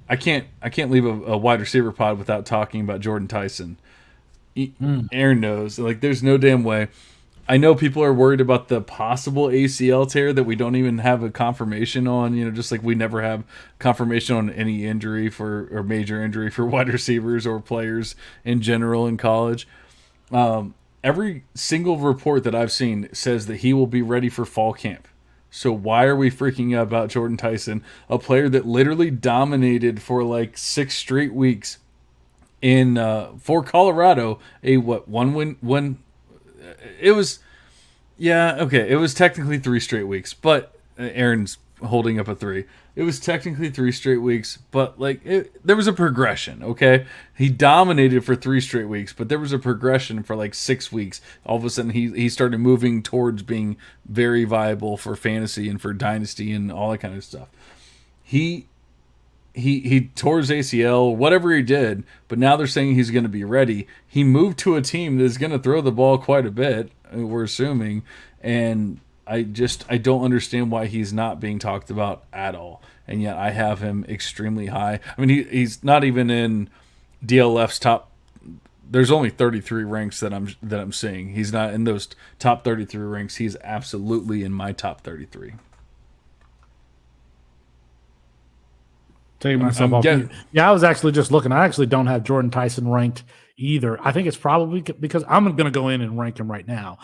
I can't leave a wide receiver pod without talking about Jordan Tyson. Aaron knows. Like, there's no damn way. I know people are worried about the possible ACL tear that we don't even have a confirmation on, just like we never have confirmation on any injury or major injury for wide receivers or players in general in college. Every single report that I've seen says that he will be ready for fall camp. So why are we freaking out about Jordan Tyson, a player that literally dominated for like 6 straight weeks for Colorado, one win. It was technically 3 straight weeks, but Aaron's holding up a 3. It was technically 3 straight weeks, but there was a progression, okay? He dominated for 3 straight weeks, but there was a progression for like 6 weeks. All of a sudden, he started moving towards being very viable for fantasy and for dynasty and all that kind of stuff. He tore his ACL, whatever he did, but now they're saying he's going to be ready. He moved to a team that's going to throw the ball quite a bit, we're assuming, and I don't understand why he's not being talked about at all. And yet I have him extremely high. I mean, he's not even in DLF's top. There's only 33 ranks that I'm seeing. He's not in those top 33 ranks. He's absolutely in my top 33. Taking myself off. Yeah, I was actually just looking. I actually don't have Jordan Tyson ranked either. I think it's probably because I'm going to go in and rank him right now.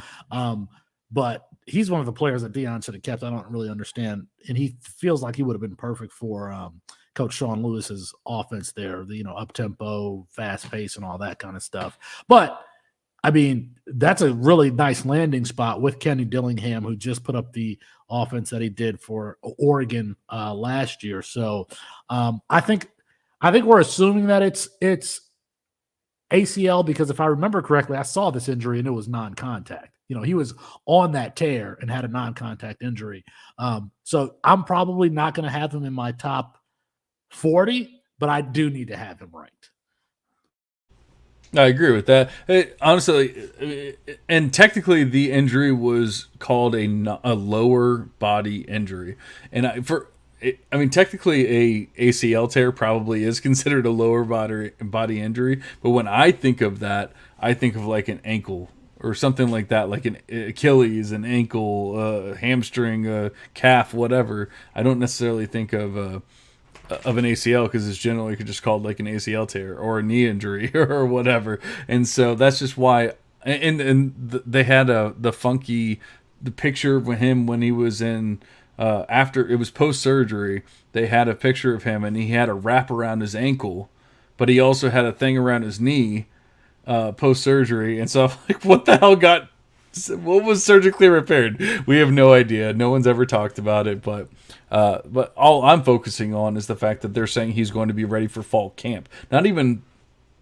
But he's one of the players that Deion should have kept. I don't really understand. And he feels like he would have been perfect for Coach Sean Lewis's offense there, the up-tempo, fast pace, and all that kind of stuff. But I mean, that's a really nice landing spot with Kenny Dillingham, who just put up the offense that he did for Oregon last year. So I think we're assuming that it's ACL, because if I remember correctly, I saw this injury and it was non-contact. He was on that tear and had a non-contact injury. So I'm probably not going to have him in my top 40, but I do need to have him ranked. I agree with that. Honestly, and technically, the injury was called a lower body injury, and technically, a ACL tear probably is considered a lower body injury. But when I think of that, I think of like an ankle or something like that, like an Achilles, an ankle, hamstring, calf, whatever. I don't necessarily think of an ACL, because it's generally just called like an ACL tear or a knee injury or whatever. And so that's just why. They had the picture of him when he was in after it was post surgery. They had a picture of him and he had a wrap around his ankle, but he also had a thing around his knee post surgery. And so I'm like, what the hell what was surgically repaired? We have no idea. No one's ever talked about it, but all I'm focusing on is the fact that they're saying he's going to be ready for fall camp. Not even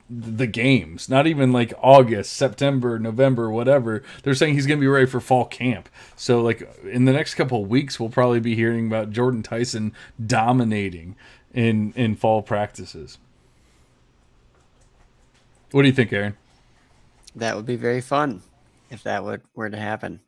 the games, not even like August, September, November, whatever. They're saying he's going to be ready for fall camp. So like in the next couple of weeks, we'll probably be hearing about Jordan Tyson dominating in fall practices. What do you think, Aaron? That would be very fun if that were to happen.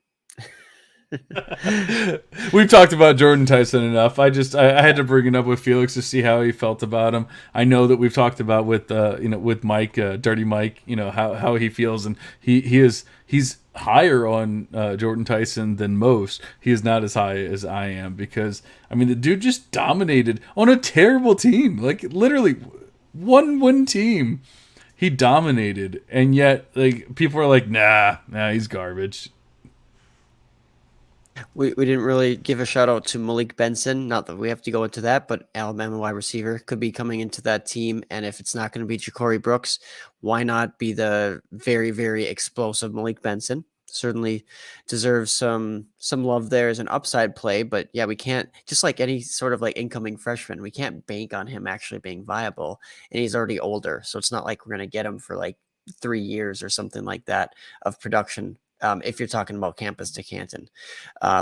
We've talked about Jordan Tyson enough. I had to bring it up with Felix to see how he felt about him. I know that we've talked about with Mike, Dirty Mike, how he feels, and he's higher on Jordan Tyson than most. He is not as high as I am, because the dude just dominated on a terrible team, like literally one win team. He dominated, and yet like people are like, nah, he's garbage. We didn't really give a shout out to Malik Benson. Not that we have to go into that, but Alabama wide receiver could be coming into that team. And if it's not going to be Ja'Cory Brooks, why not be the very, very explosive Malik Benson? Certainly deserves some love there as an upside play. But yeah, we can't, just like any sort of like incoming freshman, we can't bank on him actually being viable. And he's already older. So it's not like we're going to get him for like 3 years or something like that of production. If you're talking about campus to Canton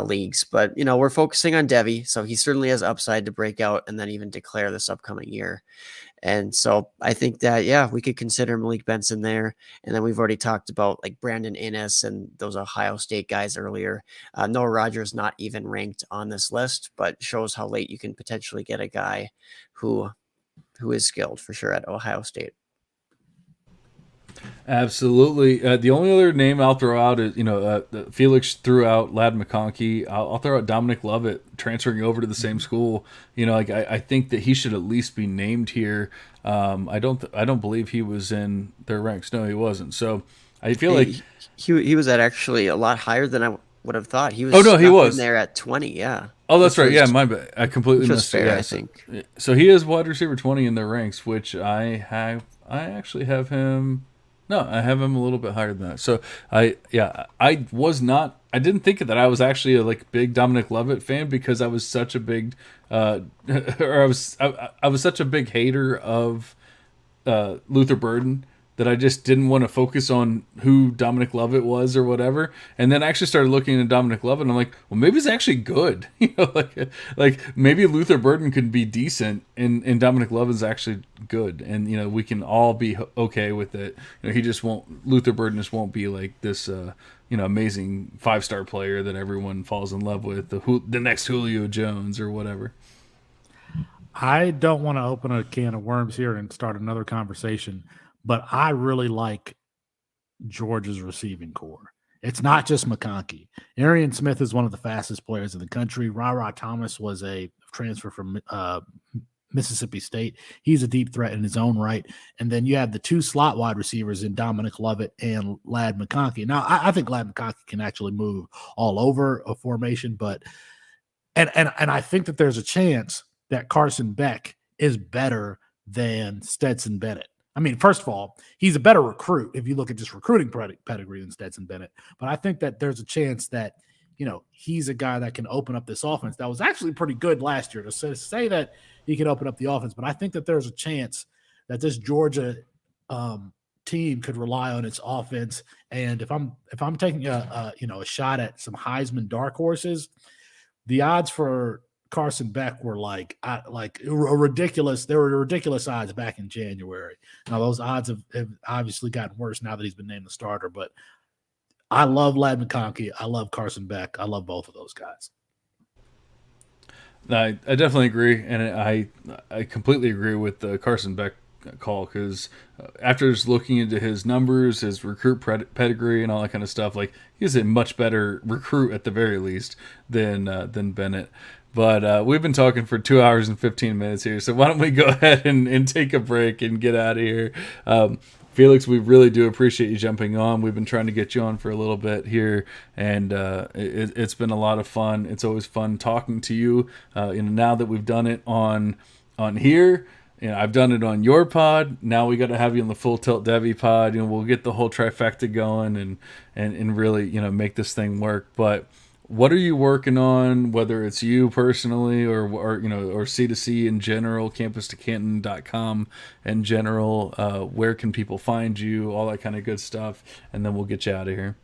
leagues. But, we're focusing on Devy, so he certainly has upside to break out and then even declare this upcoming year. And so I think that, yeah, we could consider Malik Benson there. And then we've already talked about like Brandon Innes and those Ohio State guys earlier. Noah Rogers not even ranked on this list, but shows how late you can potentially get a guy who is skilled for sure at Ohio State. Absolutely. The only other name I'll throw out is, Felix threw out Ladd McConkey. I'll throw out Dominic Lovett transferring over to the same school. I think that he should at least be named here. I don't believe he was in their ranks. No, he wasn't. So I feel like he was at actually a lot higher than I would have thought. He was. Oh no, he was in there at 20. Yeah. Oh, that's right. Yeah, my bad. I completely missed fair, it. Yeah, I think. So he is wide receiver 20 in their ranks, which I actually have him. No, I have him a little bit higher than that. So I didn't think that I was actually a big Dominic Lovett fan, because I was such a big, I was such a big hater of Luther Burden, that I just didn't want to focus on who Dominic Lovett was or whatever. And then I actually started looking at Dominic Lovett, and I'm like, well, maybe he's actually good. Like maybe Luther Burden could be decent, and Dominic Lovett's actually good. And, we can all be okay with it. Luther Burden just won't be like this, amazing 5-star player that everyone falls in love with, the next Julio Jones or whatever. I don't want to open a can of worms here and start another conversation, but I really like Georgia's receiving core. It's not just McConkey. Arian Smith is one of the fastest players in the country. Ra Thomas was a transfer from Mississippi State. He's a deep threat in his own right. And then you have the 2 slot wide receivers in Dominic Lovett and Ladd McConkey. Now, I think Ladd McConkey can actually move all over a formation, but and I think that there's a chance that Carson Beck is better than Stetson Bennett. I mean, first of all, he's a better recruit if you look at just recruiting pedigree than Stetson Bennett. But I think that there's a chance that, he's a guy that can open up this offense that was actually pretty good last year. To say that he can open up the offense, but I think that there's a chance that this Georgia team could rely on its offense. And if I'm taking a shot at some Heisman dark horses, the odds for Carson Beck were ridiculous. There were ridiculous odds back in January. Now those odds have obviously gotten worse now that he's been named the starter. But I love Ladd McConkey. I love Carson Beck. I love both of those guys. I definitely agree, and I completely agree with the Carson Beck call, because after just looking into his numbers, his recruit pedigree, and all that kind of stuff, like, he's a much better recruit at the very least than Bennett. But we've been talking for 2 hours and 15 minutes here, so why don't we go ahead and take a break and get out of here. Felix, we really do appreciate you jumping on. We've been trying to get you on for a little bit here, and it's been a lot of fun. It's always fun talking to you. Now that we've done it on here, I've done it on your pod. Now we got to have you on the Full Tilt Devy pod. We'll get the whole trifecta going and really make this thing work. But what are you working on, whether it's you personally or C2C in general, campus2canton.com in general? Where can people find you? All that kind of good stuff. And then we'll get you out of here.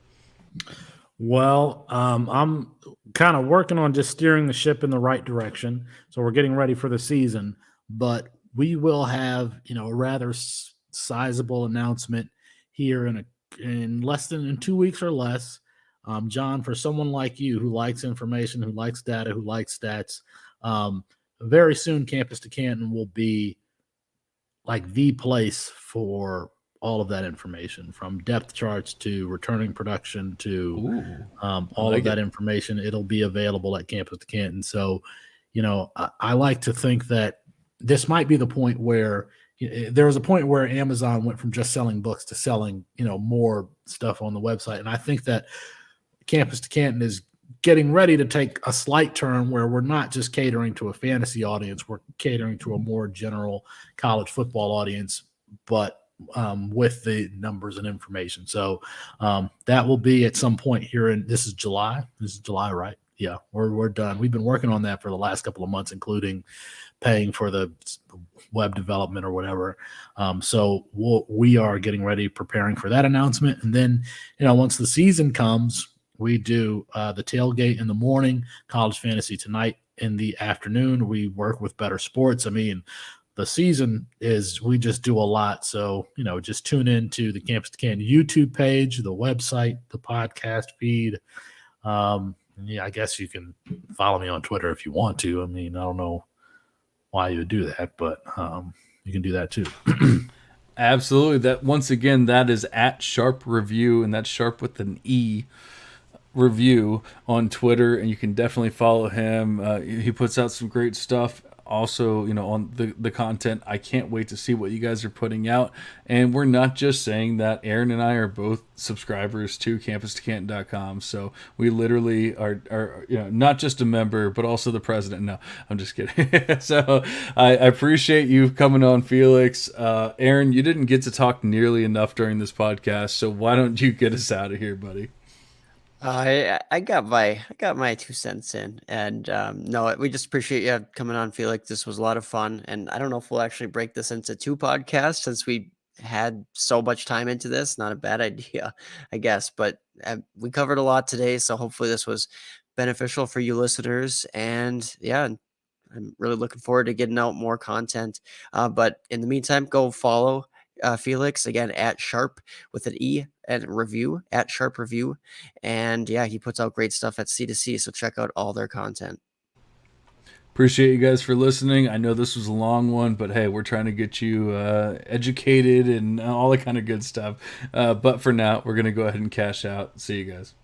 Well, I'm kind of working on just steering the ship in the right direction. So we're getting ready for the season, but we will have, a rather sizable announcement here in less than 2 weeks or less. John, for someone like you who likes information, who likes data, who likes stats, very soon Campus to Canton will be like the place for all of that information, from depth charts to returning production to all of that information. It'll be available at Campus to Canton. So, I like to think that this might be the point where there was a point where Amazon went from just selling books to selling, more stuff on the website. And I think that Campus to Canton is getting ready to take a slight turn where we're not just catering to a fantasy audience, we're catering to a more general college football audience, but with the numbers and information. So that will be at some point here this is July. This is July, right? Yeah, we're done. We've been working on that for the last couple of months, including paying for the web development or whatever. So we are getting ready, preparing for that announcement. And then, once the season comes, we do the tailgate in the morning, College Fantasy Tonight in the afternoon. We work with Better Sports. I mean, the season we just do a lot. So, just tune in to the Campus to Canton YouTube page, the website, the podcast feed. I guess you can follow me on Twitter if you want to. I mean, I don't know why you would do that, but you can do that too. Absolutely. That, once again, that is at Sharp Review, and that's Sharp with an E. Review on Twitter, and you can definitely follow him. He puts out some great stuff. Also, on the content, I can't wait to see what you guys are putting out. And we're not just saying that. Aaron and I are both subscribers to campus2canton.com, so we literally are not just a member, but also the president. No, I'm just kidding. So I appreciate you coming on, Felix. Aaron, you didn't get to talk nearly enough during this podcast, so why don't you get us out of here, buddy? I got my 2 cents in, and no, we just appreciate you coming on, Felix. This was a lot of fun, and I don't know if we'll actually break this into 2 podcasts since we had so much time into this. Not a bad idea, I guess, but we covered a lot today, so hopefully this was beneficial for you listeners. And yeah, I'm really looking forward to getting out more content. But in the meantime, go follow Felix again at Sharp with an E and review at Sharp Review. And yeah, he puts out great stuff at C2C. So check out all their content. Appreciate you guys for listening. I know this was a long one, but hey, we're trying to get you educated and all that kind of good stuff. But for now, we're going to go ahead and cash out. See you guys.